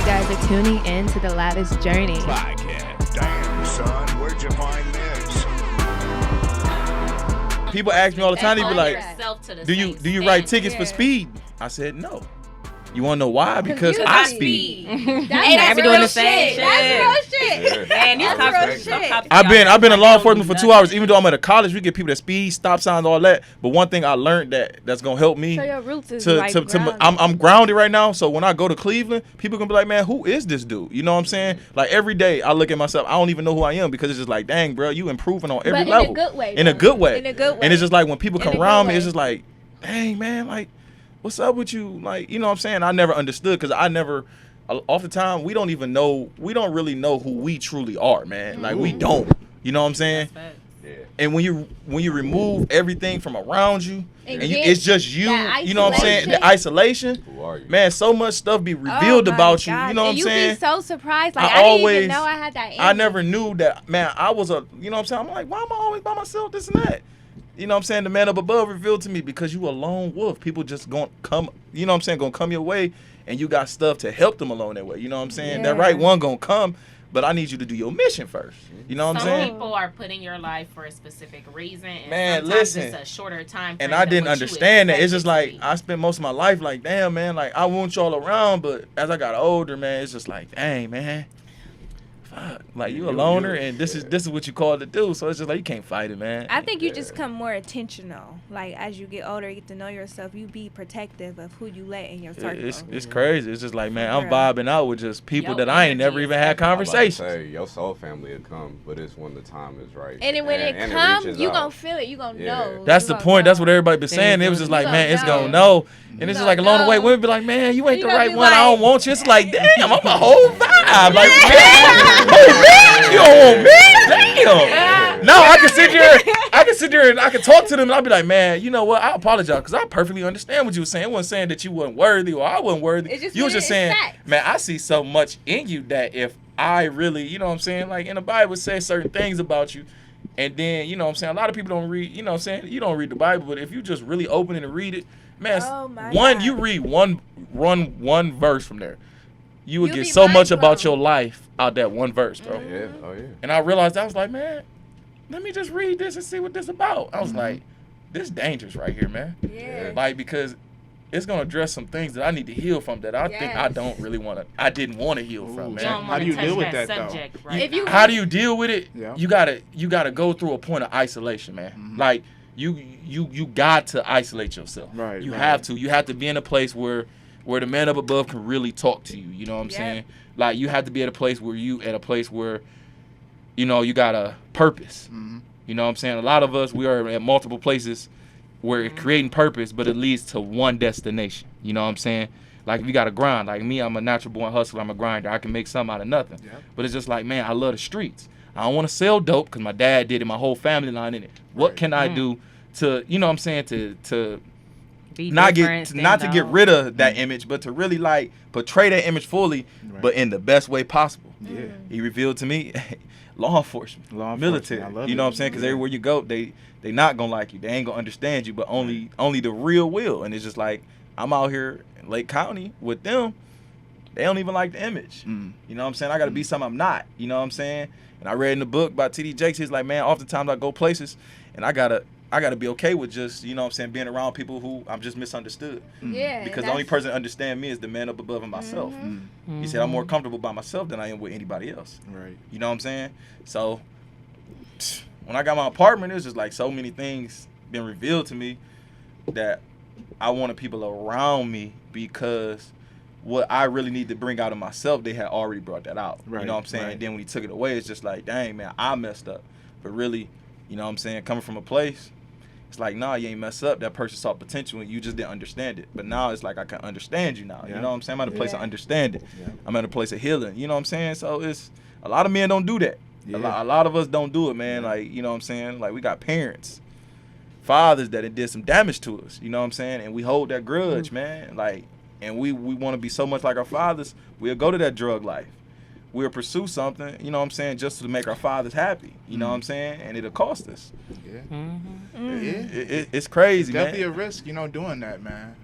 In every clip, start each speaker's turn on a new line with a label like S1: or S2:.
S1: guys are tuning in to the Lavish Journey
S2: podcast. Damn, son, where'd you find this?
S3: People ask me all the time, they be like, do you write tickets for speed? I said, no. You want to know why? Because I speed.
S4: That's
S5: be
S4: real
S5: doing the same
S4: shit.
S5: shit.
S4: That's real shit.
S5: Man, these
S4: That's real shit.
S3: I've been in law enforcement for 2 hours. Even though I'm at a college, we get people that speed, stop signs, all that. But one thing I learned that's gonna help me.
S1: So your roots is
S3: I'm grounded right now. So when I go to Cleveland, people gonna be like, man, who is this dude? You know what I'm saying? Like every day, I look at myself. I don't even know who I am because it's just like, dang, bro, you improving on every level.
S4: In a good way.
S3: In a good way.
S4: In a good way.
S3: And it's just like when people come
S4: In a
S3: around
S4: good
S3: me, it's
S4: way.
S3: just like, dang, man, like, what's up with you? Like, you know what I'm saying? I never understood because off the time, we don't really know who we truly are, man. Like, we don't. You know what I'm saying?
S5: Yeah.
S3: And when you remove everything from around you,
S4: And
S3: and
S4: get
S3: it's just you, you know what I'm saying? The isolation,
S5: Who are you?
S3: man, so much stuff be revealed about you. You know what I'm
S4: and
S3: saying?
S4: You be so surprised. Like,
S3: I
S4: I didn't
S3: always-
S4: even know I had that in
S3: I
S4: me.
S3: never knew that, man, I was you know what I'm saying? I'm like, why am I always by myself, this and that? You know what I'm saying? The man up above revealed to me because you a lone wolf. People just gonna come, you know what I'm saying, gonna come your way, and you got stuff to help them along that way. You know what I'm saying? That
S4: Yeah.
S3: right one gonna come, but I need you to do your mission first. You know what I'm
S5: Some
S3: saying?
S5: people are put in your life for a specific reason, and
S3: Man,
S5: sometimes
S3: listen.
S5: it's a shorter time.
S3: And
S5: frame
S3: I
S5: than
S3: didn't
S5: what you
S3: understand that. It's just
S5: expect it
S3: like
S5: to be.
S3: I spent most of my life like, damn, man, like I want y'all around, but as I got older, man, it's just like, dang, man, fuck, like you a loner, and this is what you called to do. So it's just like you can't fight it, man.
S4: I think you just come more intentional. Like, as you get older, you get to know yourself. You be protective of who you let in your circle.
S3: It's crazy. It's just like, man, I'm
S4: Real.
S3: vibing out with just people
S5: Your
S3: that I ain't
S5: energy
S3: never
S5: is
S3: even had
S5: everything.
S3: conversations.
S6: Say your soul family will come, but it's when the time is right.
S4: And then when it
S6: reaches
S4: comes, you
S6: out.
S4: gonna feel it. You gonna
S6: Yeah.
S4: know.
S3: That's
S4: You
S3: the
S4: gonna
S3: point. That's
S4: know.
S3: what everybody been saying. It was just like,
S4: You
S3: man,
S4: gonna
S3: it's gonna
S4: know.
S3: know. And it's
S4: You
S3: just like
S4: gonna
S3: along the way,
S4: know.
S3: women be like, man, you ain't
S4: You
S3: the
S4: gonna
S3: right
S4: be
S3: one. I don't
S4: like-
S3: want you. It's like, damn, I'm a whole vibe. Like, man, who me? You don't want me? Damn. No, I can sit there and I can talk to them and I'll be like, man, you know what? I apologize because I perfectly understand what you were saying. I wasn't saying that you weren't worthy or I wasn't worthy.
S4: It's just
S3: You was
S4: when
S3: just
S4: it's
S3: saying,
S4: facts.
S3: man, I see so much in you that if I really, you know what I'm saying? Like in the Bible it says certain things about you. And then, you know what I'm saying? A lot of people don't read, you know what I'm saying? You don't read the Bible, but if you just really open it and read it, man,
S4: Oh my
S3: one,
S4: God.
S3: you read one verse from there. You would
S4: You'll
S3: get
S4: be
S3: so much
S4: mind
S3: about
S4: blown.
S3: your life out that one verse, bro.
S6: Yeah, oh yeah.
S3: And I realized I was like, man, let me just read this and see what this about. I was like, this dangerous right here, man.
S4: Yeah.
S3: Like, because it's gonna address some things that I need to heal from that I think I
S4: Yes.
S3: don't really I didn't want to heal from,
S5: You don't
S3: man.
S5: wanna
S7: do you
S5: touch
S7: deal with
S5: that
S7: that, though?
S5: subject right
S4: If you-
S5: now.
S3: How do you deal with it?
S7: Yeah.
S3: You gotta go through a point of isolation, man. Like you got to isolate yourself.
S7: Right,
S3: You
S7: right.
S3: have to. You have to be in a place where the man up above can really talk to you. You know what I'm
S4: Yeah.
S3: saying? Like you have to be at a place where you you got a purpose. You know what I'm saying? A lot of us, we are at multiple places where it's creating purpose, but it leads to one destination. You know what I'm saying? Like if you got to grind. Like me, I'm a natural born hustler. I'm a grinder. I can make something out of nothing.
S7: Yep.
S3: But it's just like, man, I love the streets. I don't want to sell dope because my dad did it, my whole family line in it. What can I do to, you know what I'm saying, to
S5: Be
S3: not
S5: different,
S3: to get
S5: stand
S3: rid of that image, but to really like portray that image fully,
S7: Right.
S3: but in the best way possible.
S7: Yeah.
S3: He revealed to me, law enforcement, military.
S7: I love
S3: You
S7: it.
S3: know what I'm saying? Because everywhere you go, they not gonna like you. They ain't gonna understand you, but only the real will. And it's just like I'm out here in Lake County with them. They don't even like the image.
S7: Mm.
S3: You know what I'm saying? I gotta be something I'm not. You know what I'm saying? And I read in the book by T.D. Jakes, he's like, man, oftentimes I go places and I gotta be okay with just, you know what I'm saying, being around people who I'm just misunderstood.
S4: Yeah.
S3: Because the only person that understand me is the man up above and myself. He said I'm more comfortable by myself than I am with anybody else.
S7: Right.
S3: You know what I'm saying? So when I got my apartment, it was just like so many things been revealed to me that I wanted people around me because what I really need to bring out of myself, they had already brought that out.
S7: Right,
S3: You know what I'm saying?
S7: right.
S3: And then when he took it away, it's just like, dang, man, I messed up. But really, you know what I'm saying, coming from a place, it's like, nah, you ain't messed up. That person saw potential and you just didn't understand it. But now it's like I can understand you now.
S7: Yeah.
S3: You know what I'm saying? I'm at a place of
S4: Yeah.
S3: understanding.
S7: Yeah.
S3: I'm at a place of healing. You know what I'm saying? So it's a lot of men don't do that.
S7: Yeah.
S3: A lot of us don't do it, man.
S7: Yeah.
S3: Like, you know what I'm saying? Like we got parents, fathers that it did some damage to us. You know what I'm saying? And we hold that grudge, man. Like, and we want to be so much like our fathers. We'll go to that drug life. We'll pursue something, you know what I'm saying, just to make our fathers happy. You know what I'm saying? And it'll cost us.
S7: Yeah.
S5: Mm-hmm.
S7: Yeah.
S3: It's crazy,
S7: Definitely
S3: man.
S7: a risk, doing that, man.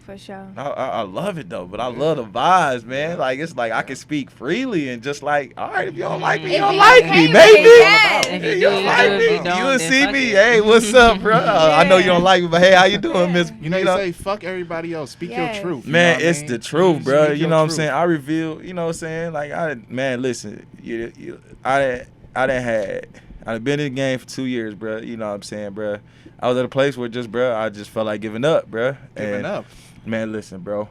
S4: For sure.
S3: I love it though, but I love the vibes, man. Like it's like I can speak freely and just like, all right, if you don't like me, you don't like me, maybe. You don't like me, you will see me. Hey, what's up, bro? I know you don't like me, but hey, how you doing, Miss?
S7: You know, you say fuck everybody else. Speak your truth.
S3: Man,
S7: you know
S3: it's the truth, bro. You know what I'm saying? I reveal, you know what I'm saying? Like, listen, I've been in the game for 2 years, bro. You know what I'm saying, bro? I was at a place where I just felt like giving up, bro.
S7: Giving up.
S3: Man, listen, bro.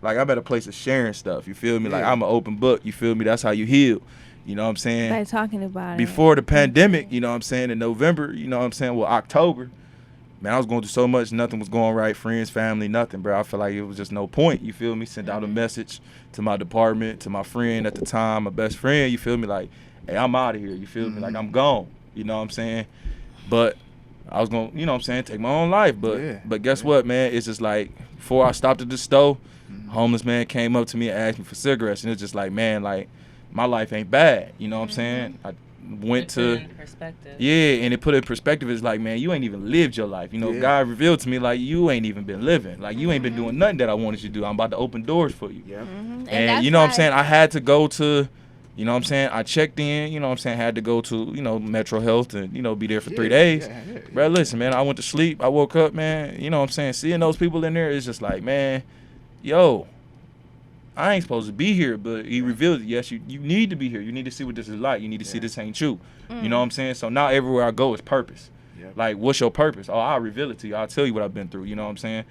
S3: Like, I'm at a place of sharing stuff. You feel me? Like, I'm an open book. You feel me? That's how you heal. You know what I'm saying?
S4: By talking about
S3: Before the pandemic, you know what I'm saying, in November, you know what I'm saying, well, October, man, I was going through so much. Nothing was going right. Friends, family, nothing, bro. I feel like it was just no point. You feel me? Sent out a message to my department, to my friend at the time, my best friend. You feel me? Like, hey, I'm out of here. You feel me? Like, I'm gone. You know what I'm saying? But I was going to, you know what I'm saying, take my own life. But guess what, man? It's just like, before I stopped at the store, homeless man came up to me and asked me for cigarettes. And it's just like, man, like, my life ain't bad. You know what I'm saying? I went to perspective. Yeah, and it put it in perspective. It's like, man, you ain't even lived your life. You know, God revealed to me, like, you ain't even been living. Like, you ain't been doing nothing that I wanted you to do. I'm about to open doors for you. And you know what I'm saying? I had to go to, you know what I'm saying? I checked in, you know what I'm saying? Had to go to, you know, Metro Health and, you know, be there for 3 days. Bro, listen, man, I went to sleep. I woke up, man. You know what I'm saying? Seeing those people in there is just like, man, yo, I ain't supposed to be here, but he revealed it. Yes, you need to be here. You need to see what this is like. You need to see this ain't you. You know what I'm saying? So now everywhere I go is purpose. Like, what's your purpose? Oh, I'll reveal it to you. I'll tell you what I've been through. You know what I'm saying?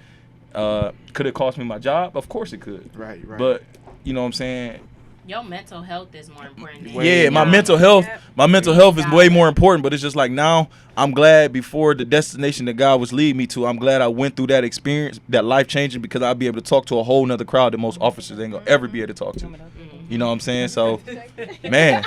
S3: Could it cost me my job? Of course it could. Right. But, you know what I'm saying?
S5: Your mental health is more important.
S3: My mental health is way more important, but it's just like now I'm glad before the destination that God was leading me to, I'm glad I went through that experience, that life changing, because I'll be able to talk to a whole nother crowd that most officers ain't gonna ever be able to talk to. You know what I'm saying? So, man.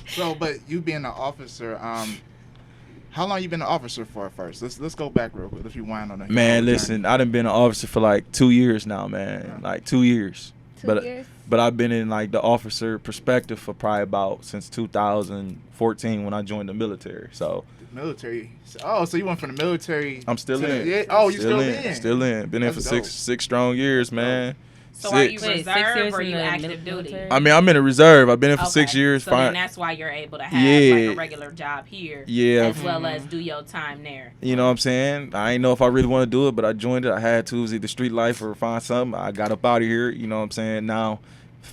S7: So, but you being an officer, how long you been an officer for first? Let's go back real quick. Let's rewind on that.
S3: Man, listen, I done been an officer for like 2 years now, man. Like 2 years. But I've been in like the officer perspective for probably about since 2014 when I joined the military. So
S7: military. Oh, so you went from the military?
S3: I'm still in.
S7: Yeah. Oh, you still in?
S3: Still in. Been in for six strong years, man.
S5: So are you reserve or are you active duty?
S3: I mean, I'm in a reserve. I've been in for 6 years.
S5: So then that's why you're able to have like a regular job here, as well as do your time there.
S3: You know what I'm saying? I ain't know if I really want to do it, but I joined it. I had to. It was either street life or find something. I got up out of here. You know what I'm saying? Now,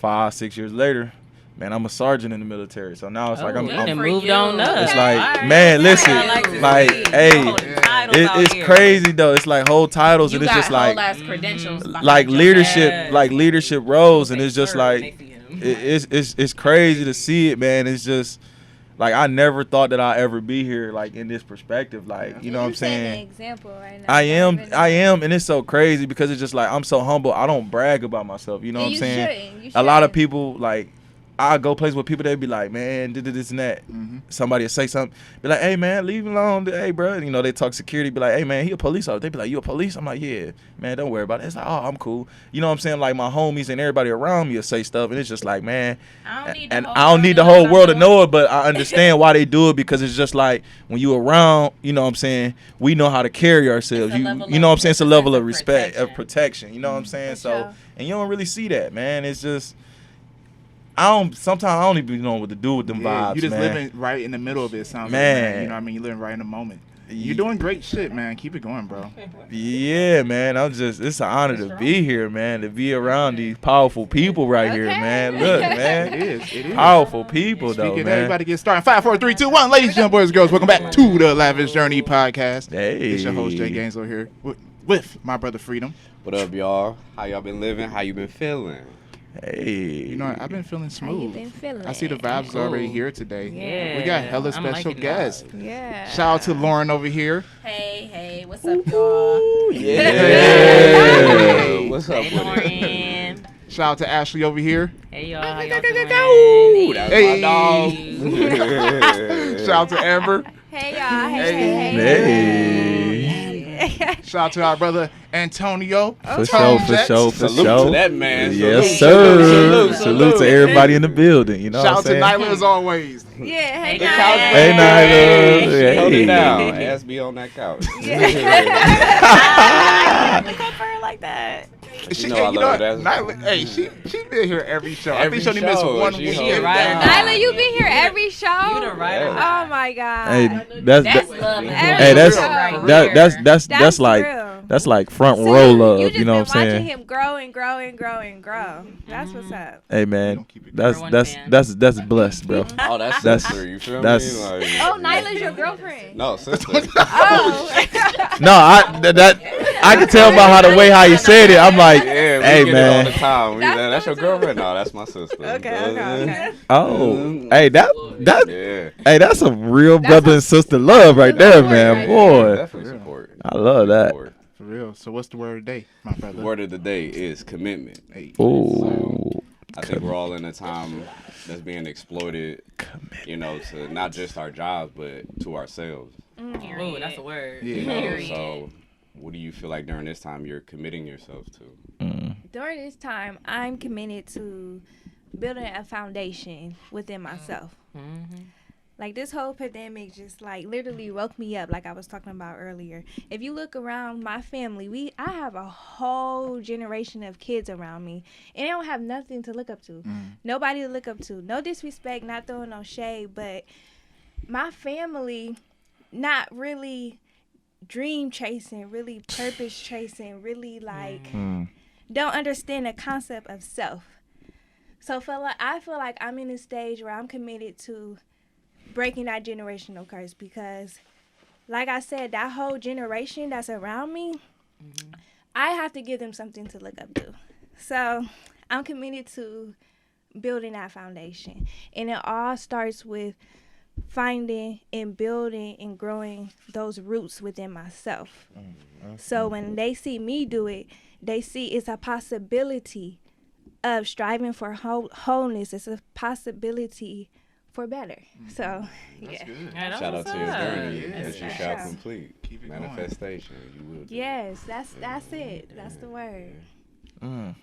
S3: 5-6 years later, man, I'm a sergeant in the military. So now it's like I'm
S5: moved on up.
S3: It's like, man, listen, like, hey, it's crazy though. It's like whole titles, and it's just like
S5: credentials,
S3: like leadership roles, and it's just like it's crazy to see it, man. It's just like I never thought that I'd ever be here, like in this perspective, like you know what I'm saying.
S4: An example right now.
S3: I am, and it's so crazy because it's just like I'm so humble. I don't brag about myself. You know what I'm saying? You a lot of people like. I go places with people, they be like, man, this and that. Somebody will say something, be like, hey, man, leave him alone. Hey, bro. You know, they talk security, be like, hey, man, he a police officer. They be like, you a police? I'm like, yeah, man, don't worry about it. It's like, oh, I'm cool. You know what I'm saying? Like, my homies and everybody around me will say stuff, and it's just like, man. I don't need the whole world to know it, but I understand why they do it, because it's just like, when you around, you know what I'm saying, we know how to carry ourselves. You know what I'm saying? It's a level of respect, of protection. You know what I'm saying? So, and you don't really see that, man. It's just. Sometimes I don't even know what to do with them vibes,
S7: you just
S3: man.
S7: living right in the middle of it, sounds
S3: man.
S7: Like, you know what I mean? You're living right in the moment. You're doing great shit, man. Keep it going, bro.
S3: Yeah, man. It's an honor to be here, man. To be around these powerful people right here, man. Look, man.
S7: It is.
S3: Powerful people, though, man.
S7: Everybody get started. 5, 4, 3, 2, 1. Ladies and gentlemen, boys and girls, welcome back to the Lavish Journey podcast.
S3: Hey.
S7: It's your host, Jay Gainslow here with my brother Freedom.
S6: What up, y'all? How y'all been living? How you been feeling?
S3: Hey.
S7: You know, I've been feeling smooth.
S4: How you been feeling?
S7: I see the vibes already here today.
S4: Yeah.
S7: We got hella special guests.
S4: Yeah.
S7: Shout out to Lauren over here.
S5: Hey, what's up, y'all?
S6: Yeah. What's up,
S5: Lauren?
S7: Shout out to Ashley over here.
S5: Hey, y'all. How y'all doing?
S6: That's
S7: Hey.
S6: my dog.
S7: Shout out to Amber.
S4: Hey, y'all.
S3: Hey.
S7: Shout out to our brother Antonio.
S3: For sure.
S6: Salute to that man.
S3: Yes,
S6: Salute.
S3: sir. Salute to everybody in the building. You know
S7: Shout
S3: what I'm saying?
S7: out to Nyla as always.
S4: Yeah, hey,
S3: Hey, Nyla.
S6: Hold
S3: Hey.
S6: it down. Ass be on that couch.
S5: like that.
S7: She,
S6: You know I love that.
S7: Nyla, hey, she been here every show. I think she only missed
S6: show,
S7: one
S6: she
S7: week.
S6: holds
S5: right.
S6: it down.
S4: Nyla, you been here every show?
S5: You the right.
S6: Yeah.
S4: Oh my God.
S3: Hey,
S5: That's love.
S3: hey, that's
S5: right
S3: that's like
S4: real.
S3: that's like front
S4: See,
S3: row
S4: you
S3: love.
S4: just
S3: You know
S4: been
S3: what I'm saying?
S4: watching him grow and grow and grow and grow. That's what's up.
S3: Hey man,
S5: Number one fan.
S3: that's blessed, bro.
S6: Oh, that's
S3: That's-
S6: sister. You feel
S3: that's-
S6: me? Like,
S4: Oh, Nyla's your girlfriend.
S6: No, sister.
S4: Oh.
S3: No, I can tell by how you said it. I'm like,
S6: Yeah, we
S3: hey
S6: get it all the
S3: man.
S6: time.
S4: That's
S6: That's your girlfriend? No, that's my sister.
S4: Okay.
S3: Oh, hey that
S6: Yeah.
S3: hey, that's some real brother and sister love right there, man.
S4: right
S3: Boy,
S6: Definitely support.
S3: I love that.
S6: Support.
S7: For real. So what's the word of the day, my brother?
S6: The word of the day is commitment.
S7: Hey.
S3: Ooh,
S6: I think we're all in a time that's being exploited, you know, to not just our jobs, but to ourselves.
S5: Oh, that's a word.
S7: Yeah.
S6: You know,
S5: Period.
S6: so what do you feel like during this time you're committing yourself to?
S4: During this time, I'm committed to building a foundation within myself. Like this whole pandemic just like literally woke me up, like I was talking about earlier. If you look around my family, I have a whole generation of kids around me, and they don't have nothing to look up to. Nobody to look up to. No disrespect, not throwing no shade, but my family not really dream chasing, really purpose chasing, really like don't understand the concept of self. So I feel like I'm in a stage where I'm committed to breaking that generational curse, because like I said, that whole generation that's around me, I have to give them something to look up to. So I'm committed to building that foundation, and it all starts with finding and building and growing those roots within myself. So when they see me do it, they see it's a possibility of striving for wholeness. It's a possibility for better. So yeah.
S6: Shout out to your journey
S7: Yeah.
S6: that you
S7: Yes.
S6: shall complete.
S7: Keep it going.
S6: Manifestation. You will do.
S4: Yes, that's it. That's the word.
S6: All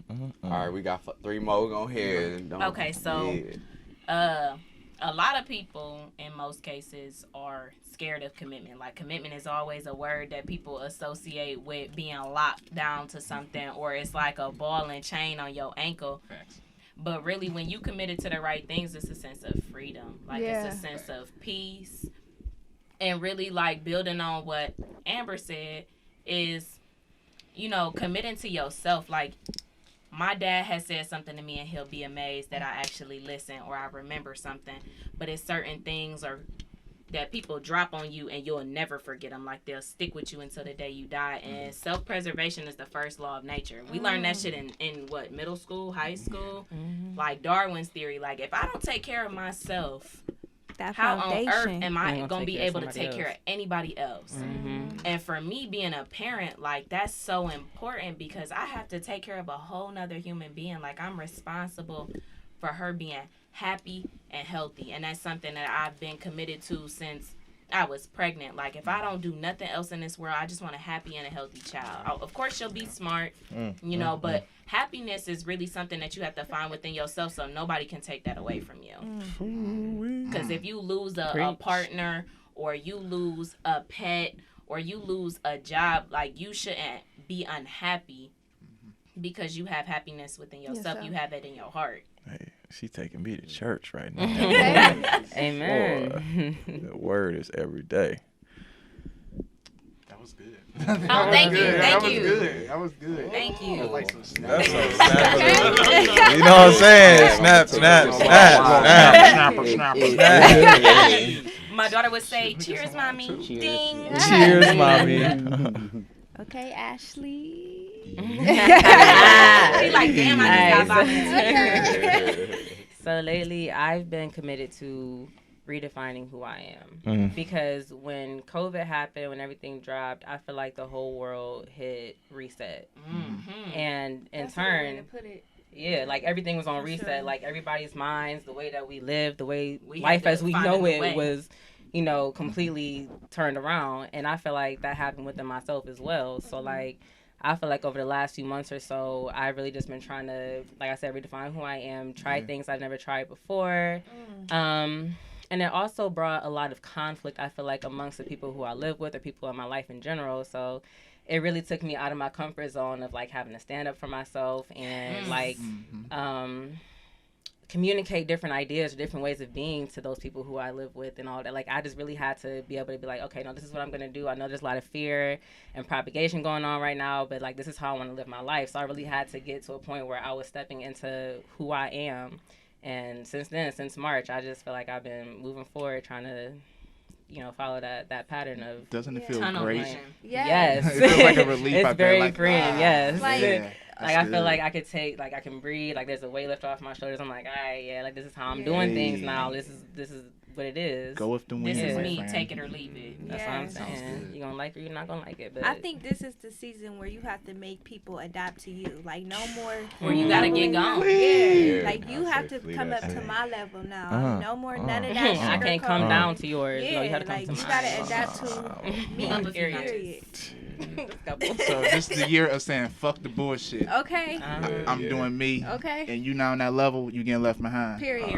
S6: right, we got 3 more. Go ahead.
S5: Okay, so a lot of people in most cases are scared of commitment. Like commitment is always a word that people associate with being locked down to something, or it's like a ball and chain on your ankle.
S7: Facts.
S5: But really, when you committed to the right things, it's a sense of freedom. Like
S4: Yeah.
S5: it's a sense of peace. And really like building on what Amber said is, you know, committing to yourself. Like my dad has said something to me and he'll be amazed that I actually listen or I remember something. But it's certain things or that people drop on you and you'll never forget them. Like they'll stick with you until the day you die. And self-preservation is the first law of nature. We learned that shit in what, middle school, high school? Like Darwin's theory. Like if I don't take care of myself,
S4: That
S5: how on earth
S4: foundation.
S5: am
S8: I'm
S5: I
S8: gonna
S5: going to
S8: take
S5: be
S8: care of
S5: able to
S8: somebody
S5: take care of
S8: else.
S5: anybody else? And for me being a parent, like that's so important because I have to take care of a whole nother human being. Like I'm responsible for her being happy and healthy. And that's something that I've been committed to since I was pregnant. Like if I don't do nothing else in this world, I just want a happy and a healthy child. Of course she'll be smart, you know, but happiness is really something that you have to find within yourself, so nobody can take that away from you. Because if you lose a partner, or you lose a pet, or you lose a job, like you shouldn't be unhappy because you have happiness within yourself. You have it in your heart.
S3: Hey, she taking me to church right now.
S8: Amen.
S3: Boy, the word is every day.
S7: That was good.
S5: Oh, thank you.
S7: That
S5: Thank
S7: was
S5: you.
S7: good. That was good.
S5: Thank you.
S7: Like some
S3: That's
S7: snaps.
S3: so snap. You know what I'm saying? Snap, snap, snap, snap.
S5: My daughter would say, "Cheers, mommy." Ding.
S3: Cheers, mommy.
S4: Okay, Ashley.
S5: She's like, "Damn, I just got volunteer."
S8: So lately, I've been committed to redefining who I am. Because when COVID happened, when everything dropped, I feel like the whole world hit reset. And in turn, yeah, like everything was on reset. Like everybody's minds, the way that we live, the way life
S5: had
S8: as
S5: to
S8: we
S5: find
S8: know
S5: a new
S8: it
S5: way.
S8: was, you know, completely turned around. And I feel like that happened within myself as well. So like, I feel like over the last few months or so, I've really just been trying to, like I said, redefine who I am, try things I've never tried before. And it also brought a lot of conflict, I feel like, amongst the people who I live with or people in my life in general. So it really took me out of my comfort zone of like having to stand up for myself and like communicate different ideas or different ways of being to those people who I live with and all that. Like I just really had to be able to be like, okay, no, this is what I'm gonna do. I know there's a lot of fear and propagation going on right now, but like this is how I want to live my life. So I really had to get to a point where I was stepping into who I am. And since then, since March, I just feel like I've been moving forward, trying to, you know, follow that pattern of.
S7: Doesn't it feel
S5: Tunnel
S7: great?
S5: vision.
S8: Yes.
S7: It feels like a relief
S8: It's
S7: out there,
S8: very
S7: like,
S8: freeing, yes.
S4: Like,
S7: yeah,
S8: Like I feel like I could take, like I can breathe, like there's a weight lifted off my shoulders. I'm like, all right, yeah, like this is how I'm doing things now. This is what it is.
S7: Go with the wind.
S5: This is
S7: my
S5: me,
S7: friend.
S5: take it or leave it.
S8: That's what I'm
S4: Yes.
S8: saying. You're gonna like it or you're not gonna like it. But
S4: I think this is the season where you have to make people adapt to you. Like no more.
S5: Or you gotta get gone.
S4: Yeah.
S6: Yeah,
S4: Like you
S6: I'll
S4: have
S6: say
S4: to
S6: flee
S4: come
S6: that
S4: up to
S6: shit.
S4: my level now. No more none of that.
S8: I can't come
S4: sugarcoat.
S8: down to yours.
S4: Yeah,
S8: No, you have to come
S4: like
S8: to
S4: you
S8: mine.
S4: gotta adapt to me.
S5: Up a few
S4: Period.
S7: So this is the year of saying fuck the bullshit.
S4: Okay.
S7: I'm doing me.
S4: Okay.
S7: And you now on that level, you getting left behind.
S4: Period.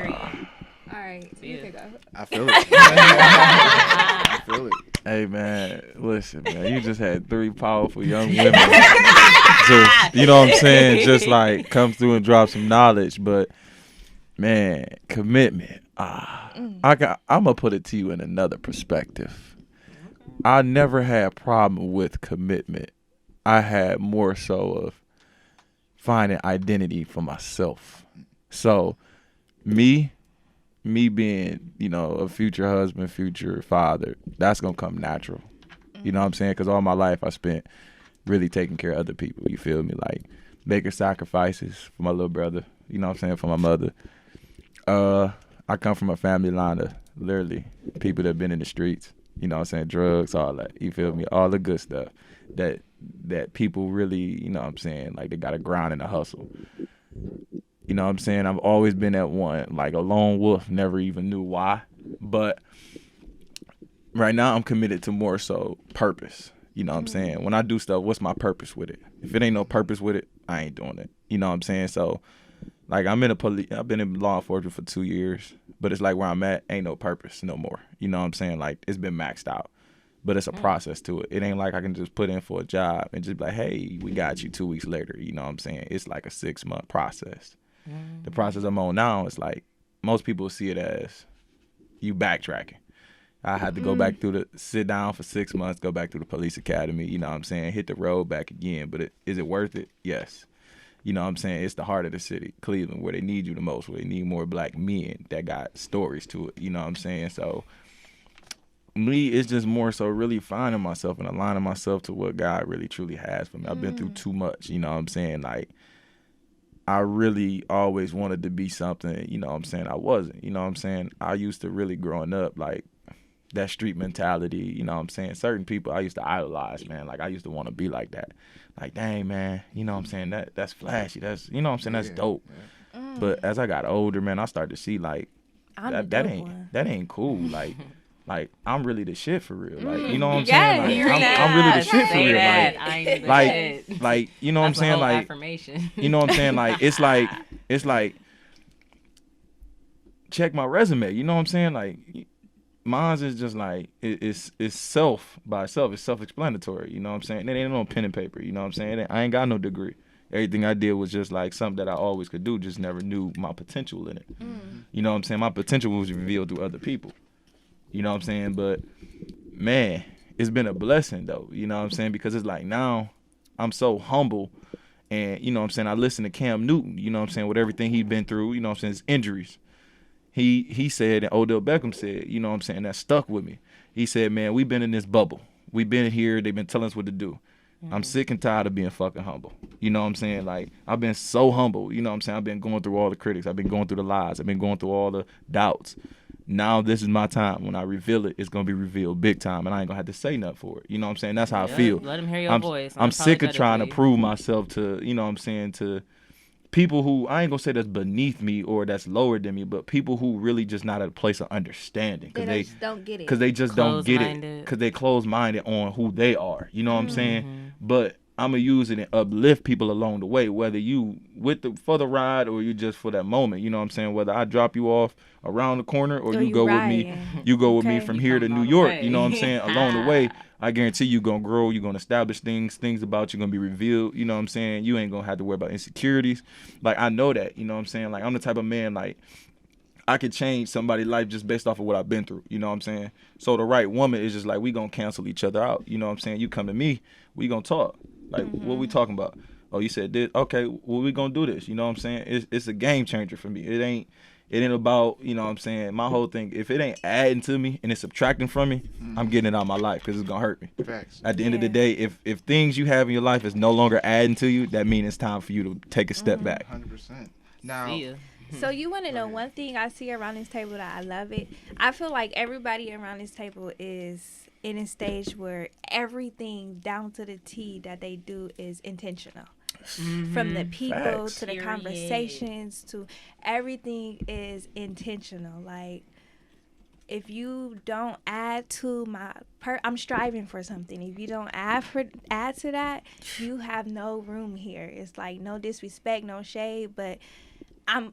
S4: All right.
S8: See
S4: You
S8: ya.
S4: can go.
S7: I feel it. I feel it.
S3: Hey man, listen, man, you just had 3 powerful young women. Just, you know what I'm saying? Just like come through and drop some knowledge, but man, commitment. I'm gonna put it to you in another perspective. I never had a problem with commitment. I had more so of finding identity for myself. So me being, you know, a future husband, future father, that's going to come natural. You know what I'm saying? Because all my life I spent really taking care of other people. You feel me? Like making sacrifices for my little brother, you know what I'm saying, for my mother. I come from a family line of literally people that have been in the streets, you know what I'm saying, drugs, all that. You feel me? All the good stuff that people really, you know what I'm saying, like they got to grind and a hustle. You know what I'm saying? I've always been that one, like a lone wolf, never even knew why. But right now I'm committed to more so purpose. You know what I'm saying? When I do stuff, what's my purpose with it? If it ain't no purpose with it, I ain't doing it. You know what I'm saying? So like I've been in law enforcement for 2 years, but it's like where I'm at ain't no purpose no more. You know what I'm saying? Like it's been maxed out. But it's a process to it. It ain't like I can just put in for a job and just be like, hey, we got you 2 weeks later. You know what I'm saying? It's like a 6-month process. The process I'm on now is like most people see it as you backtracking. I had to go back through sit down for 6 months, go back through the police academy, you know what I'm saying, hit the road back again. But is it worth it? Yes. You know what I'm saying? It's the heart of the city, Cleveland, where they need you the most, where they need more black men that got stories to it. You know what I'm saying? So me, it's just more so really finding myself and aligning myself to what God really truly has for me. I've been through too much, you know what I'm saying? Like, I really always wanted to be something, you know what I'm saying, I wasn't. You know what I'm saying? I used to really growing up, like, that street mentality, you know what I'm saying? Certain people I used to idolize, man. Like, I used to want to be like that. Like, dang, man, you know what I'm saying? That's flashy. That's, you know what I'm saying? That's dope. But as I got older, man, I started to see, like, that ain't cool. Like I'm really the shit for real. Like, you know what I'm saying? Like, I'm really the shit for real. Like, you know what I'm saying? Like,
S8: affirmation.
S3: you know what I'm saying? Like, it's like, check my resume. You know what I'm saying? Like, mine's is just like, it's self by itself. It's self-explanatory. You know what I'm saying? It ain't no pen and paper. You know what I'm saying? I ain't got no degree. Everything I did was just like something that I always could do, just never knew my potential in it. You know what I'm saying? My potential was revealed through other people. You know what I'm saying? But, man, it's been a blessing, though. You know what I'm saying? Because it's like now I'm so humble. And, you know what I'm saying, I listen to Cam Newton, you know what I'm saying, with everything he'd been through, you know what I'm saying, his injuries. He said, and Odell Beckham said, you know what I'm saying, that stuck with me. He said, man, we've been in this bubble. We've been here. They've been telling us what to do. I'm sick and tired of being fucking humble. You know what I'm saying? Like, I've been so humble. You know what I'm saying? I've been going through all the critics. I've been going through the lies. I've been going through all the doubts. Now this is my time. When I reveal it, it's going to be revealed big time, and I ain't going to have to say nothing for it. You know what I'm saying? That's how I feel.
S8: Let them hear your voice.
S3: I'm sick of trying to prove myself to, you know what I'm saying, to people who, I ain't going to say that's beneath me or that's lower than me, but people who really just not at a place of understanding.
S4: They just don't get it.
S3: Because they just don't get it. Because they close-minded on who they are. You know what I'm saying? But I'm gonna use it and uplift people along the way, whether you for the ride or you just for that moment. You know what I'm saying? Whether I drop you off around the corner or you go with me, from
S8: You
S3: here
S8: come
S3: to New
S8: all the
S3: York.
S8: way.
S3: You know what I'm saying? Along the way, I guarantee you're gonna grow. You're gonna establish things about you gonna be revealed. You know what I'm saying? You ain't gonna have to worry about insecurities. Like I know that. You know what I'm saying? Like I'm the type of man like. I could change somebody's life just based off of what I've been through. You know what I'm saying? So the right woman is just like, we gonna cancel each other out. You know what I'm saying? You come to me, we gonna talk. Like, what we talking about? Oh, you said this? Okay, well, we gonna do this. You know what I'm saying? It's a game changer for me. It ain't about, you know what I'm saying? My whole thing, if it ain't adding to me and it's subtracting from me, I'm getting it out of my life because it's gonna hurt me.
S7: Facts.
S3: At the end of the day, if things you have in your life is no longer adding to you, that means it's time for you to take a step back.
S7: 100%. Now,
S8: See ya.
S4: So you want to know one thing I see around this table that I love it? I feel like everybody around this table is in a stage where everything down to the T that they do is intentional. From the people
S3: Facts.
S4: to the
S5: Period.
S4: conversations to everything is intentional. Like if you don't add to I'm striving for something. If you don't add to that, you have no room here. It's like no disrespect, no shade, but I'm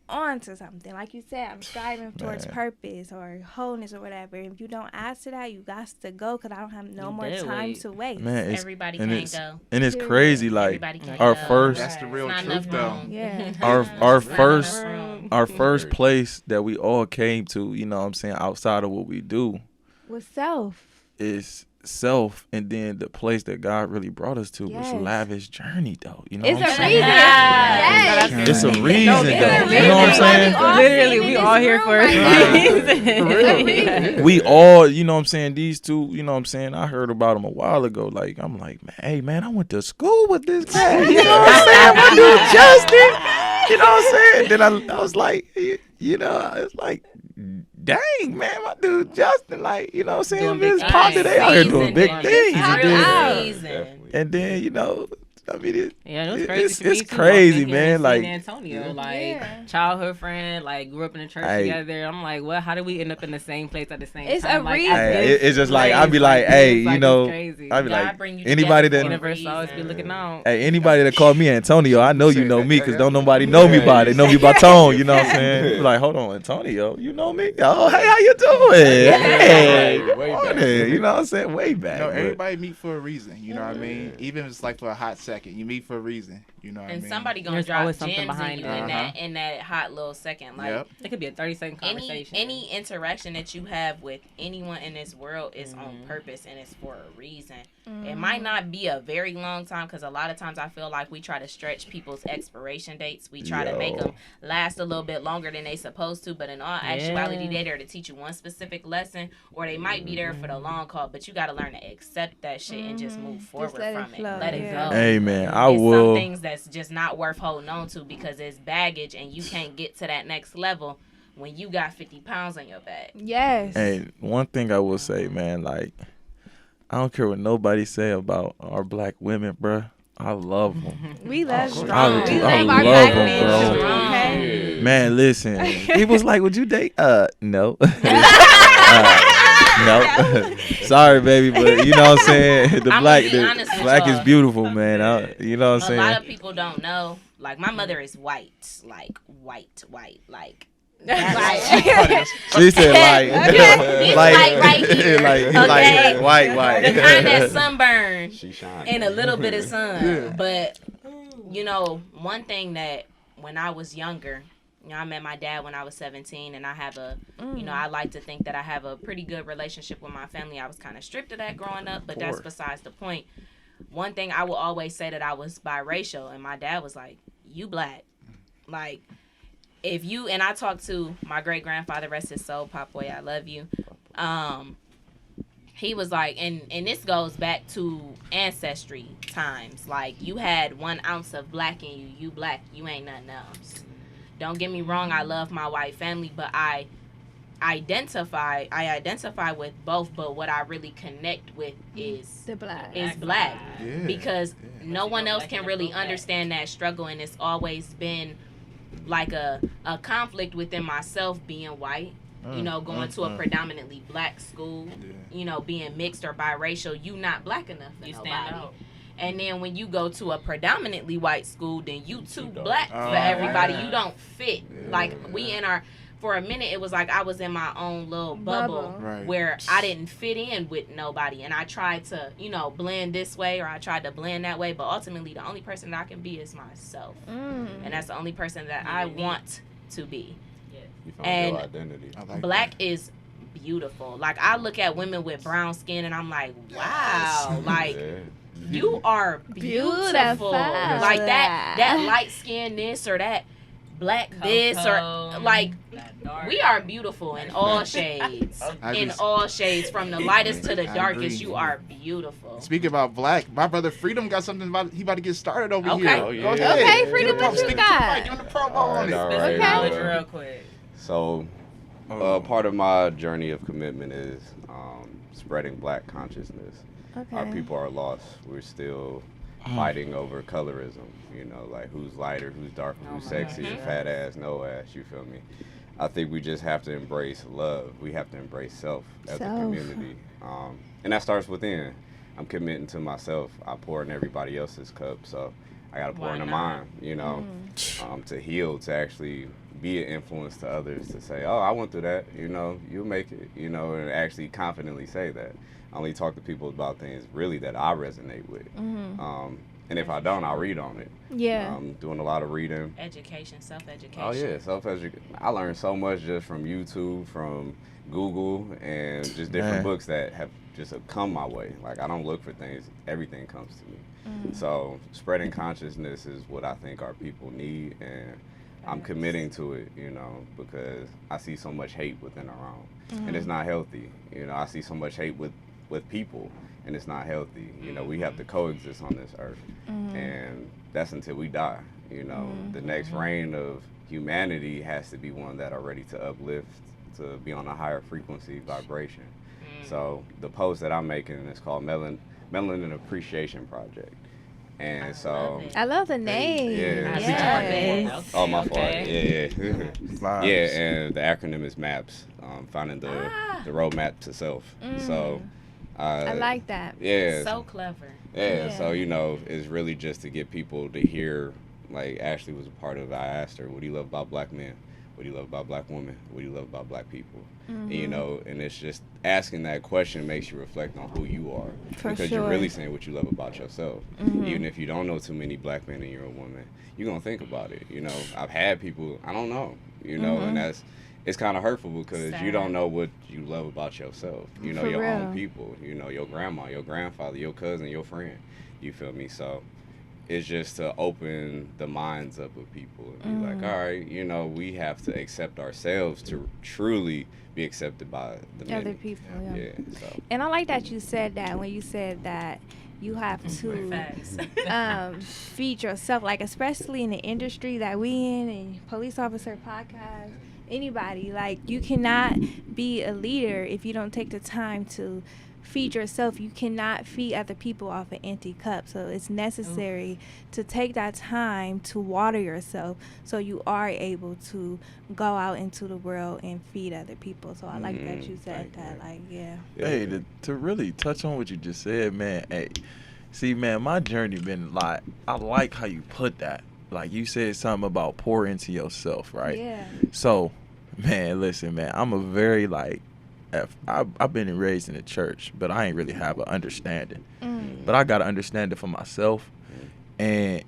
S4: on to something. Like you said, I'm striving towards purpose or wholeness or whatever. If you don't ask to that, you got to go because I don't have no
S8: You
S4: more
S8: dead
S4: time
S8: weight.
S4: to waste.
S3: Man,
S5: Everybody can't go.
S3: And it's crazy, like
S5: Everybody can't
S3: our
S5: go.
S3: first
S7: that's the real
S5: It's not
S7: truth,
S5: enough
S7: though.
S5: room.
S4: Yeah.
S3: our
S5: It's not
S3: first
S5: enough room.
S3: our first place that we all came to, you know what I'm saying, outside of what we do
S4: With self.
S3: is self, and then the place that God really brought us to
S4: Yes.
S3: was Lavish Journey, though. You know
S4: It's
S3: what
S4: a
S3: I'm
S4: reason.
S3: saying?
S4: Yes.
S3: It's a reason,
S8: No,
S3: though.
S8: it's a
S3: You know what I'm saying?
S8: Literally, we all here for a reason.
S3: We all, you know what I'm saying, these two, you know what I'm saying, I heard about them a while ago. Like, I'm like, man, hey, man, I went to school with this guy. You know what I'm saying? My dude Justin. You know what I'm saying? Then I was like, you know, it's like, dang, man, my dude Justin, like, you know what I'm saying?
S8: Doing big
S3: His partner, they out here doing big things. And then, you know, I mean,
S8: Yeah, it was crazy.
S3: it's
S8: for me too,
S3: crazy,
S8: walking in
S3: man.
S8: San
S3: Like,
S8: Antonio, like
S4: Yeah.
S8: childhood friend, like grew up in the church
S3: Hey.
S8: together. I'm like, well, how did we end up in the same place at the same
S4: It's
S8: time?
S4: a
S8: Like,
S4: reason.
S8: at
S3: hey,
S8: this
S3: it's just like, I'd be
S8: place,
S3: like,
S8: this,
S3: hey,
S8: like,
S3: you
S8: it's
S3: know,
S8: crazy.
S3: I'd be
S5: God
S3: like,
S5: bring you
S3: anybody
S5: together
S3: that,
S8: Universe always be looking out.
S3: hey, anybody that called me Antonio, I know you know me, because don't nobody know me by it. They know me by tone, you know what I'm saying? Be like, hold on, Antonio, you know me? Oh, hey, how you doing? Hey,
S6: Way back.
S3: morning. You know what I'm saying? Way back.
S7: You know,
S3: but-
S7: everybody meet for a reason. You know what I mean? Even if it's like for a hot second, you meet for a reason. You know what I
S5: And
S7: mean?
S5: somebody gonna
S8: There's
S5: drop
S8: always
S5: gems
S8: something
S5: in
S8: behind
S5: you
S8: it.
S5: in that hot little second. Like
S7: Yep.
S8: It could be a 30-second conversation.
S5: any interaction that you have with anyone in this world is on purpose and it's for a reason. It might not be a very long time because a lot of times I feel like we try to stretch people's expiration dates. We try to make them last a little bit longer than they supposed to, but in all actuality, they're there to teach you one specific lesson, or they might be there for the long haul. But you got to learn to accept that shit and just move forward
S4: let it
S5: from it.
S4: flow,
S5: Let it
S4: yeah.
S5: go.
S3: Hey, man, I
S5: It's some
S3: will.
S5: things that's just not worth holding on to because it's baggage and you can't get to that next level when you got 50 pounds on your back.
S4: Yes.
S3: Hey, one thing I will say, man, like, I don't care what nobody say about our black women, bruh. I love them.
S4: We love
S5: Strong.
S4: we
S3: I
S4: love
S3: love
S4: our black
S3: them,
S4: men
S3: bro.
S4: too, okay?
S6: Yeah.
S3: Man, listen. He was like, would you date? No. No. Sorry, baby, but you know what I'm saying? The
S5: I'm
S3: black,
S5: gonna be honest with
S3: black is
S5: y'all.
S3: beautiful, man. You know what I'm
S5: A lot
S3: saying?
S5: of people don't know. Like my mother is white, like white, like.
S3: She said like,
S5: This light right here,
S3: like
S5: okay?
S3: white.
S5: The kind that sunburn
S6: She shine.
S5: and a little bit of sun. But you know, one thing that when I was younger, you know, I met my dad when I was 17, and I have you know, I like to think that I have a pretty good relationship with my family. I was kind of stripped of that growing up, but that's besides the point. One thing I will always say that I was biracial, and my dad was like, "You black," like. If you, and I talked to my great grandfather, rest his soul, Pop Boy, I love you. He was like, and this goes back to ancestry times. Like you had 1 ounce of black in you. You black. You ain't nothing else. Don't get me wrong. I love my white family, but I identify with both. But what I really connect with is
S4: The black.
S5: black
S7: Yeah.
S5: because no one else can really understand that struggle, and it's always been like a conflict within myself being white, you know, going to a predominantly black school, you know, being mixed or biracial. You not black enough for
S8: You
S5: nobody.
S8: stand out.
S5: And then when you go to a predominantly white school, then you too
S6: don't.
S5: black
S7: Oh,
S5: for everybody.
S7: yeah.
S5: You don't fit. Like we in our. For a minute, it was like I was in my own little bubble
S7: Right.
S5: where I didn't fit in with nobody, and I tried to, blend this way or I tried to blend that way. But ultimately, the only person that I can be is myself, and that's the only person that I want to be.
S6: You found
S5: And
S6: your identity.
S7: I like
S5: Black
S7: that.
S5: is beautiful. Like I look at women with brown skin, and I'm like, wow, like.
S6: Yeah.
S5: You are beautiful. Like that light skin this or that black this or like we are beautiful in all shades.
S7: I
S5: In
S7: agree.
S5: all shades, from the lightest to the
S7: I
S5: darkest,
S7: agree.
S5: you are beautiful.
S7: Speaking about Black, my brother Freedom got something he about to get started over
S5: Okay.
S7: here.
S6: Oh, yeah.
S7: Go ahead.
S1: Okay, Freedom,
S7: Give
S1: what you
S7: speak to
S1: got?
S7: the mic, give him the promo
S6: All
S7: on
S6: right,
S7: it.
S6: all
S8: Spit
S6: right,
S8: some
S6: all
S8: knowledge
S6: right.
S8: real quick.
S6: So, part of my journey of commitment is spreading Black consciousness. Our people are lost. We're still fighting over colorism. Like who's lighter, who's darker, who's sexy, fat ass, no ass. You feel me? I think we just have to embrace love. We have to embrace self as a
S1: Self.
S6: community, and that starts within. I'm committing to myself. I pour in everybody else's cup, so I gotta pour
S5: Why
S6: into
S5: not?
S6: mine. To heal, to actually be an influence to others, to say, oh, I went through that, you'll make it, and actually confidently say that. I only talk to people about things really that I resonate with. And if I don't, I'll read on it.
S1: Yeah.
S6: I'm doing a lot of reading.
S5: Education, self-education.
S6: Oh yeah, self-education. I learned so much just from YouTube, from Google, and just different
S3: Man.
S6: books that have just come my way. Like I don't look for things; everything comes to me. So spreading consciousness is what I think our people need, and I'm committing to it. Because I see so much hate within our own, and it's not healthy. I see so much hate with people, and it's not healthy. We have to coexist on this earth, and that's until we die. The next reign of humanity has to be one that are ready to uplift, to be on a higher frequency vibration. So the post that I'm making is called Melanin Appreciation Project, and so
S1: I love the name.
S6: Yeah.
S1: Yes.
S6: oh my fault.
S5: Okay.
S6: Yeah.
S3: Vibes.
S6: Yeah, and the acronym is MAPS, finding the roadmap to self. So
S1: I like that.
S6: yeah.
S5: So clever.
S6: Yeah,
S1: Yeah.
S6: so it's really just to get people to hear. Like Ashley was a part of it. I asked her, "What do you love about Black men? What do you love about Black women? What do you love about Black people?" And, and it's just asking that question makes you reflect on who you are,
S1: For
S6: because
S1: sure.
S6: you're really saying what you love about yourself. Even if you don't know too many Black men and you're a woman, you're gonna think about it. I've had people I don't know, and it's kind of hurtful because you don't know what you love about yourself.
S1: For
S6: Your own
S1: real.
S6: people. Your grandma, your grandfather, your cousin, your friend. You feel me? So it's just to open the minds up of people and be like, all right, we have to accept ourselves to truly be accepted by the many.
S1: Other people, yeah.
S6: Yeah. So
S1: And I like that you said that when you said that you have to
S5: Facts.
S1: feed yourself, like especially in the industry that we in, and police officer podcast, anybody, like you cannot be a leader if you don't take the time to feed yourself. You cannot feed other people off an empty cup. So it's necessary to take that time to water yourself so you are able to go out into the world and feed other people. So I like that you said that. Like, yeah.
S3: Hey, to really touch on what you just said, man. Hey, see, man, my journey been like, I like how you put that. Like you said something about pour into yourself, right?
S1: Yeah.
S3: So, man, listen, man, I'm a very I've been raised in the church, but I ain't really have an understanding. But I got an understanding for myself, and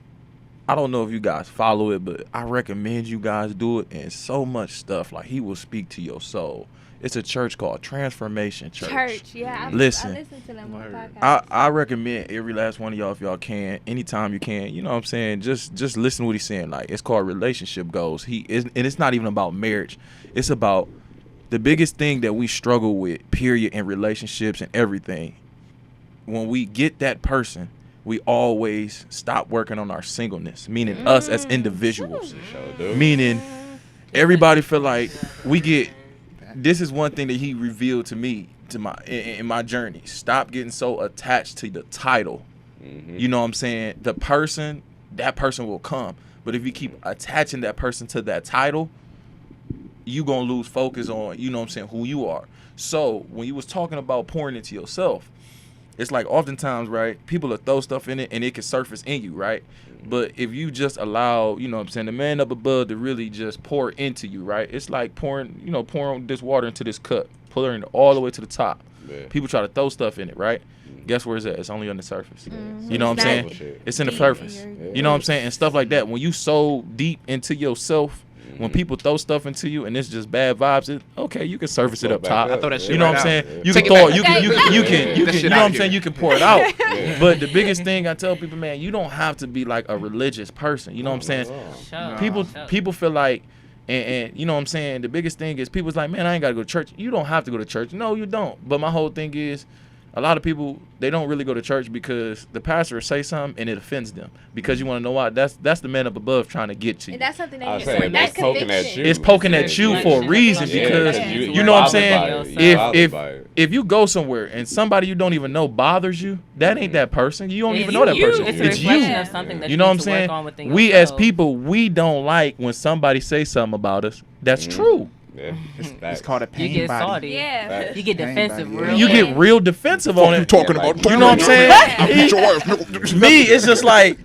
S3: I don't know if you guys follow it, but I recommend you guys do it. And so much stuff, like he will speak to your soul. It's a church called Transformation Church.
S1: Yeah. I
S3: Listen.
S1: listen to them on the podcast.
S3: I recommend every last one of y'all, if y'all can, anytime you can, you know what I'm saying, just listen to what he's saying. Like, it's called Relationship Goals. And it's not even about marriage. It's about the biggest thing that we struggle with, period, in relationships and everything. When we get that person, we always stop working on our singleness, meaning us as individuals. Meaning everybody feel like we get, this is one thing that he revealed to me in my journey. Stop getting so attached to the title. You know what I'm saying? That person will come. But if you keep attaching that person to that title, you gonna lose focus on, you know what I'm saying, who you are. So when you was talking about pouring into yourself, it's like oftentimes, right, people will throw stuff in it and it can surface in you, right? But if you just allow, you know what I'm saying, the man up above to really just pour into you, right? It's like pouring this water into this cup, pouring it all the way to the top.
S6: Yeah.
S3: People try to throw stuff in it, right? Guess where it's at? It's only on the surface.
S6: Mm-hmm.
S3: You know what I'm saying?
S6: Bullshit.
S3: It's in the surface. You know what I'm saying? And stuff like that. When you so deep into yourself, when people throw stuff into you and it's just bad vibes, okay, you can surface it up top.
S6: I throw that
S7: shit
S3: You know
S7: right
S3: what I'm
S7: out.
S3: saying? You
S7: Take
S3: can
S7: it
S3: throw
S7: back.
S3: it. You can.
S7: That
S3: You
S7: shit
S3: know
S7: out
S3: what I'm
S7: here.
S3: saying? You can pour it out. But the biggest thing I tell people, man, you don't have to be like a religious person. You know what I'm saying? People feel like, and you know what I'm saying? The biggest thing is people's like, man, I ain't gotta go to church. You don't have to go to church. No, you don't. But my whole thing is, a lot of people, they don't really go to church because the pastor will say something and it offends them. Because you want to know why? That's the man up above trying to get to you.
S4: And that's something
S6: I
S4: that
S6: was
S4: you
S6: saying,
S4: said.
S6: that's
S4: That's
S6: poking at
S4: conviction.
S6: you.
S3: It's poking at you for a reason because you know what I'm saying. If you go somewhere and somebody you don't even know bothers you, that ain't that person. You don't even know that person.
S8: It's a
S3: It's
S8: reflection
S3: you.
S8: of something that
S3: You know what I'm
S8: need to work
S3: saying?
S8: on within
S3: We as
S8: yourself.
S3: people, we don't like when somebody say something about us. That's true.
S6: Yeah.
S7: It's called a
S8: You
S7: pain
S8: get
S7: body.
S8: salty.
S4: Yeah.
S8: You get defensive
S7: Pain body,
S8: real
S3: You
S8: quick.
S3: get real defensive on it.
S7: talking about?
S3: You know what I'm saying? Me, it's just like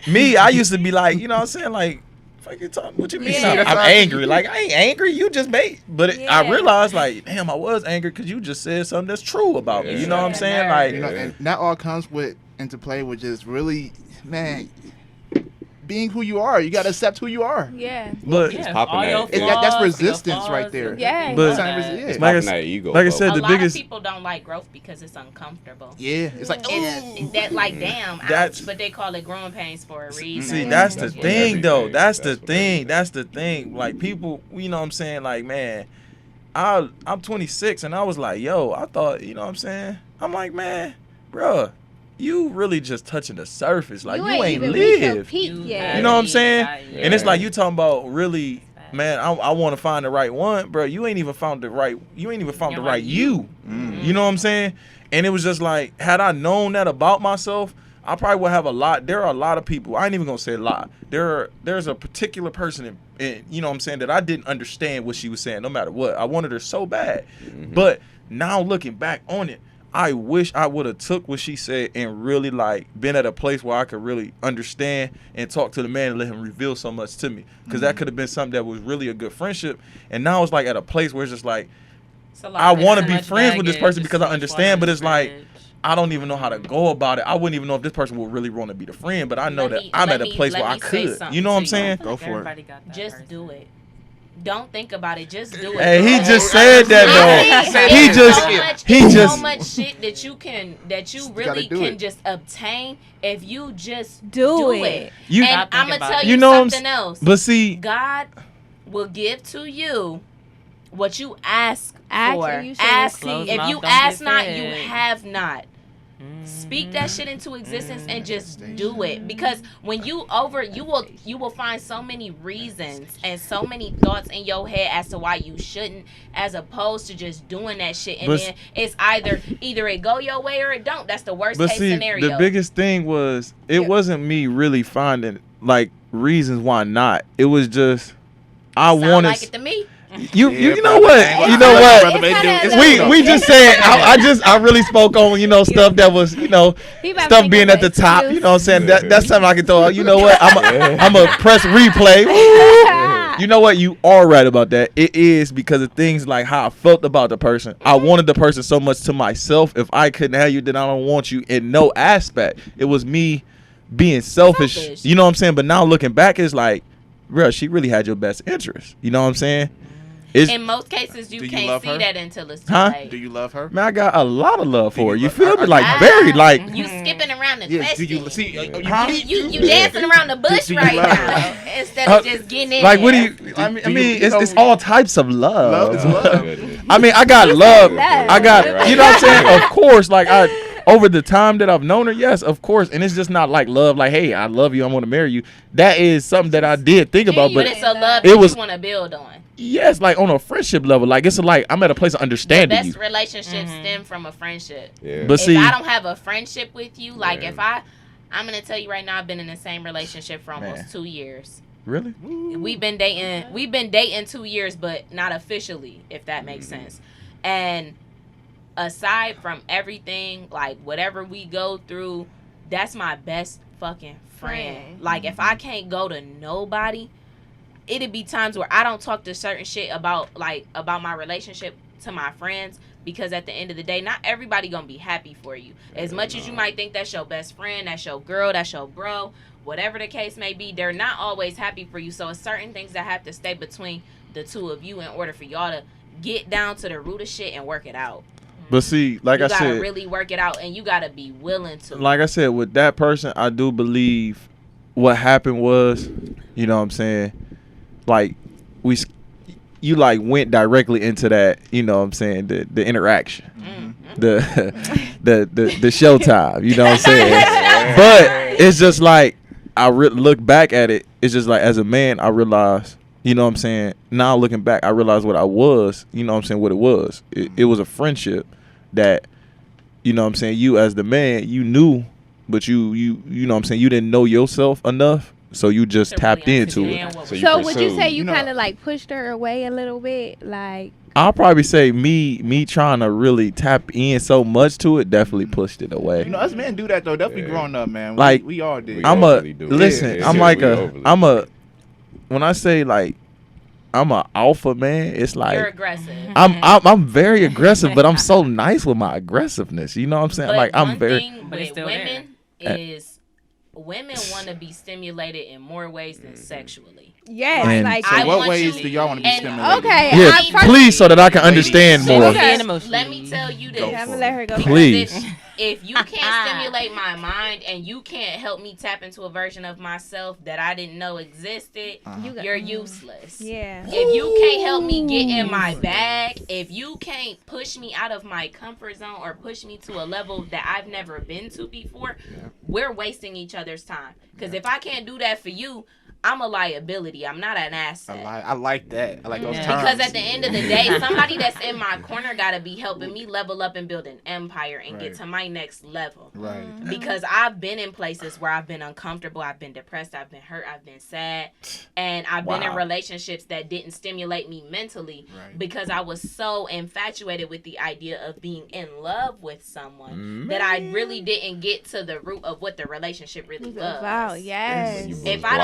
S3: me. I used to be like, you know what I'm saying? Like, fuck you talking? What you mean?
S4: Yeah.
S3: I'm angry. Like I ain't angry. You just made. But I
S4: Yeah.
S3: realized, like, damn, I was angry because you just said something that's true about me. You know what I'm saying? Like,
S7: You know, and that all comes into play with just really, man, being who you are. You gotta accept who you are.
S4: Yeah.
S3: but
S8: Yeah,
S6: popping
S8: all
S6: that.
S8: your
S6: That's
S8: flaws, your
S7: resistance
S8: flaws,
S7: right there.
S4: Yeah.
S3: But-
S6: It's
S3: Like I
S6: popping
S3: s-
S6: that ego.
S3: like I
S6: up.
S3: said,
S5: A
S3: the
S5: lot
S3: biggest.
S5: of people don't like growth because it's uncomfortable.
S7: Yeah, it's like,
S5: And that like damn,
S3: That's-
S5: ouch, but they call it growing pains for a reason.
S3: See, that's the
S6: That's what
S3: thing, though.
S6: everything-
S3: That's the
S6: that's what
S3: thing.
S6: everything-
S3: That's the thing. Like people, you know what I'm saying? Like, man, I'm 26, and I was like, yo, I thought, you know what I'm saying? I'm like, man, bruh, you really just touching the surface. Like, you ain't
S4: even reached your
S3: lived.
S4: peak yet.
S3: You know what I'm saying?
S8: Yeah.
S3: And it's like you talking about really, man. I want to find the right one, bro. You ain't even found the right. You ain't even found the
S8: You're
S3: right
S8: right.
S3: you. You know what I'm saying? And it was just like, had I known that about myself, I probably would have a lot. There are a lot of people. I ain't even gonna say a lot. There's a particular person, in you know what I'm saying, that I didn't understand what she was saying. No matter what, I wanted her so bad. But now looking back on it, I wish I would have took what she said and really like been at a place where I could really understand and talk to the man and let him reveal so much to me. Because that could have been something that was really a good friendship. And now it's like at a place where it's just like,
S8: So, like,
S3: I
S8: there's
S3: want to
S8: so
S3: be
S8: much
S3: friends with this
S8: baggage,
S3: person
S8: there's
S3: because
S8: so
S3: I
S8: much
S3: understand,
S8: water
S3: but it's
S8: in
S3: like,
S8: the fridge.
S3: I don't even know how to go about it. I wouldn't even know if this person would really want to be the friend, but I know
S5: Let
S3: that
S5: me-
S3: I'm
S5: let
S3: at a
S5: me-
S3: place
S5: let
S3: where I
S5: me say
S3: could.
S5: something
S3: You know what I'm
S5: to you.
S3: saying?
S7: Go for it.
S8: Everybody got that
S5: Just
S8: person.
S5: do it. Don't think about it. Just do it.
S3: Hey, he
S5: girl.
S3: just said that though. He
S5: It's
S3: just,
S5: so much,
S3: he
S5: it's
S3: just.
S5: so much shit that you
S7: gotta
S5: really
S7: do
S5: can
S7: it.
S5: just obtain if you just
S4: Do
S5: do
S4: it.
S5: it.
S3: You-
S5: And
S8: Stop
S5: I'm
S8: thinking
S5: gonna
S8: about
S5: tell
S8: it.
S5: you,
S3: You know what I'm
S5: something else.
S3: But see,
S5: God will give to you what you ask
S4: Ask
S5: for.
S4: and you shall
S5: Ask.
S8: receive.
S5: If
S8: Closed
S5: you
S8: mouth don't
S5: ask
S8: get
S5: not,
S8: fed.
S5: you have not. Speak that shit into existence and just do it. Because when you will find so many reasons and so many thoughts in your head as to why you shouldn't, as opposed to just doing that shit. And
S3: But-
S5: then it's either it go your way or it don't. That's the worst
S3: but
S5: case
S3: see,
S5: scenario.
S3: the biggest thing was it wasn't me really finding like reasons why not. It was just I
S5: Sound
S3: wanted.
S5: like it to me.
S3: You
S7: Yeah,
S3: know
S7: brother,
S3: what?
S7: I ain't
S3: You
S7: gonna
S3: know
S7: lie,
S3: what?
S7: brother, they do.
S4: It's
S7: It's
S3: We just saying. I really spoke on stuff that was
S4: He about to
S3: stuff
S4: think
S3: being
S4: of
S3: at the
S4: an
S3: top.
S4: excuse.
S3: You know what I'm saying? That's something I can throw out. You know what? I'm a press replay. You know what? You are right about that. It is because of things like how I felt about the person. I wanted the person so much to myself. If I couldn't have you, then I don't want you in no aspect. It was me being selfish. You know what I'm saying? But now looking back, it's like, bro, she really had your best interest. You know what I'm saying? It's,
S5: In most cases, you
S7: Do you
S5: can't
S7: love
S5: see
S7: her?
S5: that until it's too
S3: Huh?
S5: late.
S7: Do you love her?
S3: man, I got a lot of love for her.
S7: you
S3: You
S7: love-
S3: feel me?
S7: are-
S3: Like
S5: Ah,
S3: very like.
S5: you skipping around the
S7: Yeah.
S5: question.
S7: Do you see?
S5: You dancing around the bush
S7: Do you
S5: right
S7: love
S5: now instead of just getting in
S3: Like,
S5: there.
S3: what do you? I mean,
S7: do you- you
S3: it's
S7: know-
S3: all types of love.
S7: Love is love.
S3: I mean, I got love.
S4: that.
S3: I got,
S6: Right.
S3: you know what I'm saying? Of course, like over the time that I've known her, yes, of course. And it's just not like love, like, hey, I love you, I want to marry you. That is something that I did think about,
S5: But
S3: but
S5: it's a love
S3: it
S5: that
S3: was-
S5: you want to build on.
S3: yes, like on a friendship level, like it's like I'm at a place of
S5: The
S3: understanding
S5: best
S3: you.
S5: relationships stem from a friendship.
S6: Yeah.
S3: But
S5: If
S3: see,
S5: I don't have a friendship with you, like
S6: Yeah.
S5: if I'm gonna tell you right now, I've been in the same relationship for almost
S3: Man.
S5: 2 years.
S3: really,
S5: We've been dating 2 years, but not officially, if that makes sense. And aside from everything, like whatever we go through, that's my best fucking friend. Like if I can't go to nobody, it'd be times where I don't talk to certain shit about my relationship to my friends, because at the end of the day, not everybody gonna be happy for you. As much as you might think that's your best friend, that's your girl, that's your bro, whatever the case may be, they're not always happy for you. So it's certain things that have to stay between the two of you in order for y'all to get down to the root of shit and work it out.
S3: But see, like I said,
S5: you gotta really work it out, and you gotta be willing to.
S3: Like I said, with that person, I do believe what happened was, you know what I'm saying, like you like went directly into that, you know what I'm saying, the interaction, the showtime, you know what I'm saying. But it's just like I look back at it, it's just like as a man, I realized, you know what I'm saying, now looking back, I realized what I was, you know what I'm saying, what it was. It was a friendship that, you know what I'm saying, you as the man, you knew, but you know what I'm saying, you didn't know yourself enough, so you just tapped into it.
S4: So would you say you kind of like pushed her away a little bit? Like,
S3: I'll probably say me trying to really tap in so much to it definitely pushed it away.
S7: You know, us men do that though. Definitely growing up, man.
S3: Like
S7: we all did.
S3: When I say like I'm a alpha man, it's like
S5: you're aggressive.
S3: I'm very aggressive, but I'm so nice with my aggressiveness. You know what I'm saying?
S5: But
S3: like I'm
S5: one
S3: very.
S5: thing with women is women want to be stimulated in more ways than sexually.
S4: Yes,
S3: And
S4: like
S7: So what ways do y'all want to be stimulated?
S4: Okay,
S3: Yeah, please, so that I can understand more.
S5: Let me tell you this.
S4: I'm gonna let her go.
S3: Please.
S5: If you can't stimulate my mind and you can't help me tap into a version of myself that I didn't know existed, you're useless.
S4: Yeah.
S5: If you can't help me get in my bag, if you can't push me out of my comfort zone or push me to a level that I've never been to before, we're wasting each other's time. Because if I can't do that for you, I'm a liability. I'm not an asset.
S7: I like that. I like those terms.
S5: Because at the end of the day, somebody that's in my corner got to be helping me level up and build an empire and get to my next level.
S7: Right.
S5: Because I've been in places where I've been uncomfortable, I've been depressed, I've been hurt, I've been sad, and I've been in relationships that didn't stimulate me mentally because I was so infatuated with the idea of being in love with someone that I really didn't get to the root of what the relationship really was.
S4: Wow, yes.
S5: If I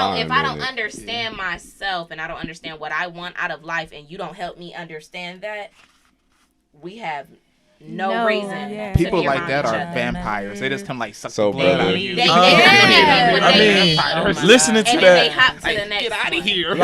S5: don't understand myself and I don't understand what I want out of life, and you don't help me understand that, we have no reason.
S4: Yeah.
S5: To
S7: People
S5: be
S7: like
S5: around
S7: that
S5: each
S7: are
S5: other.
S7: vampires. They just come like suck
S6: So
S7: the blood out of
S6: brother.
S7: you.
S3: Listening to
S5: and then they
S3: that,
S5: hop to the next
S7: Get out of
S5: one.
S7: here.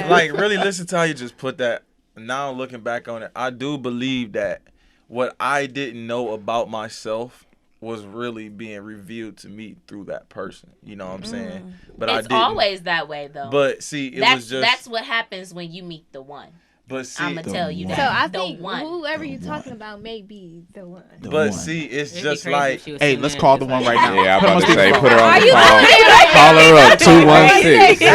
S3: like really listen to how you just put that. Now looking back on it, I do believe that what I didn't know about myself was really being revealed to me through that person. You know what I'm saying? But
S5: It's always that way though.
S3: But see,
S5: that's what happens when you meet the one.
S3: But see,
S5: I'm gonna tell you that.
S4: So I
S5: The
S4: think
S5: one.
S4: whoever you're talking about may be the one.
S3: But see, it's
S8: It'd be
S3: just
S8: crazy
S3: like
S8: if she was
S7: Hey,
S8: saying
S7: let's
S8: that.
S7: call
S8: It's
S7: the one
S8: like-
S7: right now.
S6: Yeah, I'm
S7: Put 'em
S6: about
S7: on
S6: to say,
S7: speakerphone.
S6: put her on
S4: Are
S6: the
S4: you
S6: call.
S4: serious?
S6: Call her up, 216.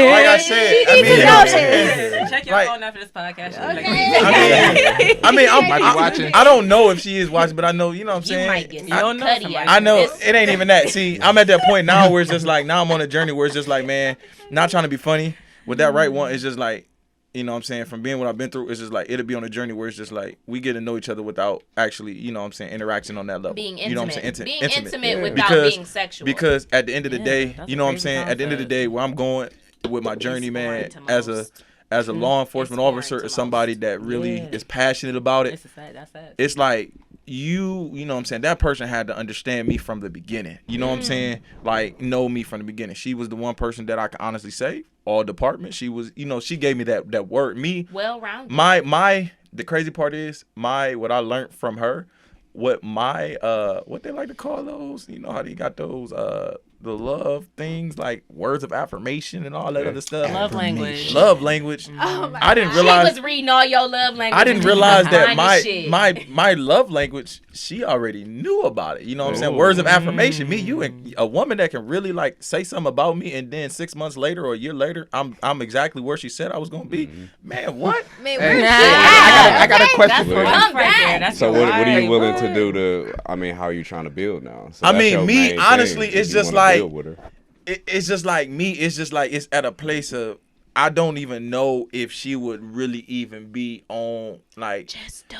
S3: like I said,
S4: She
S3: I
S4: needs
S3: mean,
S4: to know this.
S8: Check your
S3: Like-
S8: phone after this podcast.
S4: Okay.
S3: I mean,
S7: Might be watching.
S3: I don't know if she is watching, but I know, you know what I'm
S5: You
S3: saying?
S5: might get
S8: You don't know
S5: cutty
S8: somebody.
S5: after
S3: I know
S5: this.
S3: it ain't even that. See, I'm at that point now where it's just like, now I'm on a journey where it's just like, man, not trying to be funny. With that right one, it's just like, you know what I'm saying, from being what I've been through, it's just like, it'll be on a journey where it's just like, we get to know each other without actually, you know what I'm saying, interaction on that level.
S5: Being intimate.
S3: You know what I'm saying?
S5: Being
S3: Intimate.
S5: intimate without
S3: Because-
S5: being sexual.
S3: Because at the end of the
S8: Yeah,
S3: day,
S8: that's
S3: you
S8: a
S3: know what I'm
S8: crazy
S3: saying, at the end of the
S8: concept.
S3: day, where I'm going with my journey, man,
S5: foreign to
S3: as a
S5: most.
S3: law enforcement
S5: It's foreign
S3: officer,
S5: to
S3: or somebody
S5: most.
S3: that really
S8: Yeah.
S3: is passionate about it,
S8: That's it.
S3: it's like you know what I'm saying, that person had to understand me from the beginning. You know what I'm saying? Like, know me from the beginning. She was the one person that I can honestly say, all department, she was, you know, she gave me that word. Me,
S5: Well-rounded.
S3: the crazy part is what I learned from her, what they like to call those, you know how they got those the love things, like words of affirmation and all that other stuff.
S8: Love language.
S3: Love language.
S4: Oh my
S3: I didn't
S4: God.
S3: realize
S5: She was reading all your love language.
S3: I didn't realize that
S5: Shit.
S3: my love language, she already knew about it. You know what I'm saying? Words of affirmation. Me, you, and a woman that can really like say something about me, and then 6 months later or a year later, I'm exactly where she said I was gonna be. Man, what?
S4: Man,
S7: Hey,
S4: we're
S7: I got a
S8: That's
S7: question.
S8: for
S6: Come
S8: us right
S5: back.
S8: there. That's
S6: So
S8: your
S6: what are you
S8: right
S6: willing to
S8: word.
S6: do to? I mean, how are you trying to build now? So
S3: I
S6: that's
S3: mean,
S6: your
S3: me,
S6: main
S3: honestly,
S6: thing,
S3: it's
S6: if you
S3: just
S6: wanna
S3: like-
S6: build with her.
S3: It's just like me. It's just like it's at a place of I don't even know if she would really even be on like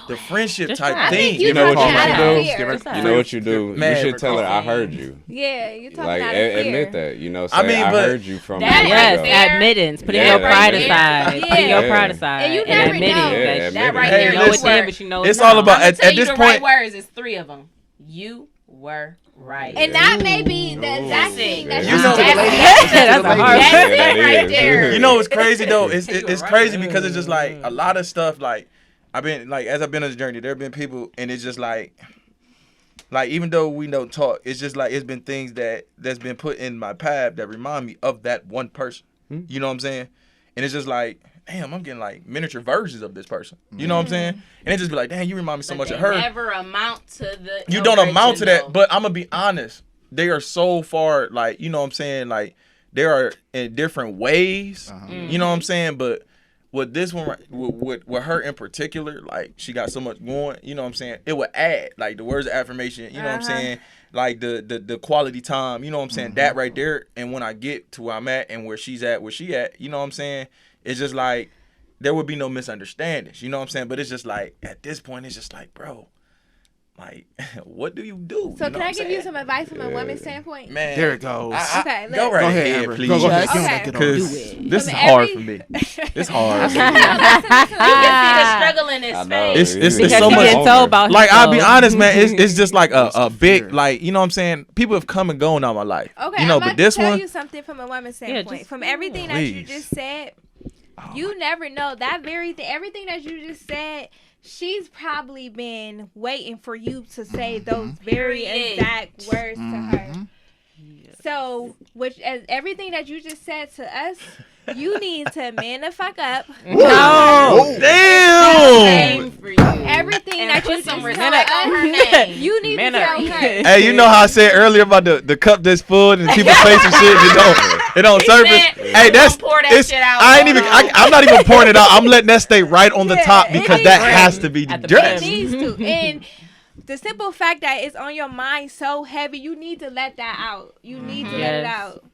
S3: the friendship
S8: Just
S3: type
S8: try it.
S3: thing.
S6: You know what you
S4: talking out
S6: should
S4: of
S6: do?
S4: fear.
S6: You know what you do?
S3: Man,
S6: You should tell her I heard you.
S4: Yeah, you're talking
S6: Like
S4: out of fear.
S6: admit that. You know, say
S3: I mean,
S6: I
S3: but
S6: heard you from.
S5: that
S6: a
S8: Yes,
S6: while ago.
S8: admittance. Putting
S6: Yeah,
S8: your pride
S6: yeah.
S8: aside. Putting your
S6: Yeah.
S8: pride aside.
S4: And you never
S8: admitting
S4: know.
S8: that
S5: That right
S3: Hey,
S5: there.
S8: you know it's
S3: listen,
S8: in, but you know
S3: it's
S8: not.
S3: all about
S5: I'm
S3: at
S5: tell you
S3: this
S5: the
S3: point.
S5: right words. It's 3 of them. You were right.
S4: And that may be the exact thing that
S5: You
S4: she's
S3: know-
S4: doing.
S8: That's a hard
S5: That's
S8: one.
S5: it right
S6: is.
S5: there.
S3: You know what's crazy though? It's
S8: You
S3: it's
S8: were
S3: crazy
S8: right.
S3: because it's just like a lot of stuff. Like I've been like as I've been on this journey, there have been people, and it's just like even though we don't talk, it's just like it's been things that's been put in my path that remind me of that one person. You know what I'm saying? And it's just like, damn, I'm getting like miniature versions of this person. You know what I'm saying? And it just be like, damn, you remind me so much
S5: They
S3: of her.
S5: never amount to the.
S3: You don't amount to that,
S5: original.
S3: but I'm gonna be honest. They are so far, like, you know what I'm saying? Like, they are in different ways. You know what I'm saying? But with this one, with her in particular, like, she got so much going, you know what I'm saying? It would add, like, the words of affirmation, you know what I'm saying? Like, the quality time, you know what I'm saying? That right there. And when I get to where I'm at and where she's at, where she at, you know what I'm saying? It's just like, there would be no misunderstandings, you know what I'm saying? But it's just like, at this point, it's just like, bro, like, what do you do?
S4: So
S3: You know
S4: can I
S3: what I'm
S4: give you
S3: saying?
S4: some advice from a woman's standpoint?
S3: Man,
S7: There it goes.
S4: Okay,
S3: go
S4: look.
S3: right
S7: Go
S3: ahead,
S7: ahead, Amber.
S3: please.
S7: Go ahead.
S4: Okay.
S7: Get on that.
S3: Because this is
S4: From
S3: hard
S4: every-
S3: for me. It's hard.
S5: You can see the struggle in his
S6: I know.
S5: face.
S3: It's
S8: Because
S3: so
S8: he
S3: much.
S8: gets told about
S3: Like, I'll be
S8: himself.
S3: honest, man. It's just like a big,
S7: fear.
S3: like, you know what I'm saying? People have come and gone out my life.
S4: Okay,
S3: you know,
S4: I'm
S3: but
S4: about
S3: this
S4: to tell
S3: one,
S4: you something from a woman's
S8: Yeah,
S4: standpoint.
S8: just-
S4: From everything that you
S3: Please.
S4: just said, you never know that very thing. Everything that you just said, she's probably been waiting for you to say those very
S5: Period.
S4: exact words to her. So, which as everything that you just said to us, you need to man the fuck up.
S3: no, damn.
S5: Name for you.
S4: Everything
S5: And
S4: that
S5: put
S4: you
S5: some
S4: just
S5: respect
S4: told
S5: on her
S4: us,
S5: name.
S4: you need
S8: Man
S4: to
S8: up.
S4: tell her.
S3: Hey, you know how I said earlier about the cup that's full and people's face and shit, it don't surface.
S5: said,
S3: Hey, that's
S5: don't pour that
S3: it's,
S5: shit out.
S3: I ain't even.
S5: Hold on.
S3: I'm not even pouring it out. I'm letting that stay right on the
S4: Yeah,
S3: top
S4: it
S3: because
S4: needs
S3: that
S4: to
S3: has to be
S8: at the
S3: dressed.
S4: It needs to. And the simple fact that it's on your mind so heavy, you need to let that out. You need to let it
S8: Yes.
S4: out.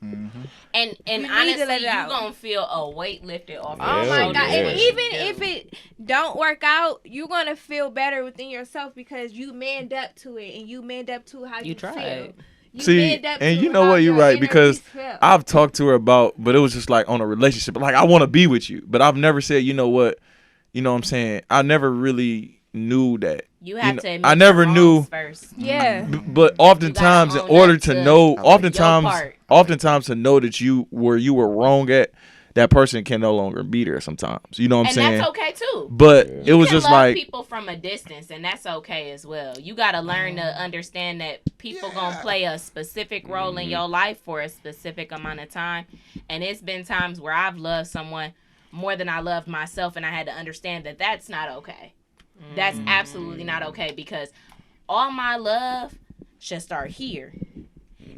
S5: And
S4: You need to
S5: honestly,
S4: let it
S5: you
S4: out.
S5: gonna feel a weight lifted off your
S4: Oh my
S6: Yeah,
S5: shoulders.
S4: God.
S6: yeah.
S4: And even if it don't work out, you're going to feel better within yourself because you manned up to it and you manned up to how you feel.
S8: tried.
S4: You
S3: See,
S4: manned up
S3: and
S4: to
S3: you know
S4: how
S3: what, you're
S4: your
S3: right,
S4: inner
S3: because
S4: peace felt.
S3: I've talked to her about, but it was just like on a relationship. Like, I want to be with you, but I've never said, you know what, you know what I'm saying? I never really knew that.
S5: You have
S3: know,
S5: to admit
S3: I never
S5: your
S3: knew.
S5: wrongs first.
S4: Yeah.
S3: But oftentimes, in
S5: own
S3: order
S5: up
S3: to
S5: to
S3: know,
S5: your part.
S3: oftentimes to know that you were wrong at, that person can no longer be there sometimes. You know what I'm
S5: And
S3: saying?
S5: that's okay too.
S3: But
S6: Yeah.
S3: it was
S5: You can
S3: just
S5: love
S3: like,
S5: people from a distance, and that's okay as well. You gotta learn to understand that people gonna play a specific role in your life for a specific amount of time. And it's been times where I've loved someone more than I loved myself, and I had to understand that that's not okay. That's absolutely not okay, because all my love should start here,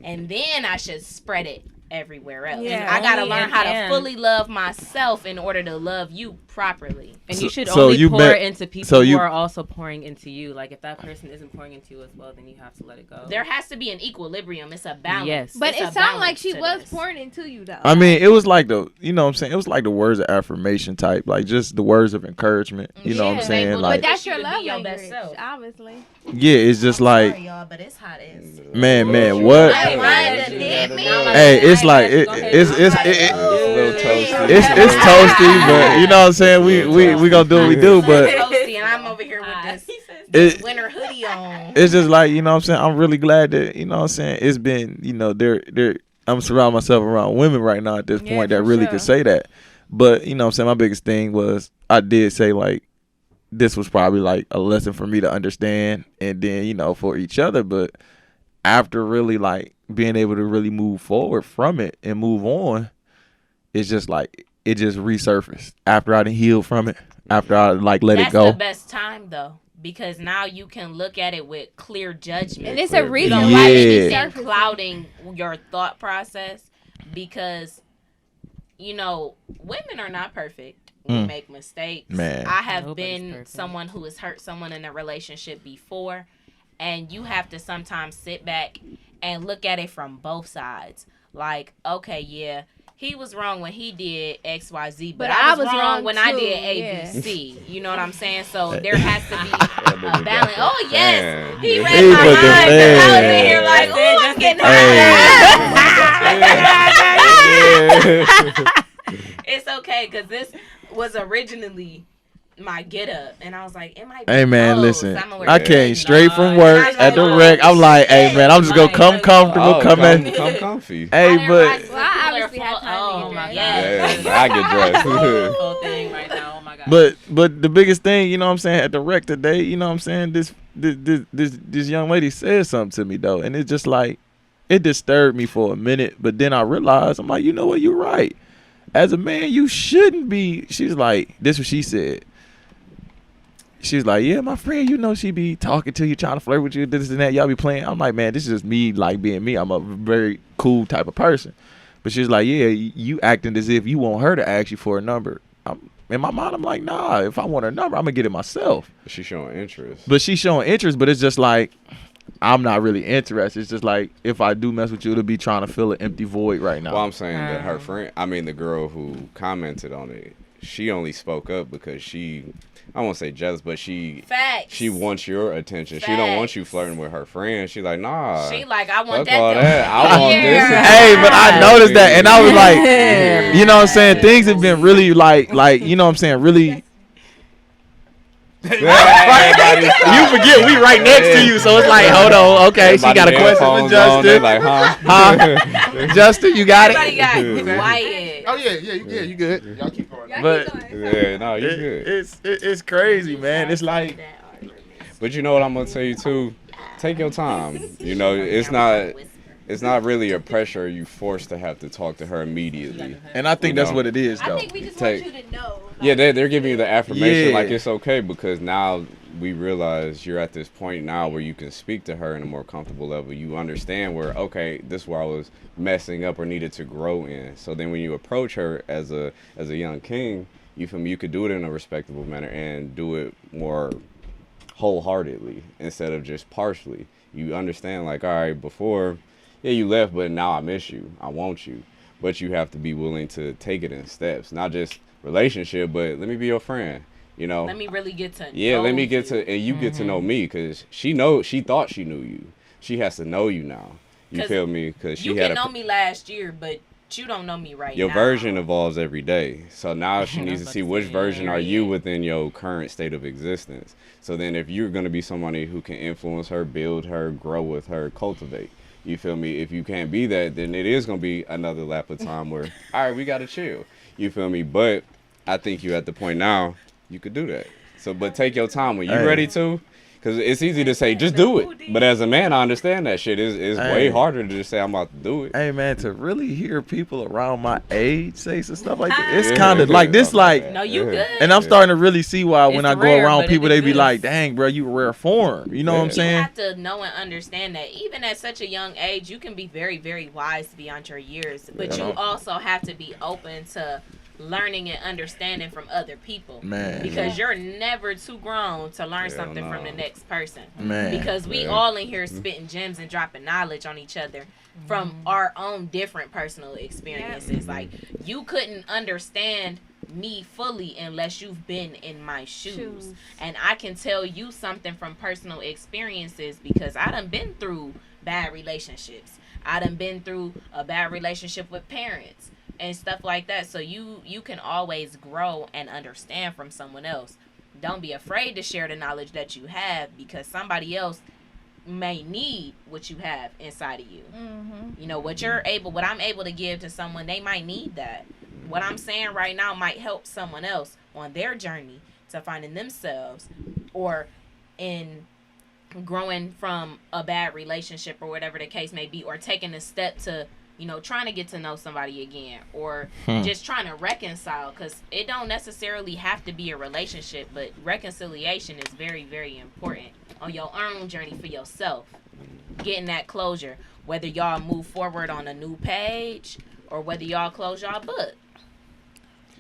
S5: and then I should spread it everywhere else.
S4: Yeah.
S5: And I gotta
S8: Only
S5: learn
S8: and
S5: how to
S8: can.
S5: fully love myself in order to love you properly.
S8: And you should
S3: So
S8: only
S3: you
S8: pour
S3: bet-
S8: into people
S3: so you-
S8: who are also pouring into you. Like, if that person isn't pouring into you as well, then you have to let it go.
S5: There has to be an equilibrium. It's a balance.
S8: Yes.
S4: But
S5: It's
S4: it
S5: a
S4: sounded like
S5: balance
S4: she
S5: to
S4: was
S5: this.
S4: pouring into you, though.
S3: I mean, it was like you know what I'm saying? It was like the words of affirmation type, like just the words of encouragement. You know what I'm
S5: Yeah,
S3: saying?
S5: able to
S3: Like,
S4: But that's
S5: You
S4: your
S5: to be
S4: love
S5: your
S4: language,
S5: best self.
S4: obviously.
S3: yeah, it's just like,
S5: Sorry, y'all, but it's hot as.
S3: man, what?
S5: Hey, Ryan done hit me.
S3: Hey, it's like it's
S6: little toasty.
S3: it's toasty, but you know what I'm saying? We gonna do what we do, but
S5: Toasty, and I'm over here with this
S3: it,
S5: winter hoodie on.
S3: it's just like, you know what I'm saying? I'm really glad that, you know what I'm saying, it's been, you know, I'm surrounding myself around women right now at this
S4: Yeah,
S3: point that
S4: for
S3: really
S4: sure.
S3: could say that. But, you know what I'm saying, my biggest thing was I did say, like, this was probably like a lesson for me to understand and then, you know, for each other. But after really like being able to really move forward from it and move on, it's just like it just resurfaced after I done healed from it, after I like let
S5: That's
S3: it go.
S5: the best time though, because now you can look at it with clear judgment.
S4: And it's a
S5: You
S4: reason
S5: don't
S3: Yeah.
S4: why
S5: have
S4: they
S5: anything
S4: surfacing.
S5: clouding your thought process, because you know women are not perfect. We
S3: Mm.
S5: make mistakes.
S3: Man.
S5: I have
S8: Nobody's
S5: been
S8: perfect.
S5: someone who has hurt someone in a relationship before, and you have to sometimes sit back and look at it from both sides. Like, okay, yeah, he was wrong when he did XYZ, but
S4: But
S5: I was
S4: I was
S5: wrong
S4: wrong
S5: when I
S4: too,
S5: did
S4: yeah.
S5: ABC. You know what I'm saying? So there has to be a balance. Oh yes,
S6: Man.
S5: he read
S3: He
S5: my
S3: put the
S5: mind. 'Cause I was in
S3: fan.
S5: here like, ooh, I'm getting hot. It's okay, because this was originally my get up, and I was like, it might be
S3: Hey man,
S5: close.
S3: listen,
S5: I'ma wear
S3: I
S5: this.
S3: came straight from
S5: And
S3: work
S5: I was
S3: at the
S5: like,
S3: wreck. I'm like, hey
S5: shit.
S3: man, I'm just gonna
S5: Like,
S3: come comfortable,
S6: Oh,
S3: come in.
S6: come comfy.
S3: Hey,
S5: I
S3: but
S5: didn't
S4: Well, I
S5: realize
S4: obviously
S5: people
S4: had
S5: are
S4: time to
S5: full-
S4: get
S5: Oh my
S4: dressed.
S5: god.
S6: Yeah, I get dressed.
S8: Full thing right now. Oh my god.
S3: but the biggest thing, you know what I'm saying, at the wreck today, you know what I'm saying, this young lady said something to me though, and it's just like it disturbed me for a minute, but then I realized I'm like, you know what, you're right. As a man, you shouldn't be. She's like, this is what she said. She's like, yeah, my friend, you know, she be talking to you, trying to flirt with you, this and that. Y'all be playing. I'm like, man, this is just me, like, being me. I'm a very cool type of person. But she's like, yeah, you acting as if you want her to ask you for a number. In my mind, I'm like, nah, if I want her number, I'm going to get it myself.
S6: She's showing interest.
S3: But she's showing interest, but it's just like, I'm not really interested. It's just like, if I do mess with you, it'll be trying to fill an empty void right now.
S6: Well, I'm saying that her friend, the girl who commented on it, she only spoke up because I won't say jealous, but she wants your attention. Facts. She don't want you flirting with her friend. She like, nah.
S5: She like, I want
S6: fuck all
S5: that.
S6: that. I want this.
S3: Hey, but I noticed that, and I was like, you know what I'm saying? Things have been really like, you know what I'm saying? Really. You forget we right next to you, so it's like, hold on, okay, she got a question for Justin.
S6: Like, huh?
S3: Justin, you got
S5: Everybody
S3: it.
S5: got quiet.
S7: Oh yeah, you good. Y'all keep going.
S3: But
S6: Yeah, no, you good.
S3: it's crazy, man. It's like,
S6: But you know what I'm gonna tell you too? Take your time. You know, it's not really a pressure you forced to have to talk to her immediately.
S3: and I think that's what it is,
S4: I
S3: though.
S4: think we just
S6: Take-
S4: want you to know.
S6: Yeah, they're giving you the affirmation
S3: Yeah.
S6: like it's okay because now we realize you're at this point now where you can speak to her in a more comfortable level. You understand where, okay, this is where I was messing up or needed to grow in. So then when you approach her as a young king, you feel me, you could do it in a respectable manner and do it more wholeheartedly instead of just partially. You understand like, all right, before, yeah, you left, but now I miss you. I want you. But you have to be willing to take it in steps, not just relationship, but let me be your friend. You know,
S5: Let me really get to
S6: let me get to, and you get to know me, because she thought she knew you. She has to know you now. You feel me? Because she
S5: you
S6: had
S5: can know me last year, but you don't know me right
S6: your
S5: now.
S6: version evolves every day. So now she needs to see which version are you within your current state of existence. So then if you're going to be somebody who can influence her, build her, grow with her, cultivate. You feel me? If you can't be that, then it is going to be another lap of time where, all right, we got to chill. You feel me? But I think you at the point now, you could do that. So, but take your time when you're ready to. Because it's easy to say, just do it. But as a man, I understand that shit. It's way harder to just say, I'm about to do it.
S3: Hey, man, to really hear people around my age say some stuff like that, it's kind of like this, like,
S5: No, you good.
S3: and I'm starting to really see why when
S8: It's
S3: I go
S8: rare,
S3: around
S8: but
S3: people,
S8: it
S3: they be
S8: exists.
S3: like, dang, bro, you rare form. You know what I'm
S5: You
S3: saying?
S5: have to know and understand that even at such a young age, you can be very, very wise beyond your years. But you also have to be open to learning and understanding from other people.
S3: Man.
S5: Because you're never too grown to learn something from the next person.
S3: Man.
S5: Because we all in here spitting gems and dropping knowledge on each other from our own different personal experiences. Like, you couldn't understand me fully unless you've been in my shoes. And I can tell you something from personal experiences because I done been through bad relationships. I done been through a bad relationship with parents and stuff like that. So you can always grow and understand from someone else. Don't be afraid to share the knowledge that you have because somebody else may need what you have inside of you. You know, what I'm able to give to someone, they might need that. What I'm saying right now might help someone else on their journey to finding themselves or in growing from a bad relationship or whatever the case may be, or taking a step to, you know, trying to get to know somebody again, or just trying to reconcile, because it don't necessarily have to be a relationship, but reconciliation is very, very important on your own journey for yourself. Getting that closure, whether y'all move forward on a new page or whether y'all close y'all book.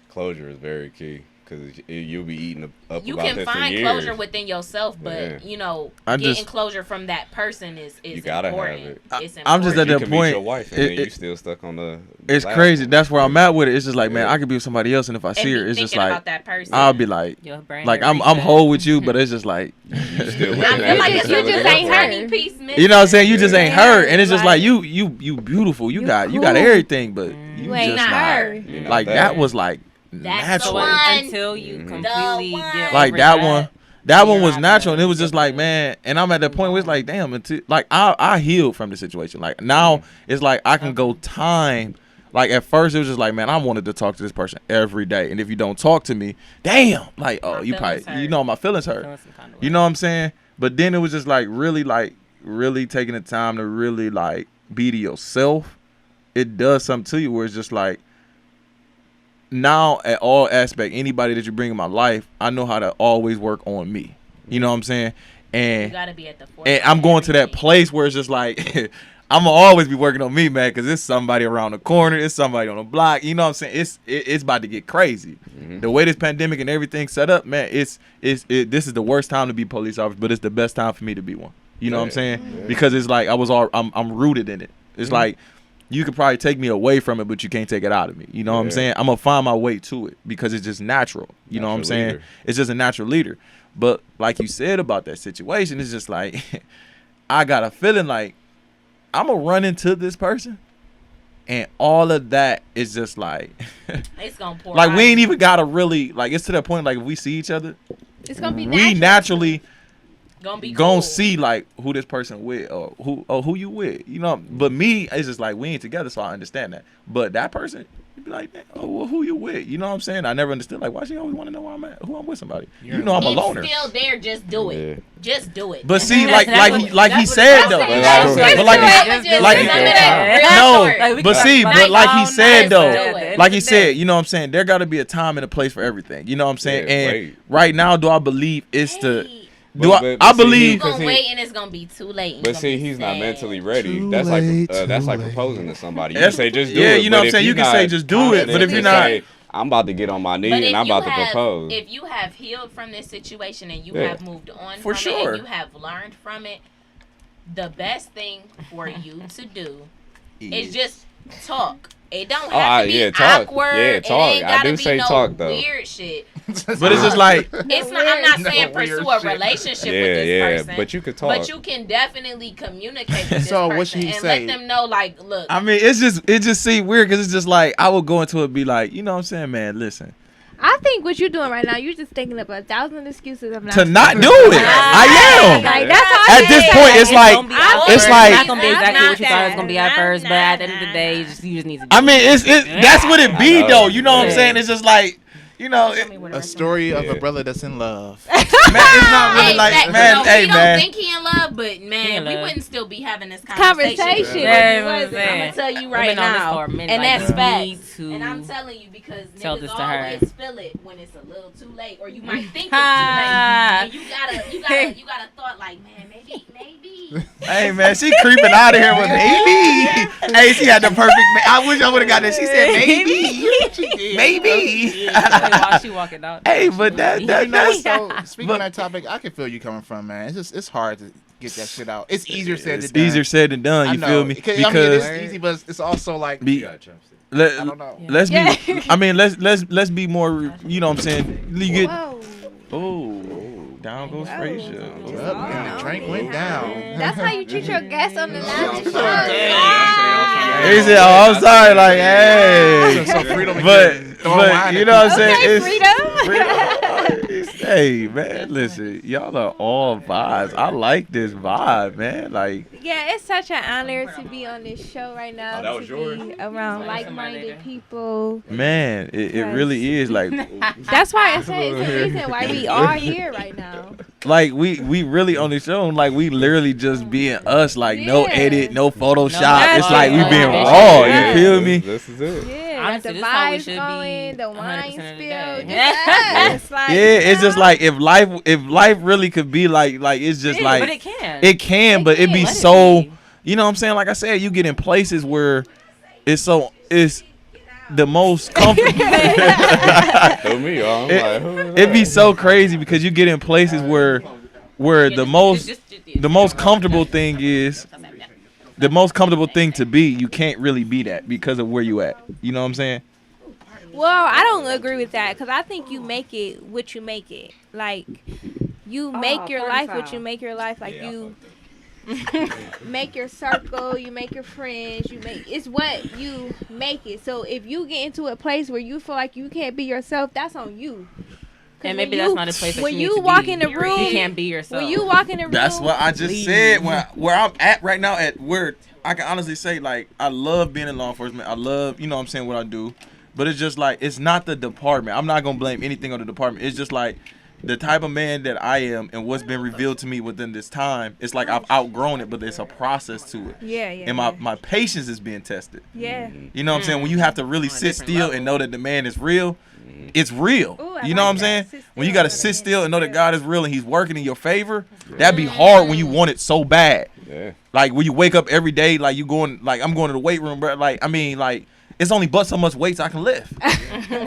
S6: Closure is very key. because you'll be eating up
S5: You
S6: about
S5: can
S6: that for
S5: find
S6: years.
S5: closure within yourself, but you know, getting closure from that person is
S6: you gotta
S5: important.
S6: have it.
S5: It's important.
S3: I'm just at
S6: You
S3: that
S6: can meet
S3: point.
S6: your wife and then you still stuck on the.
S3: It's
S6: last
S3: crazy.
S6: one.
S3: That's where I'm at with it. It's just like, man, I could be with somebody else, and if I
S5: And
S3: see her,
S5: be
S3: it's just
S5: thinking
S3: like
S5: about that person.
S3: I'll be like,
S8: Your brain
S3: I'm
S8: reset.
S3: whole with you, but it's just like,
S6: You still
S5: I
S6: looking
S5: feel
S6: at
S5: like
S6: each
S5: it's you
S6: other
S5: just
S6: like
S5: ain't
S6: that.
S5: her. Piece missing.
S3: you know what I'm saying? You just ain't her, and it's just like
S4: Like-
S3: you beautiful. You
S4: You
S3: got
S4: cool.
S3: everything, but
S4: You ain't
S3: just
S4: not her.
S6: You're not
S3: Like
S6: that.
S3: that was like
S5: That's
S8: So
S3: natural.
S5: one.
S8: until you
S6: Mhm.
S8: completely
S5: The one.
S8: get
S3: Like
S8: over
S3: that one. That
S8: you're
S3: one was
S8: not
S3: natural, and
S8: gonna
S3: it was just
S8: get
S3: like,
S8: it.
S3: man. And I'm at that point where it's like, damn. Like I healed from the situation. Like now, it's like I can go time. Like at first, it was just like, man, I wanted to talk to this person every day, and if you don't talk to me, damn. Like, oh,
S5: My
S3: you probably,
S5: feelings hurt.
S3: you know, my feelings hurt.
S8: Feeling some kind of
S3: You
S8: way.
S3: know what I'm saying? But then it was just like really taking the time to really like be to yourself. It does something to you where it's just like, now at all aspect, anybody that you bring in my life, I know how to always work on me. You know what I'm saying?
S5: You
S3: And
S5: gotta be at the forefront.
S3: and I'm
S5: of
S3: going to that
S5: everything.
S3: place where it's just like I'm gonna always be working on me, man, because it's somebody around the corner, it's somebody on the block. You know what I'm saying? It's about to get crazy. The way this pandemic and everything set up, man, this is the worst time to be a police officer, but it's the best time for me to be one. You know what I'm saying? Because it's like I'm rooted in it. It's like you could probably take me away from it, but you can't take it out of me. You know what I'm saying? I'm gonna find my way to it because it's just natural. You know what I'm
S6: Natural
S3: saying?
S6: leader.
S3: It's just a natural leader. But like you said about that situation, it's just like I got a feeling like I'm gonna run into this person, and all of that is just like
S5: It's gonna pour.
S3: like
S5: out.
S3: we ain't even gotta really like. It's to that point like if we see each other,
S4: It's gonna be
S3: we
S4: natural.
S3: naturally
S5: gonna be
S3: gonna
S5: cool.
S3: see like who this person with or who you with. You know. But me, it's just like we ain't together, so I understand that. But that person, you be like, oh, well, who you with? You know what I'm saying? I never understood like why she always want to know where I'm at, who I'm with somebody. You know I'm a
S5: It's
S3: loner.
S5: still there. Just do it. Just do it.
S3: But see,
S8: That's
S3: like he
S8: what-
S3: said though.
S5: That's
S8: what-
S3: But like
S8: Just
S3: he,
S8: do it.
S3: like
S8: Just
S3: he,
S8: do it.
S3: no,
S8: Like, we
S3: but
S8: can
S3: see,
S8: talk
S3: but
S8: about
S3: like
S8: all
S3: he said
S8: night,
S3: though,
S8: but at the end
S3: like
S8: of
S3: he
S8: the
S3: said,
S8: day-
S3: you know what I'm saying? There got to be a time and a place for everything. You know what I'm saying?
S6: Yeah,
S3: And
S6: wait.
S3: right now, do I believe it's the
S5: Hey,
S3: I
S6: see,
S3: believe
S5: you gonna
S6: Because he-
S5: wait and it's gonna be too late.
S6: But
S5: It's
S6: see,
S5: gonna be
S6: he's not
S5: sad.
S6: mentally ready.
S7: Too
S6: That's
S7: late,
S6: like that's
S7: too
S6: like
S7: late.
S6: proposing to somebody. You
S3: That's-
S6: can say just do
S3: yeah,
S6: it.
S3: you know
S6: but
S3: what I'm
S6: if
S3: saying?
S6: you're
S3: You can say
S6: not
S3: just do it, but
S6: confident
S3: if you're
S6: to
S3: not-
S6: say, I'm about to get on my knee
S5: But
S6: and
S5: if
S6: I'm
S5: you
S6: about to
S5: have,
S6: propose.
S5: if you have healed from this situation and you
S6: Yeah.
S5: have moved on
S3: For
S5: from
S3: sure.
S5: it and you have learned from it, the best thing for you to do is just talk. It don't have to be
S6: talk.
S5: awkward.
S6: Yeah, talk.
S5: It ain't
S6: I
S5: gotta
S6: do
S5: be
S6: say
S5: no
S6: talk, though.
S5: weird shit.
S3: But it's just like
S5: It's not. I'm not
S7: No
S5: saying
S7: weird
S5: pursue a
S7: shit.
S5: relationship
S6: Yeah,
S5: with this
S6: yeah,
S5: person.
S6: but you could talk.
S5: But you can definitely communicate with this
S7: So what
S5: person
S7: she
S5: and
S7: say?
S5: let them know, like, look,
S3: I mean, it just seemed weird because it's just like I would go into it and be like, you know what I'm saying, man, listen,
S4: I think what you're doing right now, you're just thinking up 1,000 excuses of not
S3: to not do it. I am.
S4: Like, that's how
S3: At this point, it's like
S8: gonna be awkward.
S3: it's like
S8: not gonna be exactly
S4: I'm
S8: what you
S4: not
S8: thought it was gonna be at
S4: that.
S8: first, but at the end of the day, you just need to.
S3: I mean, it's that's what it be
S6: I know.
S3: though. You know what I'm
S8: Yeah.
S3: saying? It's just like you know,
S7: A story of
S6: Yeah.
S7: a brother that's in love.
S3: man, it's not really
S5: hey,
S3: like
S5: that,
S3: man,
S5: no,
S3: hey
S5: we don't
S3: man.
S5: think he in love, but
S8: He
S5: man,
S8: in
S5: we
S8: love.
S5: wouldn't still be having this
S4: conversation.
S5: conversation.
S8: Yeah,
S5: If we
S8: I'm
S5: wasn't.
S8: saying.
S5: I'm gonna tell you
S8: We've
S5: right
S8: been on this
S5: now,
S8: for a minute,
S5: and
S8: like,
S5: that's
S8: you need
S5: facts.
S8: to
S5: And I'm telling you because
S8: tell
S5: niggas
S8: this to her.
S5: always feel it when it's a little too late, or you might think it's too
S8: Ah.
S5: late, and you gotta thought like, man, maybe.
S3: Hey man, she creeping out of here with maybe. Hey, she had the perfect. I wish I would have got that. She said maybe, maybe.
S8: while she walking out.
S3: Hey, but
S7: You know,
S3: that's
S7: so speaking
S3: but-
S7: of that topic, I can feel you coming from, man. It's hard to get that shit out. It's easier said
S3: it's
S7: than done.
S3: easier said than done.
S7: I
S3: You
S7: know.
S3: feel me?
S7: I mean, it is
S3: Because
S7: easy, but it's also like
S3: be,
S7: I don't know.
S3: let's be.
S4: Yeah.
S3: I mean, let's be more. You know what I'm saying? You get.
S4: Whoa.
S3: Oh, down goes Frazier.
S7: Up and the drink went down.
S4: That's how you treat your guests on the lounge.
S3: He said, "Oh, I'm sorry." Like, hey,
S7: So freedom is
S3: but
S7: getting thrown wide
S3: you
S7: at
S3: know what I'm
S7: people.
S3: saying?
S4: Okay, freedom.
S3: Hey man, listen, y'all are all vibes. I like this vibe, man. Like,
S4: Yeah, it's such an honor to be on this show right now.
S3: Oh, that was
S4: to
S3: yours?
S4: be around like-minded people.
S3: man, it really is like,
S4: That's why I said it's the reason why we are here right now.
S3: like we really on the show, like we literally just being us, like no
S4: Yeah.
S3: edit, no Photoshop.
S8: No,
S3: It's like we
S8: no,
S3: being
S8: no,
S3: raw.
S8: no,
S3: You
S8: no.
S3: feel me?
S6: This is it.
S4: Yeah,
S8: Honestly,
S4: the
S8: this how we
S4: vibes
S8: should
S4: going,
S8: be
S4: the wine
S8: 100% of the
S4: spill.
S8: day.
S4: Yes, like,
S3: Yeah, it's just like if life really could be like it's just
S8: Yeah,
S3: like
S8: but it can.
S3: it can, but it be
S8: Let it
S3: so.
S8: be.
S3: You know what I'm saying? Like I said, you get in places where it's the most comfortable.
S6: Who me, y'all? I'm like, who is
S3: It'd be
S6: that?
S3: so crazy because you get in places where the most comfortable thing is the most comfortable thing to be. You can't really be that because of where you at. You know what I'm saying?
S4: Well, I don't agree with that because I think you make it what you make it. Like, you make your life what you make your life. Like, you make your circle, you make your friends, it's what you make it. So if you get into a place where you feel like you can't be yourself, that's on you.
S8: And maybe that's not a place that
S4: when
S8: you
S4: you
S8: need to
S4: walk
S8: be.
S4: in the room,
S8: You can't be yourself.
S4: When you walk in the room,
S3: That's what I just said. Where I'm at right now, at where I can honestly say, like, I love being in law enforcement. I love, you know what I'm saying, what I do. But it's just like, it's not the department. I'm not going to blame anything on the department. It's just like the type of man that I am and what's been revealed to me within this time. It's like I've outgrown it, but there's a process to it.
S4: Yeah.
S3: And my patience is being tested.
S4: Yeah.
S3: You know what I'm saying? When you have to really sit still and know that the man is real, it's real.
S4: Ooh,
S3: you know
S4: like
S3: what I'm saying?
S4: that.
S3: When you got to sit still and know that God is real and he's working in your favor, that'd be hard when you want it so bad.
S6: Yeah.
S3: Like when you wake up every day, like you going, like I'm going to the weight room, bro. Like, I mean, like, it's only but so much weights I can lift.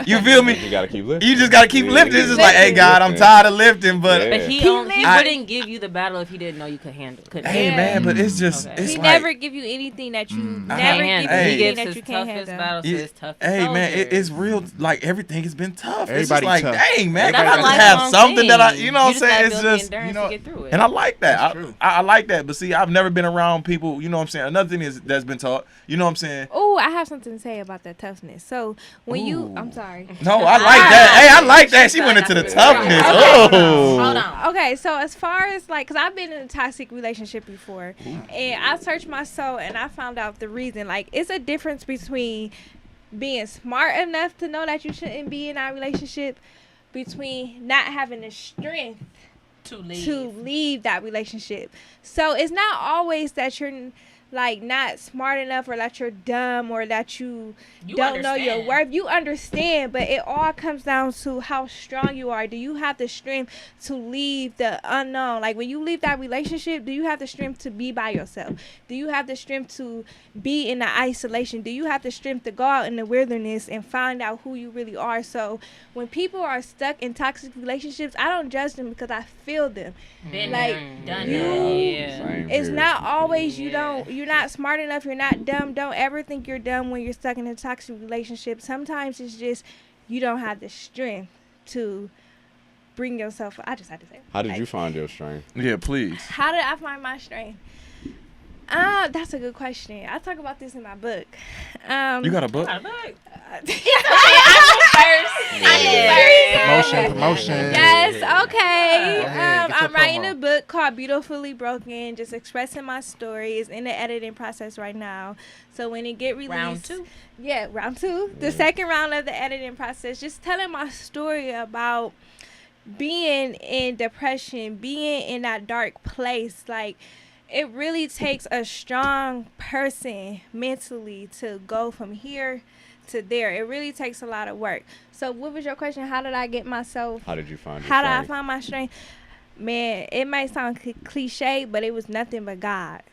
S3: You feel me?
S6: You gotta keep lifting.
S3: You just gotta keep lifting. It's just like, hey God, I'm tired of lifting, but
S6: Yeah.
S8: But he wouldn't give you the battle if he didn't know you could handle.
S3: hey man, but it's just
S8: Okay.
S3: it's
S4: He
S3: like,
S4: never give you anything that you never give you
S3: Hey.
S8: He
S4: anything
S8: gives
S4: that
S8: his
S4: you can't
S8: toughest
S4: handle.
S8: battles to his toughest
S3: hey man,
S8: soldiers.
S3: it's real. Like everything has been tough. It's just
S7: Everybody
S3: like,
S7: tough.
S3: dang man,
S8: That's
S3: I
S8: a
S3: just have
S8: lifelong
S3: something that I,
S8: thing.
S3: you know what I'm
S8: You
S3: saying?
S8: just
S3: It's
S8: gotta build
S3: just,
S8: the endurance
S7: you know,
S8: to get through it.
S3: and I like that.
S7: That's true.
S3: I like that. But see, I've never been around people. You know what I'm saying? Another thing is that's been taught. You know what I'm saying?
S4: Oh, I have something to say about that toughness. So when
S3: Ooh.
S4: I'm sorry.
S3: No, I like that. Hey, I like that. She went into the toughness. Oh,
S5: Hold on.
S4: Okay, so as far as like, cause I've been in a toxic relationship before, and I searched my soul and I found out the reason. Like, it's a difference between being smart enough to know that you shouldn't be in that relationship, between not having the strength
S5: To leave.
S4: to leave that relationship. So it's not always that you're like not smart enough or that you're dumb or that you don't know your
S5: understand.
S4: worth. You understand, but it all comes down to how strong you are. Do you have the strength to leave the unknown? Like when you leave that relationship, do you have the strength to be by yourself? Do you have the strength to be in the isolation? Do you have the strength to go out in the wilderness and find out who you really are? So when people are stuck in toxic relationships, I don't judge them because I feel them.
S5: Been
S4: Like,
S5: there, done
S4: you-
S5: that.
S6: Same
S4: It's
S6: here.
S4: not always you're not smart enough, you're not dumb. Don't ever think you're dumb when you're stuck in a toxic relationship. Sometimes it's just you don't have the strength to bring yourself. I just had to say it.
S6: How did you find your strength?
S3: yeah, please.
S4: How did I find my strength? That's a good question. I talk about this in my book.
S3: You got a book?
S7: Promotion.
S4: Yes, okay.
S7: Go ahead, get your
S4: I'm writing
S7: promo.
S4: a book called Beautifully Broken, just expressing my story. It's in the editing process right now. So when it get released,
S5: Round 2.
S4: Yeah, round 2. The second round of the editing process, just telling my story about being in depression, being in that dark place. Like, it really takes a strong person mentally to go from here to there. It really takes a lot of work. So what was your question? How did I get myself?
S6: How did you find your
S4: How did I
S6: strength?
S4: find my strength? Man, it might sound cliche, but it was nothing but God.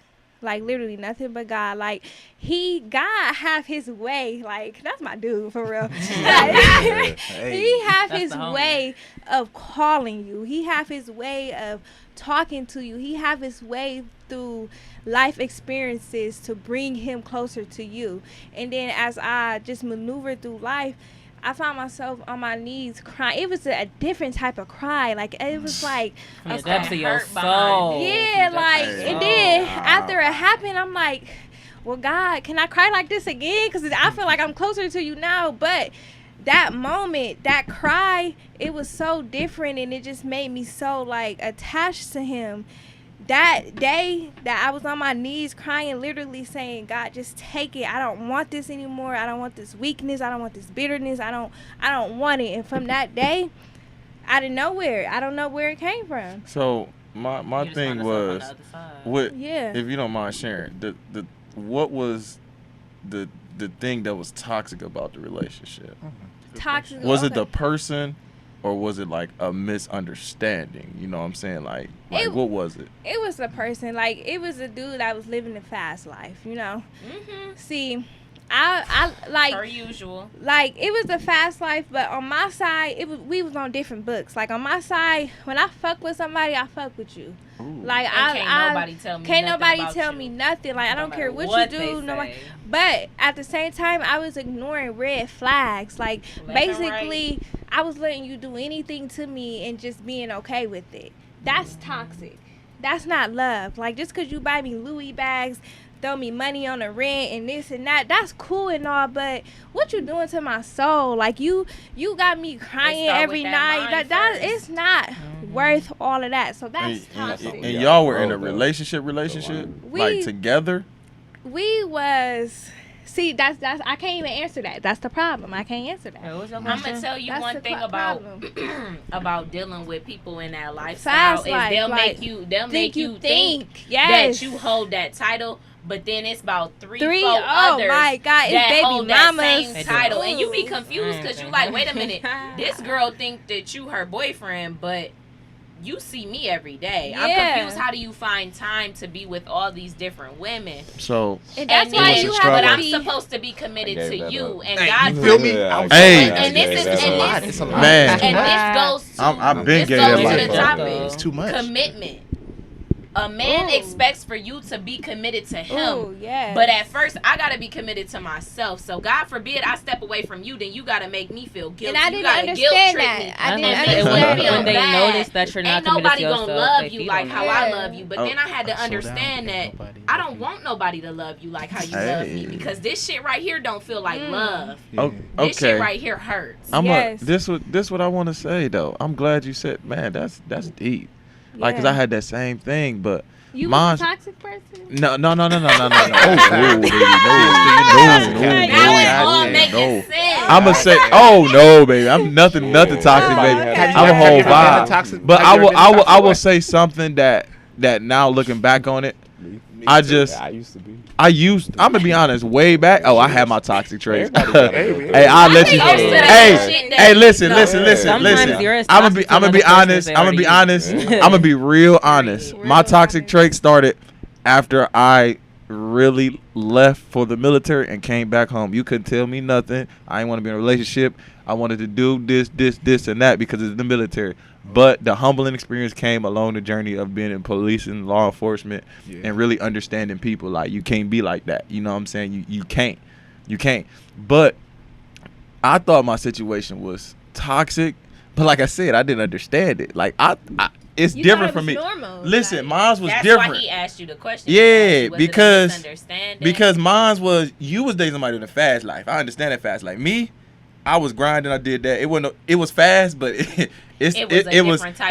S4: Like, literally nothing but God. Like, God have his way. Like, that's my dude, for real. Like, he have
S8: That's
S4: his
S8: the homie.
S4: way of calling you. He have his way of talking to you. He have his way through life experiences to bring him closer to you. And then as I just maneuvered through life, I found myself on my knees crying. It was a different type of cry. Like, it was like
S8: From
S4: a
S8: the depths of your
S5: hurt behind
S8: soul.
S4: yeah,
S8: From the
S4: like,
S8: depths of your
S4: and
S8: soul.
S4: then after it happened, I'm like, well, God, can I cry like this again? Because I feel like I'm closer to you now. But that moment, that cry, it was so different, and it just made me so, like, attached to him. That day that I was on my knees crying, literally saying, God, just take it. I don't want this anymore. I don't want this weakness. I don't want this bitterness. I don't want it. And from that day, out of nowhere, I don't know where it came from.
S3: So my
S5: You just
S3: thing
S5: found yourself on
S3: was,
S5: the other side.
S3: what
S4: Yeah.
S3: if you don't mind sharing, what was the thing that was toxic about the relationship?
S4: Toxic.
S3: Was it
S4: okay.
S3: the person, or was it like a misunderstanding? You know what I'm saying? Like what was it?
S4: It was a person. Like, it was a dude that was living a fast life, you know.
S5: Mm-hmm.
S4: See, I like
S5: Per usual.
S4: like it was a fast life, but on my side, we was on different books. Like on my side, when I fuck with somebody, I fuck with you. Like
S5: And can't nobody tell me
S4: can't
S5: nothing
S4: nobody
S5: about
S4: tell
S5: you.
S4: me nothing. Like I don't care
S8: matter
S4: what you
S8: they
S4: do. Nobody.
S8: say.
S4: But at the same time, I was ignoring red flags. Like
S5: Left and
S4: basically, I was letting you do anything to me and just being okay with it. That's toxic. That's not love. Like just because you buy me Louis bags, throw me money on the rent and this and that, that's cool and all, but what you doing to my soul? Like you got me crying
S5: start
S4: every
S5: with that
S4: night.
S5: mind
S4: That
S5: first.
S4: it's not worth all of that. So that's
S3: And,
S4: toxic.
S3: and y'all were in a
S6: Bro, though.
S3: relationship,
S4: We-
S3: like together.
S4: We was see that's I can't even answer that. That's the problem. I can't answer that.
S8: What was your
S5: I'm
S8: question?
S5: gonna tell you
S4: That's
S5: one
S4: the
S5: thing
S4: problem.
S5: about dealing with people in that lifestyle
S4: Fast
S5: is
S4: life,
S5: they'll
S4: like,
S5: make you think
S4: yes.
S5: that you hold that title, but then it's about three,
S4: oh
S5: four others
S4: my God, it's
S5: that
S4: baby
S5: hold that
S4: mamas.
S5: same
S8: They do.
S5: title, and you be confused because you like, wait a minute,
S8: Mm-hmm.
S5: this girl think that you her boyfriend, but you see me every day.
S4: Yeah.
S5: I'm confused. How do you find time to be with all these different women?
S3: So
S4: And that's
S5: And
S4: why
S5: then-
S4: you
S3: was a
S4: have
S5: but
S4: to
S5: I'm
S3: struggle.
S4: be.
S5: supposed to be committed
S6: I
S5: to
S6: gave that
S5: you,
S6: up.
S5: and
S7: Hey,
S5: God.
S7: you feel me?
S6: Yeah, I
S3: Hey.
S6: gave
S5: And this
S6: that
S5: is-
S6: up.
S7: It's a
S5: and
S7: lot.
S5: this-
S7: It's a lot.
S3: Man.
S5: And this goes to
S3: I've been
S5: this
S3: getting
S5: goes
S3: that
S5: to
S3: life.
S5: the topic.
S7: It's too much.
S5: Commitment. A man
S4: Ooh.
S5: expects for you to be committed to him.
S4: Ooh, yes.
S5: But at first, I gotta be committed to myself. So God forbid I step away from you, then you gotta make me feel guilty.
S4: And I
S5: you
S4: didn't
S5: gotta
S4: understand
S5: guilt trip
S4: that.
S5: me.
S4: I didn't
S5: And
S4: understand
S5: when,
S4: that.
S8: when they
S5: bad,
S8: notice that you're not
S5: ain't
S8: committed
S5: nobody
S8: to
S5: gonna
S8: yourself,
S5: love
S8: they
S5: you
S8: feed
S5: like
S8: on
S5: how
S8: that.
S5: I love you. But then I had to understand that I don't want nobody to love you like how you love me,
S3: Hey.
S5: because this shit right here don't feel like love.
S3: Oh,
S5: This shit
S3: okay.
S5: right here hurts.
S4: Yes.
S3: This what I want to say though. I'm glad you said, man. That's deep. Like, cause
S4: Yeah.
S3: I had that same thing, but
S4: You
S3: mine's-
S4: was a toxic person?
S3: no. Oh, no, baby, no,
S5: Now it's all making
S3: no.
S5: sense.
S3: I'ma say, oh no, baby, I'm nothing toxic,
S4: Oh,
S3: baby.
S4: okay.
S3: I'm a whole
S7: Have you ever been a
S3: vibe.
S7: toxic-
S3: But
S7: have
S3: I
S7: you ever
S3: will,
S7: been a
S3: I will,
S7: toxic
S3: I will
S7: wife?
S3: say something that now looking back on it, I just,
S6: I used to be.
S3: I'm gonna be honest, way back. Oh, I had my toxic traits.
S6: Everybody got
S3: Hey, I'll
S5: I
S3: let you.
S5: think most of that
S3: Hey,
S5: shit that-
S3: hey, listen.
S8: Sometimes you're as
S3: I'm
S8: toxic to
S3: gonna be
S8: another person
S3: honest.
S8: as they
S3: I'm gonna be
S8: already
S3: honest.
S8: is.
S3: I'm gonna be real honest.
S4: Real
S3: My toxic
S4: honest.
S3: trait started after I really left for the military and came back home. You couldn't tell me nothing. I didn't want to be in a relationship. I wanted to do this, and that because it's the military. But the humbling experience came along the journey of being in police and law enforcement and really understanding people. Like, you can't be like that. You know what I'm saying? You can't. But I thought my situation was toxic. But like I said, I didn't understand it. Like, it's
S4: You
S3: different
S4: thought
S3: for
S4: it
S3: me.
S4: was normal,
S3: Listen,
S4: like-
S3: mine was
S5: That's
S3: different.
S5: why he asked you the question.
S3: Yeah,
S5: Was it a
S3: because
S5: misunderstanding?
S3: mine was, you was dating somebody in a fast life. I understand that fast life. Me, I was grinding. I did that. It was fast, but it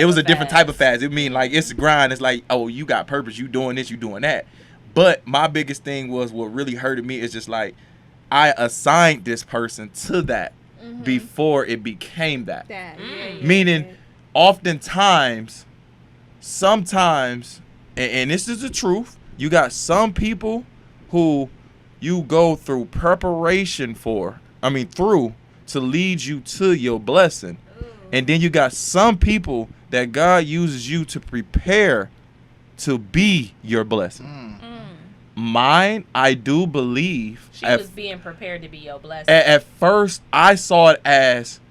S3: was a different type of fast. It mean like it's a grind. It's like, oh, you got purpose. You doing this. You doing that. But my biggest thing was what really hurted me is just like I assigned this person to that before it became that. Meaning, oftentimes, sometimes, and this is the truth, you got some people who you go through preparation through to lead you to your blessing. And then you got some people that God uses you to prepare to be your blessing. Mine, I do believe.
S5: She was being prepared to be your blessing.
S3: At first, I saw it as,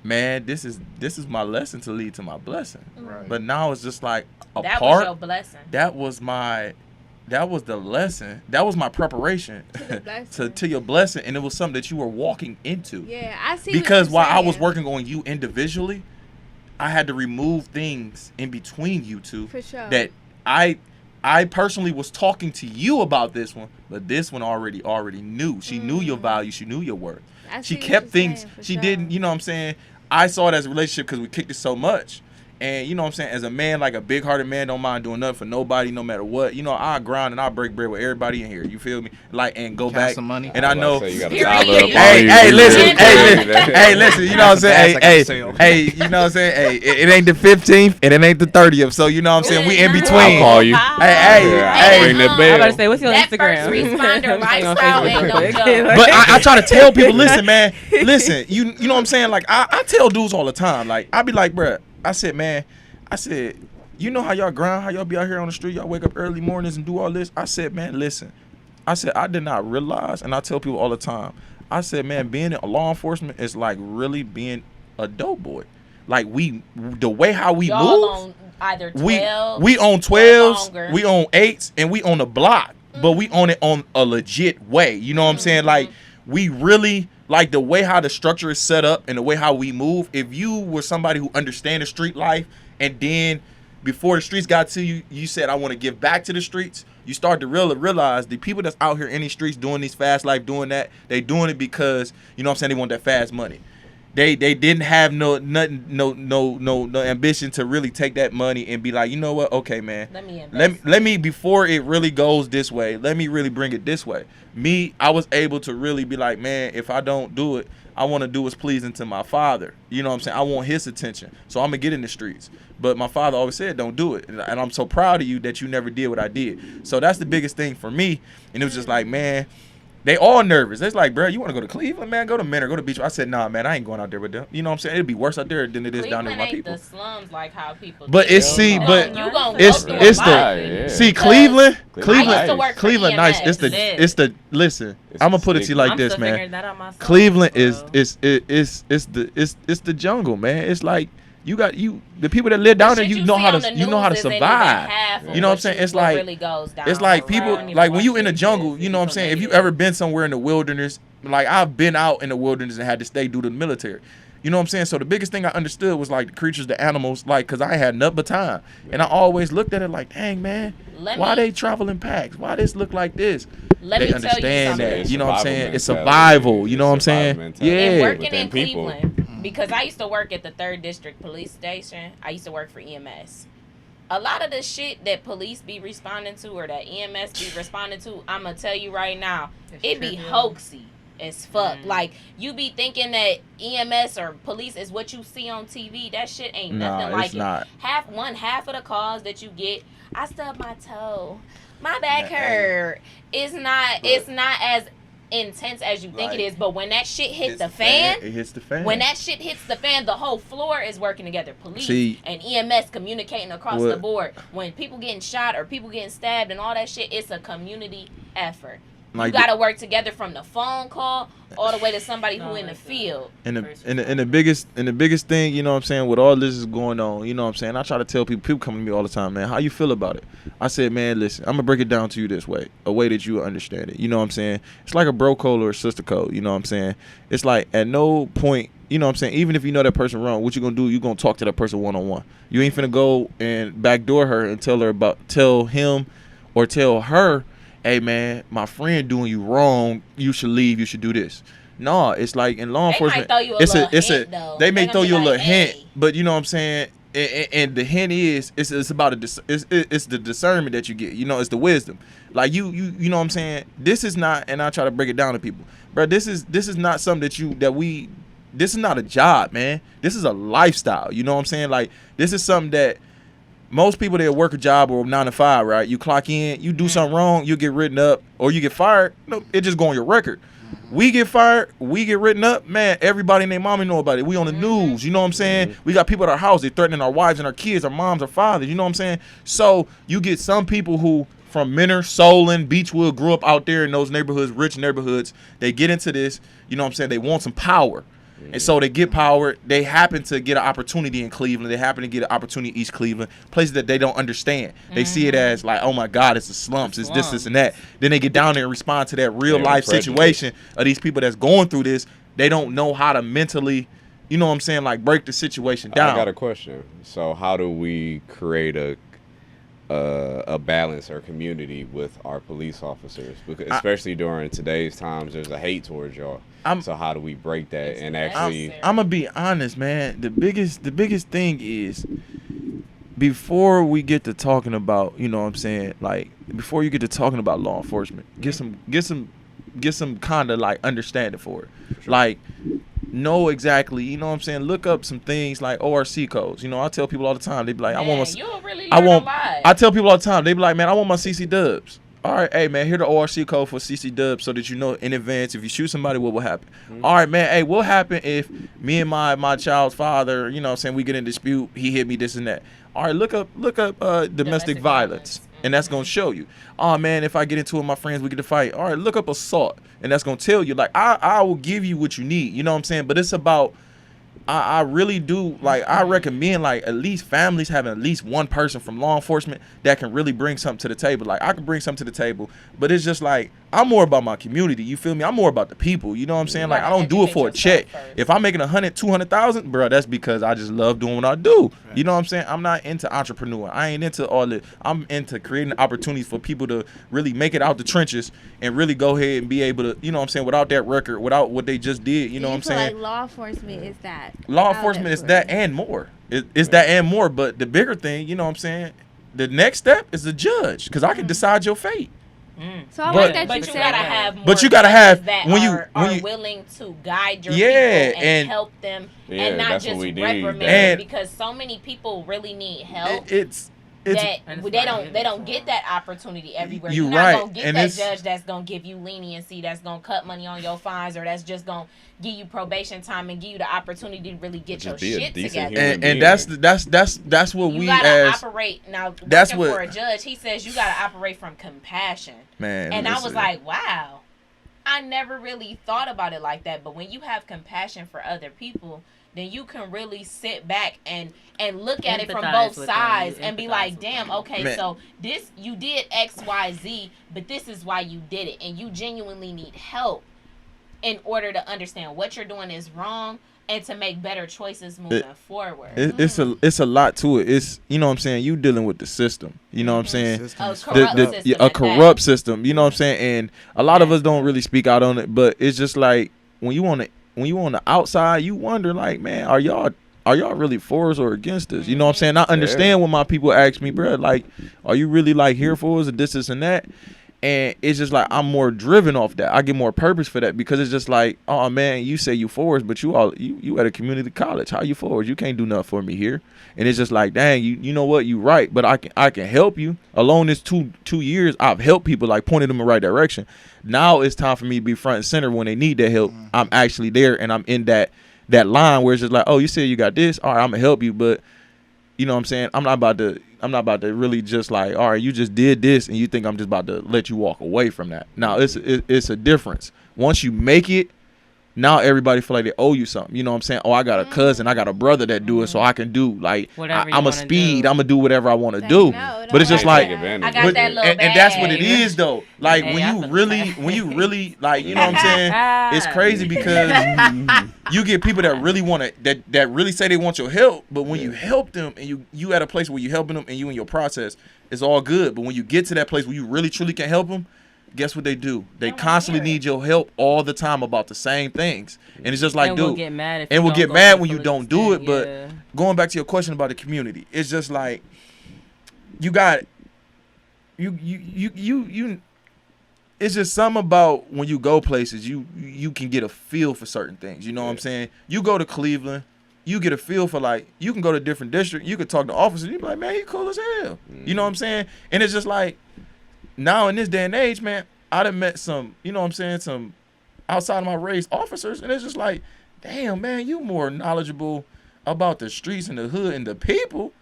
S3: man, this is my lesson to lead to my blessing.
S7: Right.
S3: But now it's just like a
S5: that
S3: part.
S5: was your blessing.
S3: That was the lesson. That was my preparation to your blessing, and it was something that you were walking into.
S4: Yeah, I see.
S3: Because
S4: what
S3: while
S4: you're
S3: I was
S4: saying.
S3: working on you individually, I had to remove things in between you two.
S4: For sure.
S3: That I personally was talking to you about this one, but this one already knew. She knew your value. She knew your worth.
S4: I
S3: She
S4: see what
S3: kept
S4: you're
S3: things.
S4: saying, for
S3: She
S4: sure.
S3: didn't. You know what I'm saying? I saw it as a relationship because we kicked it so much. And you know what I'm saying? As a man, like a big-hearted man, don't mind doing nothing for nobody, no matter what. You know, I grind and I break bread with everybody in here. You feel me? Like, and go
S7: Count
S3: back.
S7: some money.
S3: And I know.
S6: You got a
S5: Period.
S6: dollar up on
S3: Hey,
S6: you.
S3: listen,
S5: Yeah.
S3: hey, listen, you know what I'm saying?
S7: That's like a sale.
S3: Hey, you know what I'm saying? Hey, it ain't the 15th and it ain't the 30th, so you know what I'm saying? We in between.
S6: I'll call you.
S3: Hey,
S6: Yeah,
S3: hey.
S6: I'll ring the
S8: I'm about to
S6: bell.
S8: say, what's your
S5: That
S8: Instagram?
S5: first responder
S8: I'm saying on
S5: lifestyle
S8: Facebook
S5: ain't
S8: real
S5: no
S8: quick.
S5: joke.
S3: But I try to tell people, listen, man, listen, you know what I'm saying? Like, I tell dudes all the time, like, I be like, bruh, I said, you know how y'all grind, how y'all be out here on the street, y'all wake up early mornings and do all this? I said, man, listen, I said, I did not realize, and I tell people all the time, I said, man, being in law enforcement is like really being a dope boy. Like the way how we
S5: Y'all
S3: move.
S5: on either 12,
S3: we own 12s, we own 8s, and we own a block, but we own it on a legit way. You know what I'm saying? Like, we really like the way how the structure is set up and the way how we move. If you were somebody who understand the street life, and then before the streets got to you, you said, I want to give back to the streets, you start to realize the people that's out here in these streets doing these fast life, doing that, they doing it because, you know what I'm saying, they want that fast money. They didn't have no ambition to really take that money and be like, you know what, okay, man, let me before it really goes this way, let me really bring it this way. I was able to really be like, man, if I don't do it, I want to do what's pleasing to my father. You know what I'm saying? I want his attention, so I'm gonna get in the streets. But my father always said, don't do it, and I'm so proud of you that you never did what I did. So that's the biggest thing for me. And it was just like, man, they all nervous. It's like, bro, you want to go to Cleveland, man? Go to Menor, go to Beach. I said, nah, man, I ain't going out there with them. You know what I'm saying? It'd be worse out there than it is down there with my people.
S5: The slums like how people.
S3: But it's
S5: see,
S3: but
S5: it's
S3: the see Cleveland nice. It's the listen. I'm gonna put it to you like this, man. Cleveland is the jungle, man. It's like the people that live down there, you know how to survive. You know what I'm saying? It's like people like when you in the jungle, you know what I'm saying? If you ever been somewhere in the wilderness, like I've been out in the wilderness and had to stay due to the military. You know what I'm saying? So the biggest thing I understood was like the creatures, the animals, like, cause I had nothing but time. And I always looked at it like, dang, man, why they travel in packs? Why this look like this? They understand that. You know what I'm saying? It's survival. You know what I'm saying? Yeah.
S5: And working in Cleveland, because I used to work at the 3rd District Police Station. I used to work for EMS. A lot of the shit that police be responding to or that EMS be responding to, I'm going to tell you right now, it be hoaxy as fuck. Like, you be thinking that EMS or police is what you see on TV. That shit ain't nothing like it.
S3: Not.
S5: Half of the calls that you get, I stubbed my toe, my back hurt. It's not as intense as you think it is, but when that shit hits the fan,
S3: it hits the fan.
S5: When that shit hits the fan, the whole floor is working together. Police and EMS communicating across the board. When people getting shot or people getting stabbed and all that shit, it's a community effort. You gotta work together from the phone call all the way to somebody who in the field. And
S3: the biggest thing, you know what I'm saying, with all this is going on, you know what I'm saying, I try to tell people come to me all the time, man, how you feel about it? I said, man, listen, I'm gonna break it down to you this way, a way that you understand it. You know what I'm saying? It's like a bro code or a sister code. You know what I'm saying? It's like at no point, you know what I'm saying, even if you know that person wrong, what you gonna do? You gonna talk to that person one-on-one. You ain't finna go and backdoor her and tell him or tell her, hey man, my friend doing you wrong, you should leave, you should do this. No, it's like in law enforcement, they may throw you a little hint, but you know what I'm saying, and the hint is it's about it's the discernment that you get. You know, it's the wisdom. Like you know what I'm saying. This is not, and I try to break it down to people, bro. This is not something this is not a job, man. This is a lifestyle. You know what I'm saying? Like this is something that most people that work a job or 9 to 5, right? You clock in, you do something wrong, you get written up, or you get fired. No, it just go on your record. We get fired, we get written up, man. Everybody and their mommy know about it. We on the news, you know what I'm saying? We got people at our house, they threatening our wives and our kids, our moms, our fathers, you know what I'm saying? So you get some people who from Menor, Solon, Beechwood, grew up out there in those neighborhoods, rich neighborhoods. They get into this, you know what I'm saying? They want some power. And so they get power. They happen to get an opportunity in Cleveland. They happen to get an opportunity in East Cleveland, places that they don't understand. They see it as like, oh my God, it's the slumps, it's this, and that. Then they get down there and respond to that real life situation of these people that's going through this. They don't know how to mentally, you know what I'm saying, like break the situation down.
S6: I got a question. So how do we create a balance or community with our police officers? Because especially during today's times, there's a hate towards y'all. So how do we break that and actually?
S3: I'm gonna be honest, man. The biggest thing is before we get to talking about, you know what I'm saying, like before you get to talking about law enforcement, get some kind of like understanding for it. Sure. Like know exactly, you know what I'm saying, look up some things like ORC codes. You know, I tell people all the time, they be like, I tell people all the time, they be like, man, I want my CC dubs. All right, hey man, here the ORC code for CC dubs so that you know in advance if you shoot somebody, what will happen. All right, man, hey, what happen if me and my child's father, you know what I'm saying, we get in dispute, he hit me, this and that. All right, look up domestic violence. And that's gonna show you. Oh man, if I get into it with my friends, we get to fight. All right, look up assault, and that's gonna tell you. Like I will give you what you need. You know what I'm saying? But it's about. I really do like. I recommend like at least families having at least one person from law enforcement that can really bring something to the table. Like I can bring something to the table, but it's just like I'm more about my community. You feel me? I'm more about the people. You know what I'm saying? Like I don't do it for a check. If I'm making 100, 200,000, bro, that's because I just love doing what I do. You know what I'm saying? I'm not into entrepreneur. I ain't into all that. I'm into creating opportunities for people to really make it out the trenches and really go ahead and be able to, you know what I'm saying, without that record, without what they just did. You know what I'm saying?
S4: Like law enforcement is that.
S3: Law enforcement is that and more. It's that and more. But the bigger thing, you know what I'm saying, the next step is the judge, because I can decide your fate.
S4: So I like that
S5: but
S4: you
S5: you
S4: said
S5: gotta
S4: that.
S5: have more
S3: But you gotta have
S5: that
S3: when you
S5: are willing to guide your
S3: Yeah,
S5: people
S3: and
S5: help them
S6: Yeah,
S5: and not
S6: that's what
S5: just
S6: we need.
S5: reprimand
S3: And-
S5: because so many people really need help.
S3: it's
S5: That they don't get that opportunity everywhere.
S3: You're
S5: You're not
S3: right,
S5: gonna get
S3: and
S5: that
S3: it's-
S5: judge that's gonna give you leniency, that's gonna cut money on your fines, or that's just gonna give you probation time and give you the opportunity to really get your
S6: Just be a
S5: shit
S6: decent
S5: together.
S6: human
S3: and
S6: being.
S3: that's what
S5: You
S3: we
S5: gotta
S3: as
S5: operate now.
S3: that's
S5: Working
S3: what-
S5: for a judge, he says you gotta operate from compassion.
S3: man.
S5: And I was
S3: listen.
S5: like, wow, I never really thought about it like that. But when you have compassion for other people, then you can really sit back and look at it from
S8: Empathize
S5: both
S8: with them.
S5: sides
S8: You
S5: and be
S8: empathize
S5: like,
S8: with
S5: damn,
S8: them.
S5: okay,
S3: Man.
S5: so this, you did X, Y, Z, but this is why you did it. And you genuinely need help in order to understand what you're doing is wrong and to make better choices moving forward.
S3: it's a lot to it. It's, you know what I'm saying, you dealing with the system. You know what I'm saying?
S5: A
S7: Systems
S5: corrupt
S7: fucked up.
S5: system
S3: A
S5: at
S3: corrupt
S5: that.
S3: system. You know what I'm saying? And a lot of us don't really speak out on it, but it's just like when you on the outside, you wonder like, man, are y'all really for us or against us? You know what I'm saying? I understand when my people ask me, bro, like, are you really like here for us and this and that? And it's just like I'm more driven off that. I get more purpose for that because it's just like, oh man, you say you for us, but you at a community college. How you for us? You can't do nothing for me here. And it's just like, dang, you know what? You right, but I can help you. Along this two years, I've helped people, like pointed them in the right direction. Now it's time for me to be front and center when they need that help. I'm actually there and I'm in that line where it's just like, oh, you said you got this, all right, I'm gonna help you, but you know what I'm saying, I'm not about to really just like, all right, you just did this and you think I'm just about to let you walk away from that. Now it's a difference. Once you make it, now everybody feel like they owe you something. You know what I'm saying? Oh, I got a cousin, I got a brother that do it, so I can do like
S8: Whatever you
S3: I'm a
S8: wanna
S3: speed,
S8: do.
S3: I'm gonna do whatever I want to
S4: Like,
S3: do.
S4: no,
S3: But it's just
S4: don't
S3: like,
S4: do that.
S5: I got
S3: but-
S5: that little
S3: and that's what it
S5: bag.
S3: is though. Like
S8: Hey,
S3: when
S8: I
S3: you
S8: feel
S3: really like, you know what I'm saying? It's crazy because you get people that really want to that really say they want your help, but when you help them and you at a place where you helping them and you in your process, it's all good. But when you get to that place where you really truly can help them, guess what they do? They constantly need your help all the time about the same things, and it's just like,
S8: and
S3: dude,
S8: we'll get mad if
S3: and
S8: you
S3: we'll
S8: don't
S3: get
S8: go
S3: mad
S8: to the
S3: when you
S8: full
S3: don't do it.
S8: extent,
S3: But
S8: yeah.
S3: going back to your question about the community, it's just like you got you. It's just something about when you go places, you can get a feel for certain things. You know what I'm saying? You go to Cleveland, you get a feel for like, you can go to different districts, you could talk to officers, you be like, man, he cool as hell. You know what I'm saying? And it's just like, now in this day and age, man, I done met some, you know what I'm saying, some outside of my race officers, and it's just like, damn, man, you more knowledgeable about the streets and the hood and the people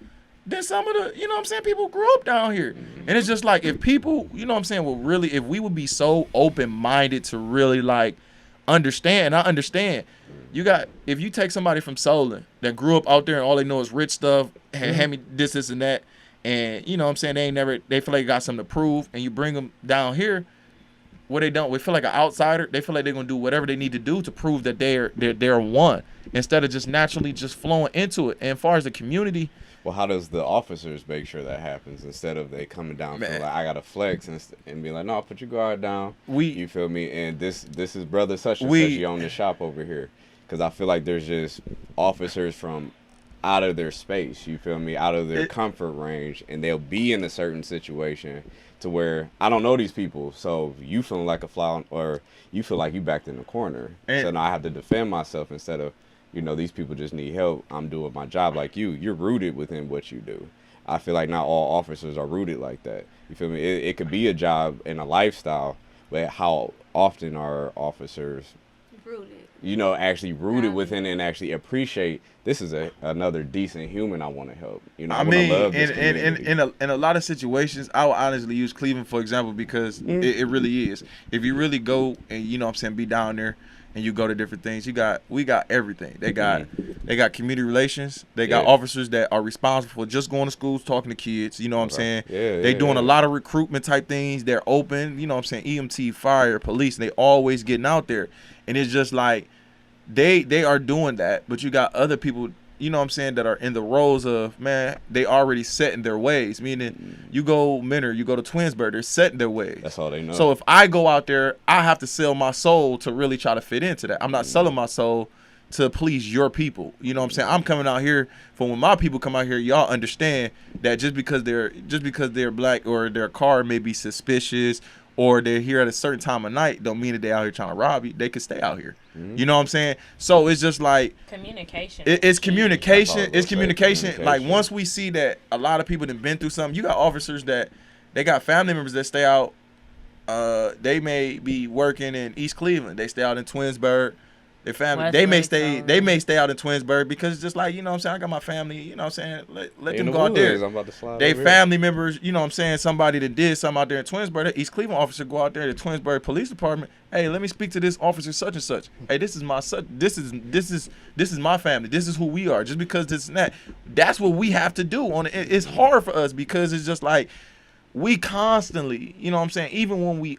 S3: than some of the, you know what I'm saying, people who grew up down here. And it's just like, if people, you know what I'm saying, will really, if we would be so open-minded to really like understand, I understand. You got, if you take somebody from Solon that grew up out there and all they know is rich stuff, and hand me this and that, and you know what I'm saying, they feel like they got something to prove, and you bring them down here, what they don't, we feel like an outsider, they feel like they're gonna do whatever they need to do to prove that they're one, instead of just naturally just flowing into it. And as far as the community,
S6: Well, how does the officers make sure that happens instead of they coming down
S3: Man.
S6: feeling like I gotta flex and be like, no, put your guard down. You feel me? And this is brother such and such. You own the shop over here. Because I feel like there's just officers from out of their space. You feel me? Out of their comfort range, and they'll be in a certain situation to where I don't know these people, so you feeling like a fly or you feel like you backed in the corner. So now I have to defend myself instead of, you know, these people just need help. I'm doing my job like you. You're rooted within what you do. I feel like not all officers are rooted like that. You feel me? It could be a job and a lifestyle, but how often are officers actually rooted within it and actually appreciate this is another decent human I want to help. I
S3: mean,
S6: love this community.
S3: in a lot of situations, I will honestly use Cleveland for example because it really is. If you really go and be down there and you go to different things, we got everything. They got community relations. They got officers that are responsible for just going to schools, talking to kids. You know what I'm saying? They doing a lot of recruitment type things. They're open. You know what I'm saying? EMT, fire, police. They always getting out there, and it's just like they are doing that. But you got other people, you know what I'm saying, that are in the roles of, man, they already set in their ways. Meaning, you go Menor, you go to Twinsburg, they're set in their ways.
S6: That's all they know.
S3: So if I go out there, I have to sell my soul to really try to fit into that. I'm not selling my soul to please your people. You know what I'm saying? I'm coming out here for when my people come out here, y'all understand that just because they're black or their car may be suspicious or they're here at a certain time of night, don't mean that they out here trying to rob you. They could stay out here. You know what I'm saying? So it's just like
S5: communication.
S3: It's communication. It's communication. Like once we see that a lot of people have been through something, you got officers that they got family members that stay out. They may be working in East Cleveland. They stay out in Twinsburg. Their family, they may stay out in Twinsburg because it's just like, you know what I'm saying, I got my family, you know what I'm saying, let them go out there.
S6: I'm about to slide
S3: they
S6: over
S3: family members, you know what I'm saying, somebody that did something out there in Twinsburg, the East Cleveland officer go out there to Twinsburg Police Department, hey, let me speak to this officer such and such. Hey, this is my family. This is who we are. Just because this and that. That's what we have to do on it. It's hard for us because it's just like we constantly, you know what I'm saying, even when we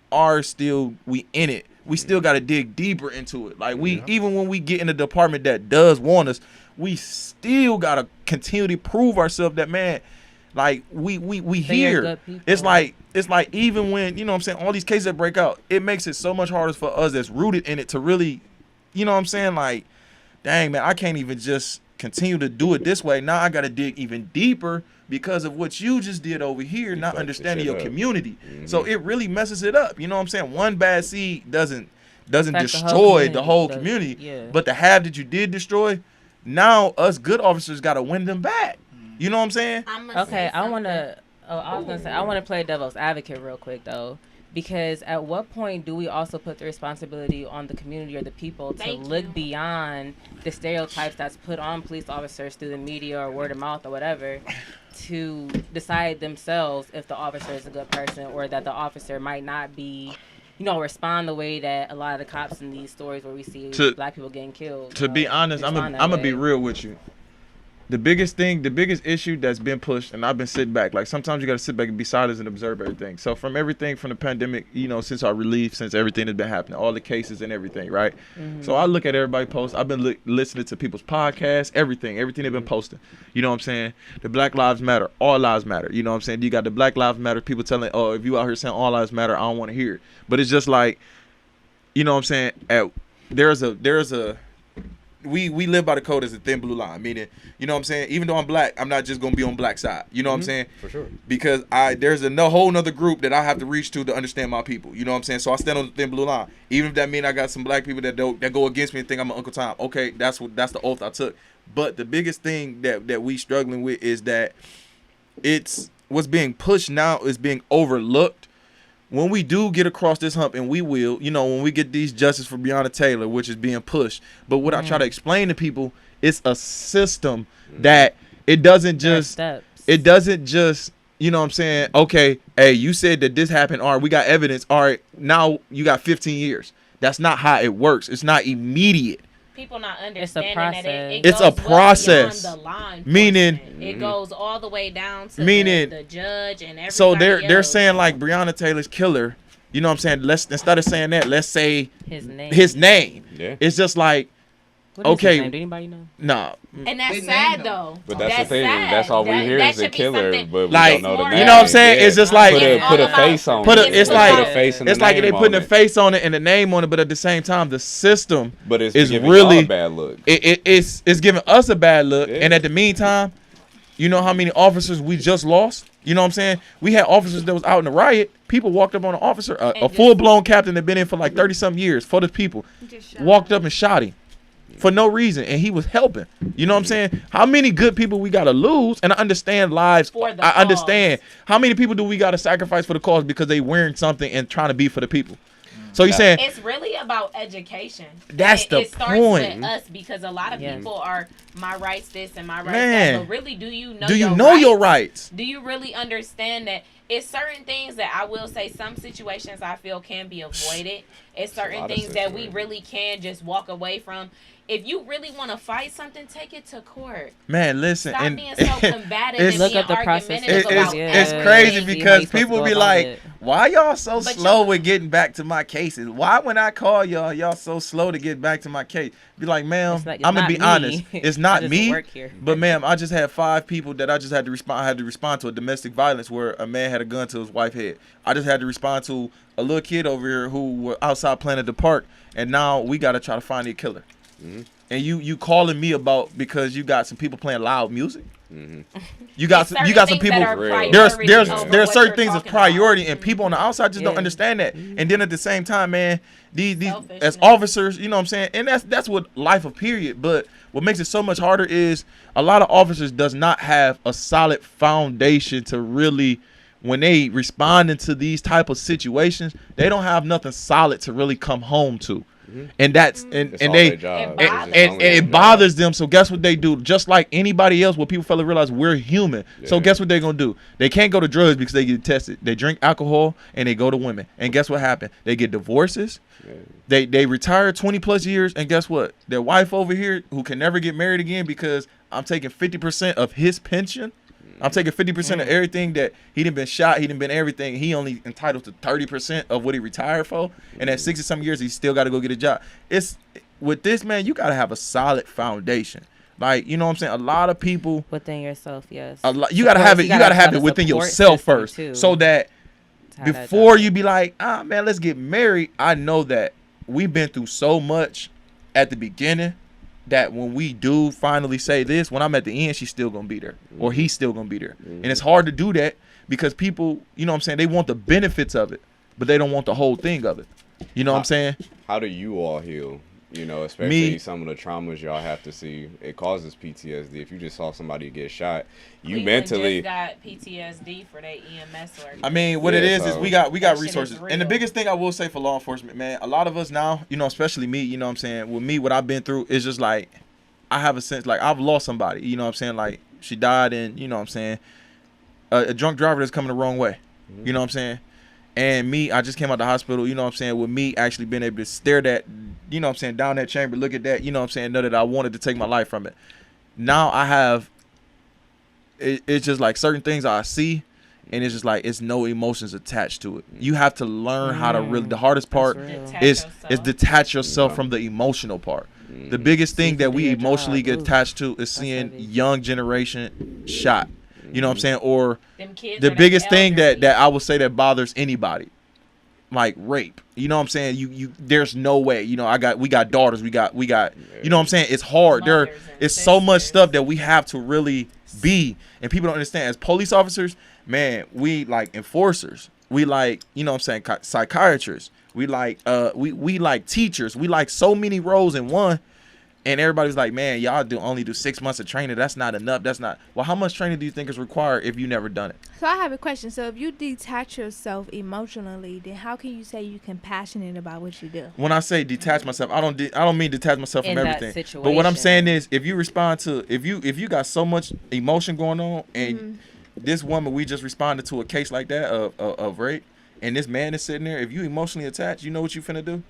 S3: in it, we still got to dig deeper into it. Like even when we get in a department that does want us, we still got to continue to prove ourselves that, man, like we here. It's like even when, you know what I'm saying, all these cases that break out, it makes it so much harder for us that's rooted in it to really, you know what I'm saying, like, dang, man, I can't even just continue to do it this way. Now I got to dig even deeper because of what you just did over here, not understanding your community. So it really messes it up. You know what I'm saying? One bad seed doesn't destroy the whole community. But the half that you did destroy, now us good officers got to win them back. You know what I'm saying?
S8: Okay, I want to play devil's advocate real quick though. Because at what point do we also put the responsibility on the community or the people to look beyond the stereotypes that's put on police officers through the media or word of mouth or whatever to decide themselves if the officer is a good person or that the officer might not be, respond the way that a lot of the cops in these stories where we see black people getting killed.
S3: To be honest, I'm gonna be real with you. The biggest issue that's been pushed, and I've been sitting back, like sometimes you got to sit back and be silent and observe everything. So from everything from the pandemic, since our relief, since everything has been happening, all the cases and everything, right? So I look at everybody post. I've been listening to people's podcasts, everything they've been posting. You know what I'm saying? The Black Lives Matter, all lives matter. You know what I'm saying? You got the Black Lives Matter people telling, oh, if you out here saying all lives matter, I don't want to hear it. But it's just like, you know what I'm saying? We live by the code as a thin blue line, meaning, you know what I'm saying, even though I'm black, I'm not just going to be on black side. You know what I'm saying?
S6: For sure.
S3: Because there's a whole nother group that I have to reach to understand my people. You know what I'm saying? So I stand on the thin blue line. Even if that means I got some black people that go against me and think I'm an Uncle Tom. Okay, that's the oath I took. But the biggest thing that we struggling with is that it's what's being pushed now is being overlooked. When we do get across this hump, and we will, when we get these justice for Breonna Taylor, which is being pushed. But what I try to explain to people, it's a system that it doesn't just, you know what I'm saying? Okay, hey, you said that this happened. All right, we got evidence. All right, now you got 15 years. That's not how it works. It's not immediate.
S5: People not understanding that
S3: it's a process.
S5: Well beyond the line
S3: meaning
S5: it goes all the way down to the judge and everybody.
S3: So they're saying like Breonna Taylor's killer. You know what I'm saying? Let's instead of saying that, let's say his name.
S6: Yeah.
S3: It's just like,
S8: what is
S3: okay,
S8: his name? Do anybody know?
S3: Nah.
S5: And that's sad though.
S6: But that's the thing. Sad. That's all we hear is the killer, but we
S3: like,
S6: don't know the name.
S3: You know what I'm saying?
S6: Yeah.
S3: It's just like
S6: put a face on it.
S3: It's like they putting a
S6: it.
S3: face on it and a name on it, but at the same time, the system is
S6: giving
S3: really
S6: y'all a bad look.
S3: It's giving us a bad look, and at the meantime, you know how many officers we just lost? You know what I'm saying? We had officers that was out in the riot. People walked up on an officer, a full-blown captain that been in for like 30-something years for the people, walked up and shot him for no reason, and he was helping. You know what I'm saying? How many good people we got to lose? And I understand lives. I understand. How many people do we got to sacrifice for the cause because they wearing something and trying to be for the people? So you saying
S5: it's really about education.
S3: That's the
S5: it starts
S3: point.
S5: with us because a lot of people are my rights this and my rights
S3: Man.
S5: that. But really, do you know
S3: your rights?
S5: Do you really understand that it's certain things that I will say some situations I feel can be avoided. It's certain things that we really can just walk away from. If you really want to fight something, take it to court.
S3: Man, listen.
S5: Stop
S3: and
S5: being so combative and
S8: look
S5: being
S8: up the process.
S5: argumentative about
S3: it's
S5: everything.
S3: crazy because people be like, why y'all so slow with getting back to my cases? Why when I call y'all so slow to get back to my case? Be like, ma'am, I'm going to be honest. It's not me. But ma'am, I just had 5 people that I just had to respond. I had to respond to a domestic violence where a man had a gun to his wife's head. I just had to respond to a little kid over here who were outside playing at the park, and now we got to try to find the killer. Mm-hmm. And you calling me about because you got some people playing loud music. Mm-hmm. You got some people. There's certain things that's priority, and people on the outside just don't understand that. And then at the same time, man, these as officers, you know what I'm saying, and that's what life of period. But what makes it so much harder is a lot of officers does not have a solid foundation to really. When they respond to these type of situations, they don't have nothing solid to really come home to. And that's and it bothers them. So guess what they do? Just like anybody else, what people fail to realize, we're human. Yeah. So guess what they're gonna do? They can't go to drugs because they get tested. They drink alcohol and they go to women. And guess what happened? They get divorces. Yeah. They retire 20 plus years, and guess what? Their wife over here who can never get married again because I'm taking 50% of his pension. I'm taking 50% of everything that he done been shot, he done been everything. He only entitled to 30% of what he retired for. And at 60-some years, he still got to go get a job. It's with this, man, you got to have a solid foundation. Like, you know what I'm saying? A lot of people
S8: within yourself, yes.
S3: You got to have it. You got to have it within yourself first, too, so that before you be like, man, let's get married. I know that we've been through so much at the beginning. That when we do finally say this, when I'm at the end, she's still going to be there. Or he's still going to be there. And it's hard to do that because people, you know what I'm saying, they want the benefits of it, but they don't want the whole thing of it. You know what I'm saying?
S6: How do you all heal? You know, especially some of the traumas y'all have to see. It causes PTSD. If you just saw somebody get shot, you mentally
S5: just got PTSD for their EMS work.
S3: I mean, what it is we got resources. And the biggest thing I will say for law enforcement, man, a lot of us now, you know, especially me, you know what I'm saying, with me, what I've been through is just like, I have a sense, like, I've lost somebody, you know what I'm saying, like, she died and, you know what I'm saying, a drunk driver that's coming the wrong way, you know what I'm saying. And me, I just came out the hospital, you know what I'm saying, with me actually being able to stare that, you know what I'm saying, down that chamber, look at that, you know what I'm saying, know that I wanted to take my life from it. Now I have, it's just like certain things I see, and it's just like, it's no emotions attached to it. You have to learn how to really, the hardest part is detach yourself from the emotional part. The biggest thing that we emotionally get attached to is seeing young generation shot. You know what I'm saying? Or the biggest thing that I would say that bothers anybody, like rape. You know what I'm saying? You there's no way. You know, we got daughters, we got you know what I'm saying? It's hard. There is so much stuff that we have to really be, and people don't understand. As police officers, man, we like enforcers. We like, you know what I'm saying, psychiatrists. We like we like teachers. We like so many roles in one. And everybody's like, man, y'all only do 6 months of training. That's not enough. That's not. Well, how much training do you think is required if you never done it?
S4: So I have a question. So if you detach yourself emotionally, then how can you say you're compassionate about what you do?
S3: When I say detach myself, I don't mean detach myself from everything. But what I'm saying is, if you respond to, if you got so much emotion going on, and this woman, we just responded to a case like that of rape, and this man is sitting there. If you emotionally attached, you know what you finna do?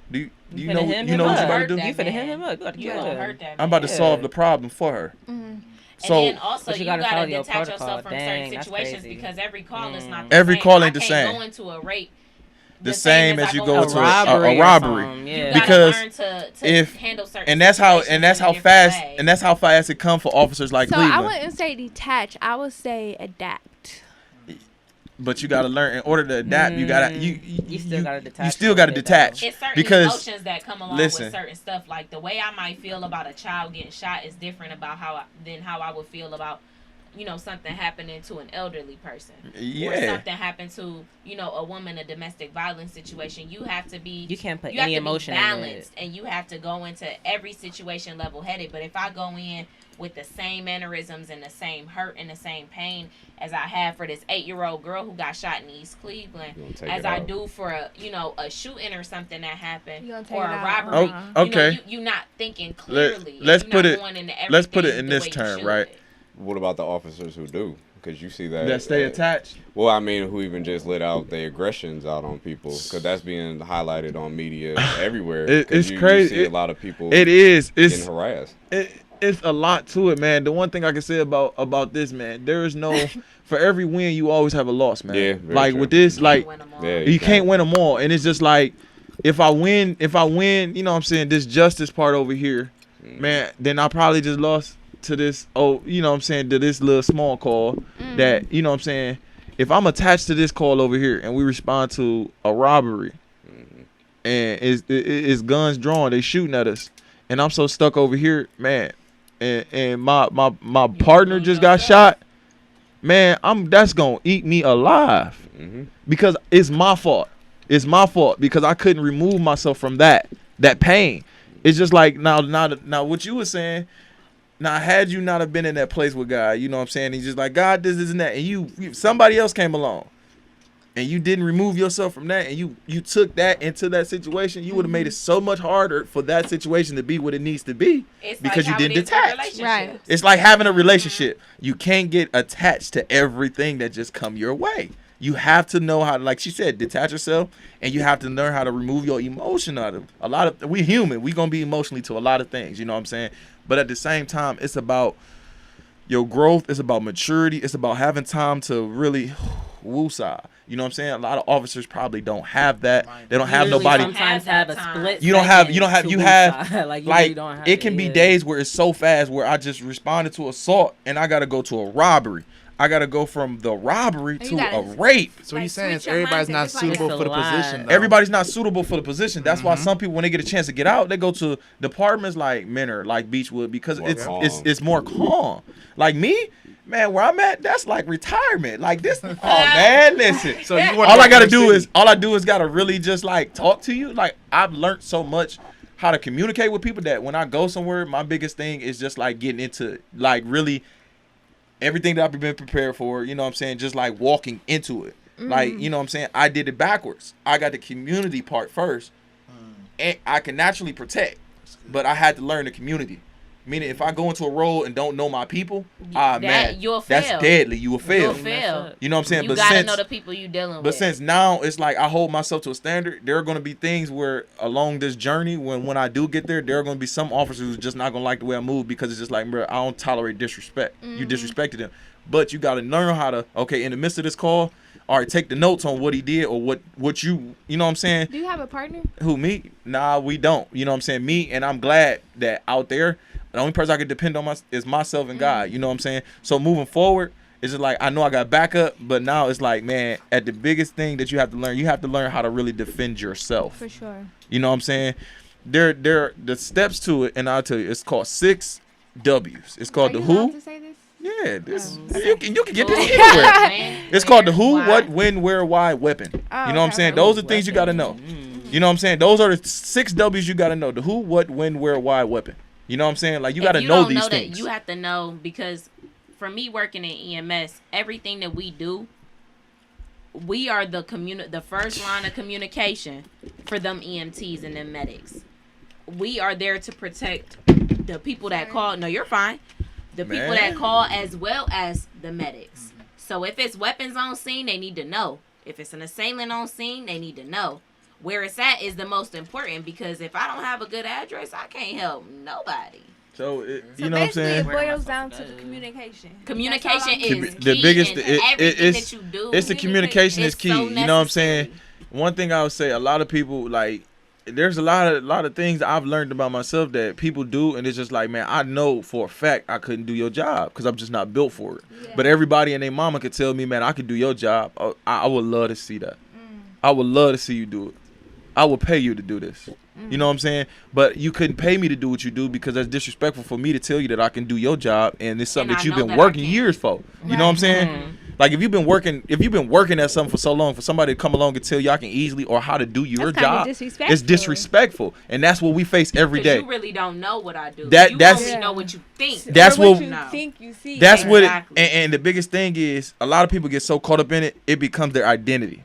S3: Do you know what you about to do?
S8: You finna hit him up. You gonna
S5: hurt that man.
S3: I'm about to solve the problem for her.
S5: So, and then also you gotta detach yourself from certain situations because every call is not the
S3: every
S5: same.
S3: call ain't the same.
S5: I can't go into a rape
S3: the same as you go into a robbery.
S5: You
S3: because
S5: learn to handle certain
S3: and that's how fast it come for officers like Cleveland.
S4: So I wouldn't say detach. I would say adapt.
S3: But you gotta learn. In order to adapt, you still gotta detach. You still gotta detach.
S5: It's certain emotions that come along with certain stuff. Like the way I might feel about a child getting shot is different than how I would feel about something happening to an elderly person,
S3: Yeah.
S5: or something happened to a woman, a domestic violence situation. You have to be,
S8: You can't put
S5: you have
S8: any
S5: to be
S8: emotion in
S5: balanced,
S8: it.
S5: and you have to go into every situation level headed. But if I go in with the same mannerisms and the same hurt and the same pain as I have for this 8-year-old girl who got shot in East Cleveland, as I do for a shooting or something that happened, or a robbery,
S3: okay.
S5: you're not thinking clearly.
S3: Let's
S5: you're
S3: put
S5: not
S3: it.
S5: going into
S3: Let's put it
S5: everything
S3: in
S5: the
S3: this
S5: way you
S3: term,
S5: should.
S3: right?
S6: What about the officers who do? Because you see that.
S3: That stay attached.
S6: Well, I mean, who even just let out their aggressions out on people? Because that's being highlighted on media everywhere.
S3: It's
S6: you
S3: crazy.
S6: You see a lot of people.
S3: It is.
S6: Getting harassed.
S3: It's a lot to it, man. The one thing I can say about this, man, there is no. For every win, you always have a loss, man.
S6: Yeah,
S3: like
S6: true.
S3: with this, like you can't win them all, and it's just like if I win, you know what I'm saying, this justice part over here, man, then I probably just lost to this, you know what I'm saying, to this little small call that, you know what I'm saying, if I'm attached to this call over here and we respond to a robbery and it's guns drawn, they shooting at us, and I'm so stuck over here, man, and my partner just got shot, man, that's gonna eat me alive because it's my fault. It's my fault because I couldn't remove myself from that pain. It's just like now what you were saying. Now, had you not have been in that place with God, you know what I'm saying? He's just like, God, this and that. And you somebody else came along and you didn't remove yourself from that and you took that into that situation, you would have made it so much harder for that situation to be what it needs to be because you didn't detach.
S4: Right.
S3: It's like having a relationship. You can't get attached to everything that just come your way. You have to know how, like she said, detach yourself, and you have to learn how to remove your emotion out of we human. We gonna be emotionally to a lot of things, you know what I'm saying? But at the same time, it's about your growth. It's about maturity. It's about having time to really woosah. You know what I'm saying? A lot of officers probably don't have that. They don't have nobody.
S8: Sometimes have a split.
S3: You have like
S8: don't have
S3: it can be days where it's so fast where I just responded to assault and I gotta go to a robbery. I gotta go from the robbery to a rape.
S7: So he's saying everybody's not suitable for the position. Though.
S3: Everybody's not suitable for the position. That's why some people, when they get a chance to get out, they go to departments like Menor, like Beechwood, because it's more calm. Like me, man, where I'm at, that's like retirement. Like this. Oh man, listen. So all I do is gotta really just like talk to you. Like I've learned so much how to communicate with people that when I go somewhere, my biggest thing is just like getting into like really everything that I've been prepared for, you know what I'm saying, just like walking into it. Like, you know what I'm saying, I did it backwards. I got the community part first, and I can naturally protect, but I had to learn the community. Meaning, if I go into a role and don't know my people, man,
S5: you'll fail.
S3: That's deadly. You will fail.
S5: You'll fail.
S3: You know what I'm saying?
S5: You gotta know the people you dealing with.
S3: But since now it's like I hold myself to a standard, there are going to be things where along this journey, when I do get there, there are going to be some officers who's just not going to like the way I move because it's just like, bro, I don't tolerate disrespect. You disrespected him. But you got to learn how to, okay, in the midst of this call, all right, take the notes on what he did or what you know what I'm saying?
S4: Do you have a partner?
S3: Who, me? Nah, we don't. You know what I'm saying? Me, and I'm glad that out there, the only person I can depend on is myself and God. You know what I'm saying? So moving forward, it's just like I know I got backup, but now it's like, man, at the biggest thing that you have to learn how to really defend yourself.
S4: For sure.
S3: You know what I'm saying? There the steps to it, and I'll tell you, it's called 6 W's. It's called
S4: Are
S3: the
S4: you allowed
S3: who.
S4: to say this?
S3: Yeah, you can get this anywhere. It's called the who, what, when, where, why, weapon. You know what I'm saying? Those are things you got to know. You know what I'm saying? Those are the 6 W's you got to know. The who, what, when, where, why, weapon. You know what I'm saying? Like you got to know these things.
S5: That, you have to know, because for me working in EMS, everything that we do, we are the first line of communication for them EMTs and them medics. We are there to protect the people that call. No, you're fine. The people that call as well as the medics. So if it's weapons on scene, they need to know. If it's an assailant on scene, they need to know. Where it's at is the most important, because if I don't have a good address, I can't help nobody.
S3: So you know what I'm saying?
S4: It boils down to the communication.
S5: Communication is
S3: the
S5: key
S3: biggest.
S5: in everything that you do.
S3: It's the communication is key.
S5: So
S3: you know what I'm saying? One thing I would say, a lot of people like. There's a lot of things that I've learned about myself that people do, and it's just like, man, I know for a fact I couldn't do your job because I'm just not built for it. Yeah. But everybody and their mama could tell me, man, I could do your job. I would love to see that. I would love to see you do it. I will pay you to do this. You know what I'm saying? But you couldn't pay me to do what you do because that's disrespectful for me to tell you that I can do your job and it's something
S5: And
S3: that
S5: I
S3: you've
S5: know
S3: been
S5: that
S3: working
S5: I can.
S3: years for. You know what I'm saying? Like if you've been working at something for so long, for somebody to come along and tell you I can easily or how to do your
S4: That's kinda
S3: job,
S4: disrespectful.
S3: it's disrespectful, and that's what we face every
S5: Because
S3: day.
S5: you really don't know what I do.
S3: That-
S5: you
S3: that's-
S5: only know what you think.
S3: That's
S4: Or
S3: what-
S4: you
S5: No.
S4: think you see.
S3: That's what it,
S5: Exactly.
S3: and the biggest thing is a lot of people get so caught up in it, it becomes their identity.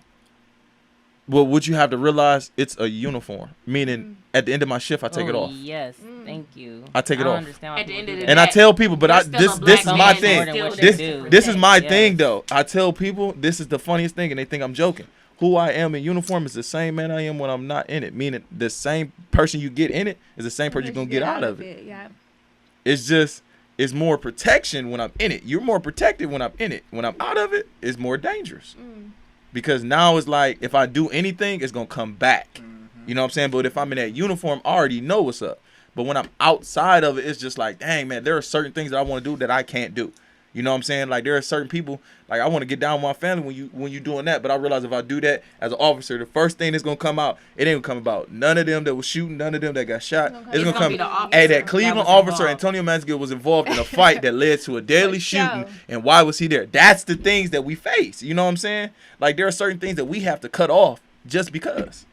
S3: Well, what you have to realize, it's a uniform. Meaning, at the end of my shift, I take it off.
S8: Yes, thank you.
S3: I take it
S8: I don't
S3: off.
S8: understand why
S5: At the
S8: people
S5: end
S8: do
S5: of the
S8: that.
S3: And I
S5: day,
S3: tell people, but
S5: you're still
S3: this
S5: a black
S3: is
S5: man
S3: my
S5: and
S3: thing.
S5: still
S3: This
S5: do.
S3: this is my
S8: Yes.
S3: thing though. I tell people this is the funniest thing, and they think I'm joking. Who I am in uniform is the same man I am when I'm not in it. Meaning, the same person you get in it is the same person you're gonna get out of it.
S4: Yeah.
S3: It's just it's more protection when I'm in it. You're more protected when I'm in it. When I'm out of it, it's more dangerous. Because now it's like if I do anything, it's gonna come back. You know what I'm saying? But if I'm in that uniform, I already know what's up. But when I'm outside of it, it's just like, dang man, there are certain things that I want to do that I can't do. You know what I'm saying? Like there are certain people, like I want to get down with my family when you doing that. But I realize if I do that as an officer, the first thing that's gonna come out, it ain't gonna come about none of them that was shooting, none of them that got shot. It's gonna
S5: be the
S3: come.
S5: officer
S3: Hey, that
S5: that
S3: Cleveland
S5: was
S3: officer
S5: involved.
S3: Antonio Mansgill was involved in a fight that led to a deadly
S4: For sure.
S3: shooting. And why was he there? That's the things that we face. You know what I'm saying? Like there are certain things that we have to cut off just because.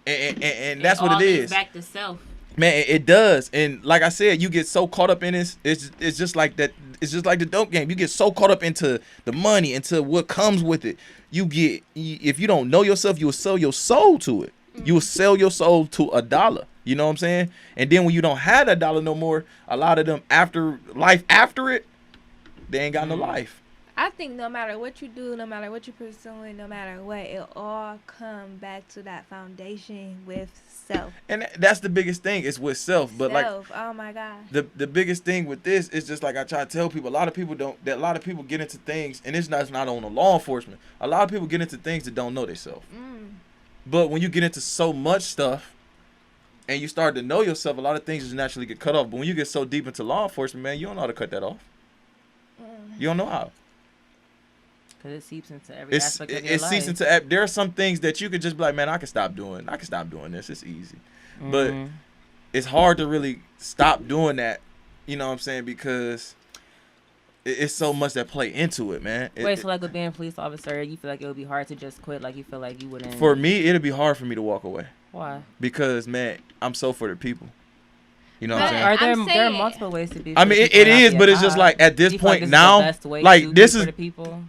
S3: And that's what
S5: all
S3: it
S5: leads
S3: is.
S5: Back to self.
S3: Man, it does. And like I said, you get so caught up in this. It's just like that. It's just like the dope game. You get so caught up into the money, into what comes with it. If you don't know yourself, you will sell your soul to it. You will sell your soul to $1. You know what I'm saying? And then when you don't have that dollar no more, a lot of them after it, they ain't got no life.
S4: I think no matter what you do, no matter what you're pursuing, no matter what, it all come back to that foundation with self.
S3: And that's the biggest thing. It's with self. But
S4: Self. Oh my God.
S3: the biggest thing with this is just like I try to tell people. A lot of people get into things, and it's not on the law enforcement. A lot of people get into things that don't know themselves. But when you get into so much stuff, and you start to know yourself, a lot of things just naturally get cut off. But when you get so deep into law enforcement, man, you don't know how to cut that off. You don't know how.
S8: Because it seeps into every aspect of your
S3: It
S8: life.
S3: seeps into. There are some things that you could just be like, man, I can stop doing this. It's easy. But it's hard to really stop doing that. You know what I'm saying? Because it's so much that play into it, man.
S8: Wait, so like with being a police officer, you feel like it would be hard to just quit? Like you feel like you wouldn't?
S3: For me, it'd be hard for me to walk away.
S8: Why?
S3: Because, man, I'm so for the people. You know what
S4: But
S3: I'm saying?
S8: Are there are multiple ways to be?
S3: I mean, it is, but it's just like at this point now, like this is
S8: the people.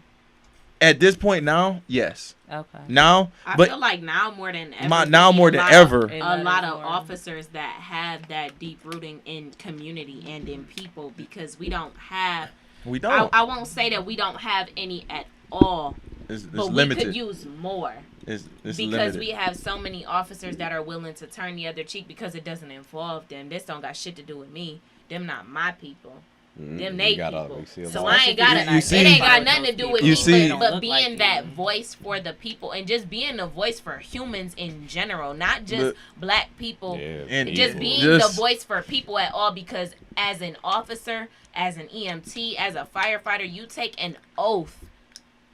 S3: At this point now, yes.
S8: Okay.
S3: Now,
S5: I
S3: but
S5: feel like now more than ever.
S3: now more than ever.
S5: A lot of officers that have that deep rooting in community and in people, because we don't have.
S3: We don't.
S5: I won't say that we don't have any at all,
S3: It's
S5: but
S3: limited.
S5: we could use more.
S3: It's
S5: Because
S3: limited.
S5: we have so many officers that are willing to turn the other cheek because it doesn't involve them. This don't got shit to do with me. Them not my people. Them they people. So I ain't got
S3: You
S5: it.
S3: see-
S5: It ain't got nothing to do with
S3: You
S5: me.
S3: see-
S5: But being that voice for the people and just being a voice for humans in general, not just black people.
S3: And
S5: Just being the voice for people at all, because as an officer, as an EMT, as a firefighter, you take an oath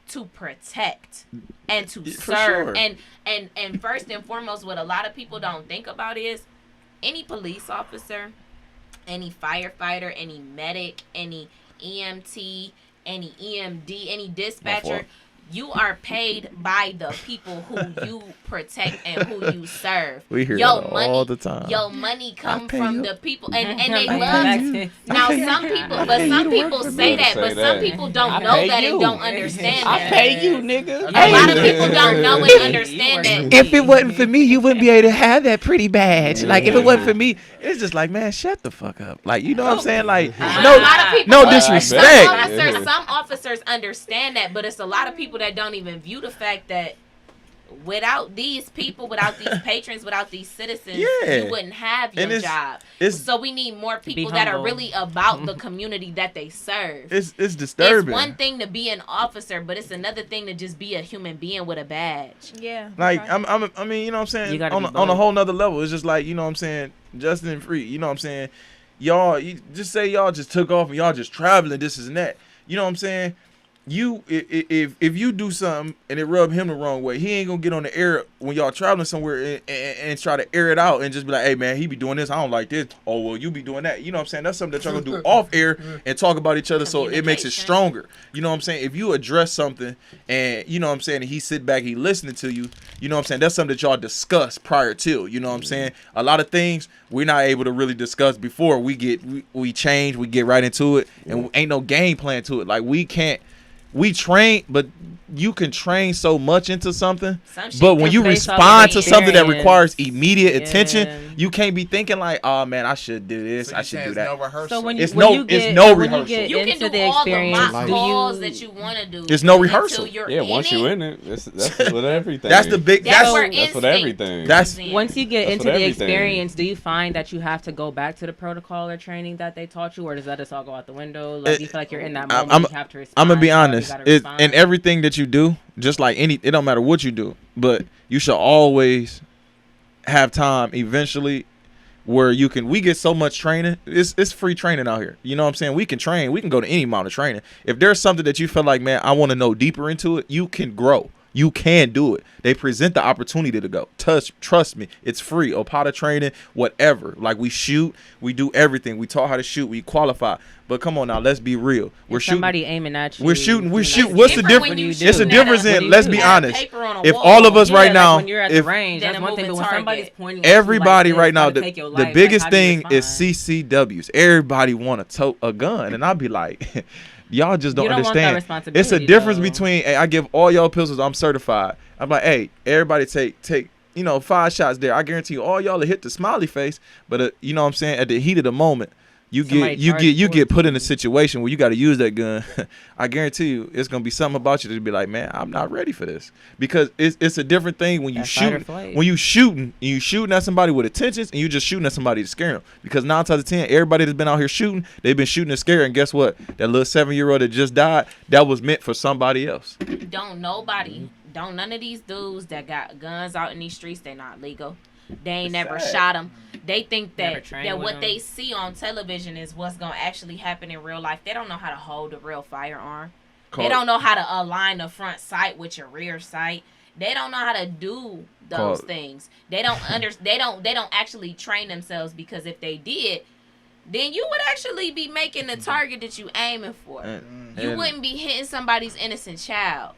S5: to protect and to
S3: For
S5: serve.
S3: sure.
S5: And first and foremost, what a lot of people don't think about is any police officer, any firefighter, any medic, any EMT, any EMD, any dispatcher, you are paid by the people who you protect and who you serve.
S3: We hear
S5: Your
S3: that
S5: money,
S3: all the time.
S5: Your money come
S3: pay
S5: from
S3: you.
S5: the people, and they
S8: I
S5: love
S8: pay
S5: you.
S8: you.
S5: Now some people say that, but some people don't know that and don't understand that.
S9: nigga.
S5: A lot of people don't know and understand that.
S9: If it wasn't for me, you wouldn't be able to have that pretty badge. Like if it wasn't for me,
S3: it's just like, man, shut the fuck up. Like, you know what I'm saying? Like,
S5: A lot of people,
S3: no disrespect.
S5: Some officers understand that, but it's a lot of people that don't even view the fact that without these people, without these patrons, without these citizens,
S3: Yeah.
S5: you wouldn't have your
S3: And
S5: job.
S3: it's-
S5: So we need more people that are really about the community that they serve.
S3: It's
S5: It's
S3: disturbing.
S5: one thing to be an officer, but it's another thing to just be a human being with a badge.
S4: Yeah.
S3: Like,
S4: right.
S3: I mean, you know what I'm
S8: You
S3: saying?
S8: gotta
S3: On
S8: be
S3: a
S8: both.
S3: whole nother level. It's just like, you know what I'm saying? Justin and Free, you know what I'm saying? Y'all, you just say y'all just took off and y'all just traveling, this and that. You know what I'm saying? if you do something and it rub him the wrong way, he ain't gonna get on the air when y'all traveling somewhere and try to air it out and just be like, hey man, he be doing this, I don't like this. Oh well, you be doing that. You know what I'm saying? That's something that y'all gonna do off air and talk about each other, so it makes it stronger. You know what I'm saying? If you address something and you know what I'm saying, and he sit back, he listening to you, you know what I'm saying? That's something that y'all discuss prior to. You know what I'm saying? A lot of things we're not able to really discuss before we change, we get right into it, and ain't no game plan to it. Like we train, but you can train so much into something, but when you respond to something that requires immediate attention, you can't be thinking like, oh man, I should do this, I should do that.
S7: No rehearsal.
S8: So when
S3: it's
S8: no
S3: rehearsal.
S5: You can do all the mock calls that you want to do.
S3: There's no rehearsal.
S6: Yeah, once you're in it, that's with everything.
S3: That's the big.
S5: That's
S6: with everything.
S3: That's
S8: once you get into the experience, do you find that you have to go back to the protocol or training that they taught you, or does that just all go out the window? Like, do you feel like you're in that moment, you have to respond?
S3: I'm gonna be honest. In everything that you do, just like it don't matter what you do, but you should always have time eventually where we get so much training. It's free training out here. You know what I'm saying? We can train. We can go to any amount of training. If there's something that you feel like, man, I want to know deeper into it, you can grow. You can do it. They present the opportunity to go. Trust me, it's free. Opata training, whatever. Like we shoot, we do everything. We taught how to shoot. We qualify. But come on now, let's be real. We're shooting.
S8: Somebody aiming at you.
S3: We're shooting. What's the difference?
S8: It's
S3: a difference in. Let's be honest.
S5: If
S3: all of us right now,
S8: when you're at the range, that's one thing. But when somebody's pointing,
S3: everybody right now, the biggest thing is CCWs. Everybody want to tote a gun, and I'll be like. Y'all just don't understand. It's a difference between, hey, I give all y'all pistols, I'm certified. I'm like, hey, everybody take 5 shots there. I guarantee you all y'all will hit the smiley face, but you know what I'm saying, at the heat of the moment, you get put in a situation where you got to use that gun. I guarantee you, it's gonna be something about you to be like, man, I'm not ready for this, because it's a different thing when you shoot. When you shooting at somebody with intentions, and you just shooting at somebody to scare them. Because 9 times out of 10, everybody that's been out here shooting, they've been shooting to scare. And guess what? That little 7-year-old that just died, that was meant for somebody else.
S5: Don't none of these dudes that got guns out in these streets, they're not legal. They ain't never shot them. They think that what they see on television is what's going to actually happen in real life. They don't know how to hold a real firearm. They don't know how to align the front sight with your rear sight. They don't know how to do those things. They don't they don't actually train themselves, because if they did, then you would actually be making the target that you aiming for. You wouldn't be hitting somebody's innocent child.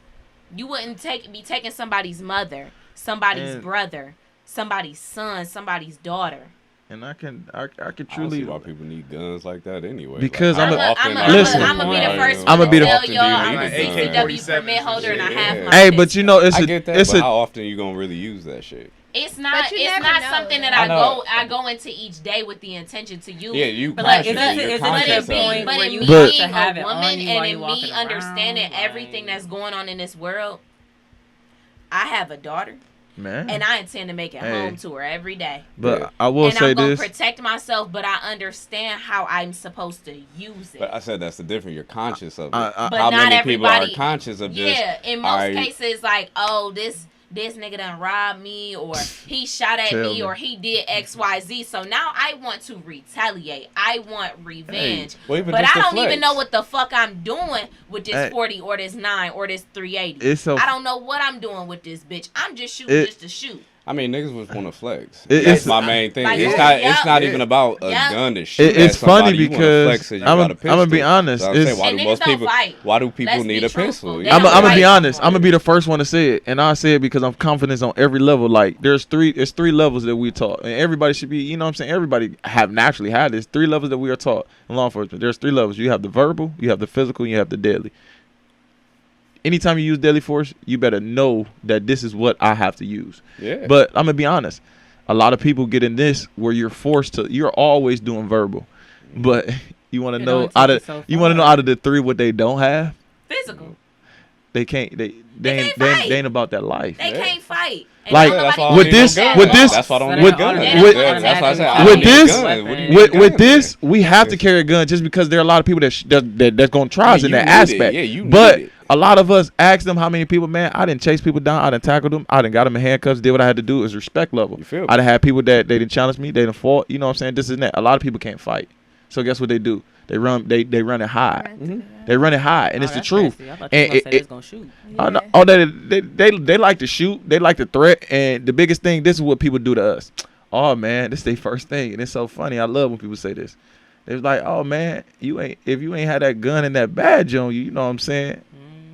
S5: You wouldn't be taking somebody's mother, somebody's brother, somebody's son, somebody's daughter.
S3: And I can truly.
S6: I don't see why people need guns like that anyway.
S3: Because
S5: I'm gonna be the first one to tell y'all I'm a CCW permit holder and I have my.
S3: Hey, but you know
S6: I get that, but how often you gonna really use that shit?
S5: It's not something that I go into each day with the intention to use.
S6: Yeah, you.
S8: But like, it's a point where you
S5: being
S8: to have
S5: a woman and in me understanding everything that's going on in this world, I have a daughter.
S3: Man.
S5: And I intend to make it home to her every day.
S3: But I will say this. And I'm going to
S5: protect myself, but I understand how I'm supposed to use it.
S6: But I said that's the difference. You're conscious of it.
S5: But
S6: how
S5: not
S6: many
S5: everybody,
S6: people are conscious of just...
S5: Yeah, in most cases, like, oh, this nigga done robbed me, or he shot at me, or he did XYZ. So now I want to retaliate. I want revenge. But I don't even know what the fuck I'm doing with this 40 or this 9 or this 380. I don't know what I'm doing with this bitch. I'm just shooting just to shoot.
S6: I mean, niggas just want to flex. That's my main thing. Like, it's not even about a gun to shoot.
S3: It's funny because I'm gonna be honest.
S6: So why do people need a pistol?
S3: I'm gonna be honest. I'm gonna be the first one to say it, and I say it because I'm confident on every level. Like there's three levels that we taught, and everybody should be. You know what I'm saying? Everybody have naturally had this 3 levels that we are taught in law enforcement. There's 3 levels. You have the verbal, you have the physical, and you have the deadly. Anytime you use deadly force, you better know that this is what I have to use.
S6: Yeah.
S3: But I'm gonna be honest. A lot of people get in this where you're forced to. You're always doing verbal, but you want to know out of the 3 what they don't have.
S5: Physical.
S3: They can't. They ain't about that life.
S5: They can't fight. And
S3: like with this, that's why I don't need gun. With this, we have to carry a gun just because there are a lot of people that's gonna try us in that aspect. But a lot of us ask them how many people, man, I didn't chase people down, I didn't tackle them, I didn't got them in handcuffs, did what I had to do. It was respect level. I done had people that they didn't challenge me, they didn't fought, you know what I'm saying, this and that. A lot of people can't fight. So guess what they do? They run it high.
S4: Mm-hmm.
S3: They run it high, and it's the
S8: that's
S3: truth.
S8: nasty. I thought you
S3: And
S8: were gonna say they was gonna shoot.
S3: no, oh, they like to shoot. They like to threat. And the biggest thing, this is what people do to us. Oh man, this is their first thing, and it's so funny. I love when people say this. They was like, oh man, if you ain't had that gun and that badge on you, you know what I'm saying?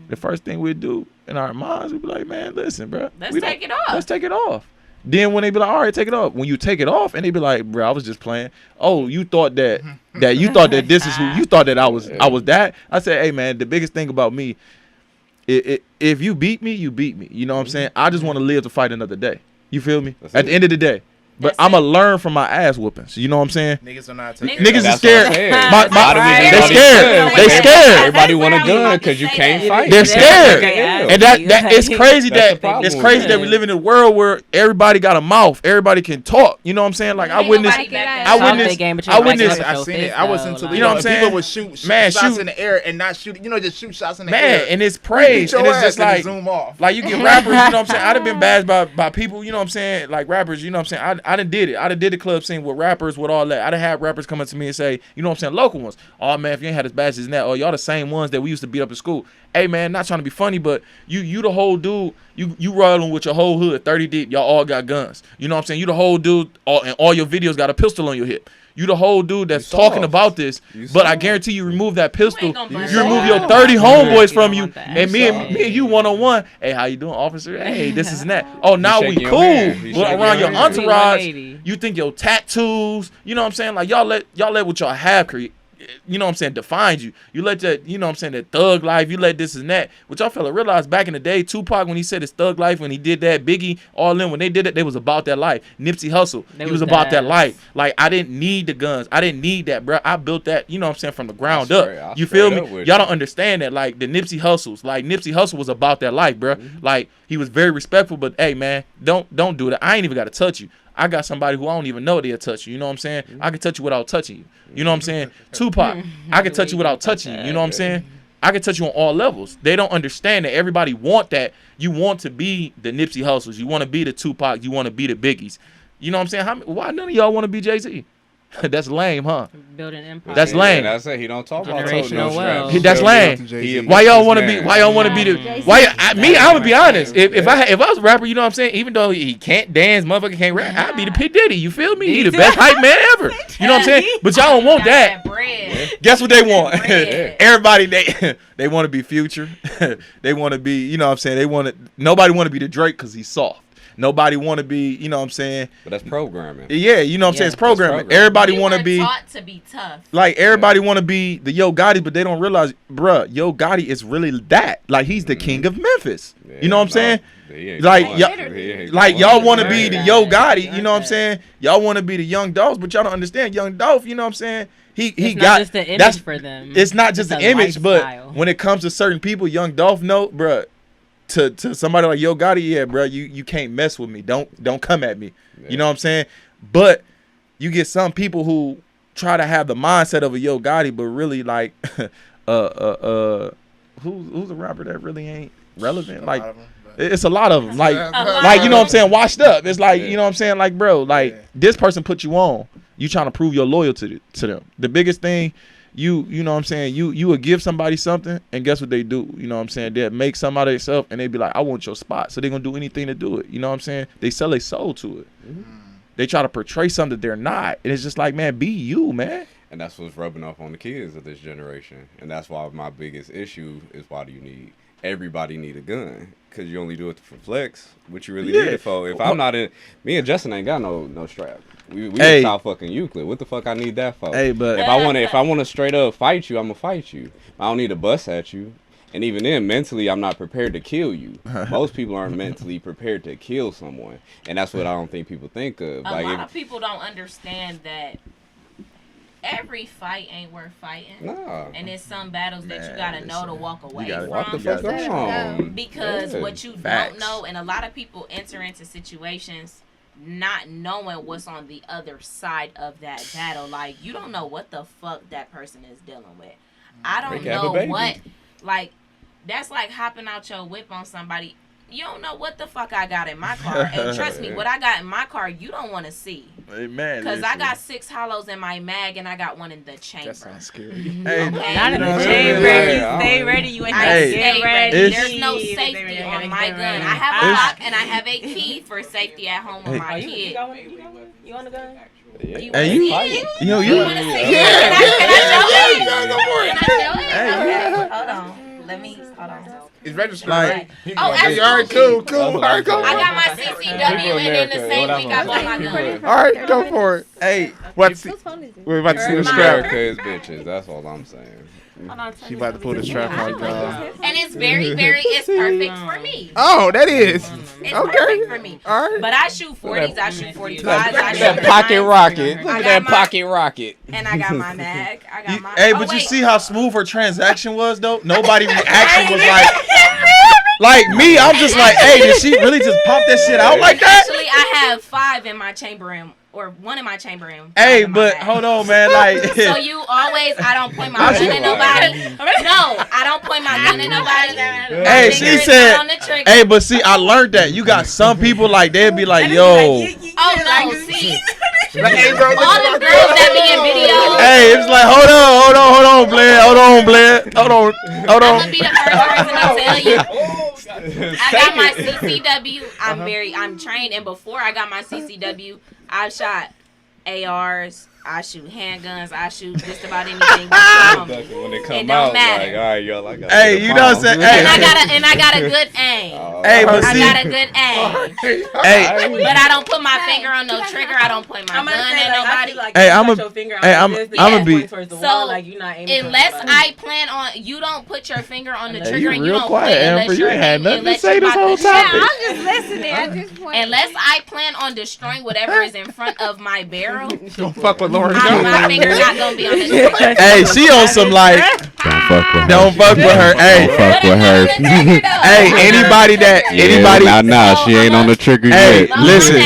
S3: The first thing we do in our minds, we be like, man, listen, bro,
S5: Let's take it off.
S3: Let's take it off. Then when they be like, all right, take it off. When you take it off, and they be like, bro, I was just playing. Oh, you thought that you thought that this is who you thought that I was that. I said, hey man, the biggest thing about me, if you beat me, you beat me. You know what I'm saying? I just want to live to fight another day. You feel me? At the end of the day. But I'm going to learn from my ass whoopings. You know what I'm saying?
S7: Niggas are not taking
S3: Niggas is scared. They
S6: Everybody
S3: scared.
S6: Everybody want a gun because you can't fight.
S3: They're scared. And that it's crazy
S6: That's the problem
S3: that we live in a world where everybody got a mouth. Everybody can talk. You know what I'm saying? Like I witnessed.
S7: I seen it. I wasn't until
S3: you know what I'm saying?
S7: People would shoot shots in the air and not shoot. You know, just shoot shots in the air.
S3: And it's praise. And it's just like
S7: zoom off.
S3: Like you get rappers. You know what I'm saying? I'd have been bashed by people. You know what I'm saying? Like rappers. You know what I'm saying? I done did it. I done did the club scene with rappers, with all that. I done had rappers come up to me and say, you know what I'm saying, local ones. Oh man, if you ain't had as bad as that, oh y'all the same ones that we used to beat up in school. Hey man, not trying to be funny, but you the whole dude. You rolling with your whole hood, 30 deep. Y'all all got guns. You know what I'm saying? You the whole dude, and all your videos got a pistol on your hip. You the whole dude that's talking about this, but I guarantee you remove that pistol, you remove your 30 homeboys from you, and me and you one-on-one. Hey, how you doing, officer? Hey, this is that. Oh, now we cool. But around your entourage, you think your tattoos, you know what I'm saying? Like y'all let what y'all have create. You know what I'm saying, defines you. You let that, you know what I'm saying, that thug life, you let this and that. Which y'all fella realized back in the day, Tupac, when he said his thug life, when he did that, Biggie, all them, when they did it, they was about that life. Nipsey Hussle, he was about that life. Like, I didn't need the guns. I didn't need that, bro. I built that, you know what I'm saying, from the ground up. You feel me? Y'all don't understand that. Like, the Nipsey Hussles, like, Nipsey Hussle was about that life, bro. Like, he was very respectful, but, hey, man, don't do that. I ain't even got to touch you. I got somebody who I don't even know they'll touch you. You know what I'm saying? I can touch you without touching you. You know what I'm saying? Tupac, I can touch you without touching you. You know what I'm saying? I can touch you on all levels. They don't understand that everybody want that. You want to be the Nipsey Hussles. You want to be the Tupac. You want to be the Biggies. You know what I'm saying? Why none of y'all want to be Jay-Z? That's lame, huh?
S8: Building empire.
S3: That's lame.
S6: That's it. He don't talk about
S8: generational wealth.
S3: That's lame. Why y'all want to be? Why y'all want to be the? I would be honest. If I was a rapper, you know what I'm saying. Even though he can't dance, motherfucker can't rap, I'd be the P Diddy. You feel me? He the best hype man ever. You know what I'm saying? But y'all don't want that. Guess what they want? Everybody they want to be Future. They want to be. You know what I'm saying? Nobody want to be the Drake because he's soft. Nobody want to be, you know what I'm saying?
S6: But that's programming.
S3: Yeah, you know what I'm saying? It's programming. Everybody want to be
S5: taught to be tough.
S3: Like everybody want to be the Yo Gotti, but they don't realize, bruh, Yo Gotti is really that. Like he's the king of Memphis. You know what I'm saying? Like y'all want to be the Yo Gotti, you know what I'm saying? Y'all want to be the Young Dolph, but y'all don't understand Young Dolph, you know what I'm saying? He got
S8: just the image for them.
S3: It's not just the image, but when it comes to certain people, Young Dolph know, bruh. To somebody like Yo Gotti, yeah, bro, you can't mess with me. Don't come at me. Yeah. You know what I'm saying? But you get some people who try to have the mindset of a Yo Gotti, but really like, who's a rapper that really ain't relevant? Like, it's a lot of them. Like you know what I'm saying? Washed up. It's like you know what I'm saying? Like, bro, like this person put you on. You trying to prove your loyalty to them. The biggest thing. You know what I'm saying? You would give somebody something, and guess what they do? You know what I'm saying? They'll make something out of themselves, and they be like, I want your spot. So they're going to do anything to do it. You know what I'm saying? They sell their soul to it. They try to portray something that they're not. And it's just like, man, be you, man.
S6: And that's what's rubbing off on the kids of this generation. And that's why my biggest issue is why do you need everybody need a gun? Because you only do it for flex. What you really need it for? If I'm not in, me and Justin ain't got no strap. We in South fucking Euclid. What the fuck I need that for?
S3: Hey, but
S6: if I want to straight up fight you, I'm gonna fight you. I don't need to bust at you. And even then, mentally, I'm not prepared to kill you. Most people aren't mentally prepared to kill someone, and that's what I don't think people think of.
S5: A lot of people don't understand that every fight ain't worth fighting.
S6: No.
S5: And there's some battles that you gotta know to walk away from.
S6: What the fuck on?
S5: Because what you don't know, and a lot of people enter into situations not knowing what's on the other side of that battle. Like, you don't know what the fuck that person is dealing with. I don't know what, like, that's like hopping out your whip on somebody. You don't know what the fuck I got in my car. And trust me, what I got in my car, you don't want to see.
S3: Man,
S5: Cause I got 6 hollows in my mag and I got one in the chamber.
S7: That sounds scary.
S3: Hey,
S5: Okay.
S8: Not in
S3: you know
S8: the
S3: what I'm
S8: chamber.
S3: saying?
S8: You stay ready. You ain't
S5: I
S3: Hey,
S5: stay ready.
S3: it's-
S5: There's no safety on my gun. I have a
S3: It's-
S5: lock and I have a key for safety at home with my kid.
S8: You want a gun?
S5: You
S3: Hey,
S5: wanna
S3: you,
S5: see it?
S3: yo,
S5: You
S3: you,
S5: wanna see it? Can I show it? Can I show it? Hold on. Hold on.
S7: It's registered,
S3: Like-
S7: right?
S5: Oh,
S7: Hey, all right,
S5: absolutely.
S7: cool. All right, go.
S5: I got my CCW and then the same week I bought my gun.
S7: All right, go for it.
S3: hey,
S7: What's
S4: Whose phone is it?
S7: we're about to see the
S5: Mine.
S7: strap.
S6: America is bitches. That's all I'm saying.
S7: She about to pull the strap on, y'all.
S5: And it's it's perfect for me.
S7: Oh, that is.
S5: It's
S7: Okay.
S5: perfect for me.
S7: All right.
S5: But I shoot 40s, I shoot 45s, I shoot
S9: That pocket
S5: 9s,
S9: rocket.
S5: I
S9: Look at
S5: got
S9: that
S5: my-
S9: pocket rocket.
S5: and I got my mag. I got my.
S3: hey,
S5: oh,
S3: but you
S5: wait.
S3: see how smooth her transaction was though? Nobody reaction was like me. I'm just like, hey, did she really just pop that shit out like that?
S5: Actually, I have 5 in my chamber room, or 1 in my chamber room.
S3: Hey, but hold on, man. Like,
S5: So you always, I don't point my gun at nobody. No, I don't point my gun at nobody. My
S3: hey,
S5: finger
S3: she
S5: is
S3: said,
S5: not on the trigger.
S3: hey, but see, I learned that you got some people like they'd be like, yo,
S5: Oh no, see,
S7: Like, hey, bro, look
S5: all
S7: at
S5: the
S7: my
S5: girls that be in videos.
S3: hey, it's like, hold on, Blair, hold on.
S5: I'm gonna be the first person to tell you. I got my CCW. I'm trained, and before I got my CCW, I shot ARs. I shoot handguns. I shoot just about anything.
S6: When they
S5: It
S6: come
S5: don't
S6: out,
S5: matter.
S6: like, all right, y'all, I got.
S3: Hey, you know what I'm saying? Hey,
S5: And I got a good aim.
S3: hey, but
S5: I
S3: see,
S5: got a good aim.
S3: hey,
S5: But I don't put my finger on no trigger. I don't point my gun at nobody.
S3: Hey, I'ma be-
S5: So,
S8: like you're not aiming
S5: unless I plan on, you don't put your finger on the
S3: Hey,
S5: trigger
S3: you
S5: and you
S3: real
S5: don't
S3: quiet,
S5: point
S3: Amber.
S5: unless
S3: You
S5: you're
S3: ain't had nothing to
S5: unless
S3: say
S5: you're
S3: this
S5: about
S3: whole
S5: to
S3: time.
S5: shoot.
S4: I'm just listening at this point.
S5: Unless I plan on destroying whatever is in front of my barrel,
S7: Don't fuck with Lauren.
S5: my finger's not gonna be on the trigger.
S3: hey, she on some like, don't fuck with her. Hey,
S6: Fuck with her.
S3: hey, anybody
S6: Nah, she ain't on the trigger
S3: Hey,
S6: yet.
S3: listen.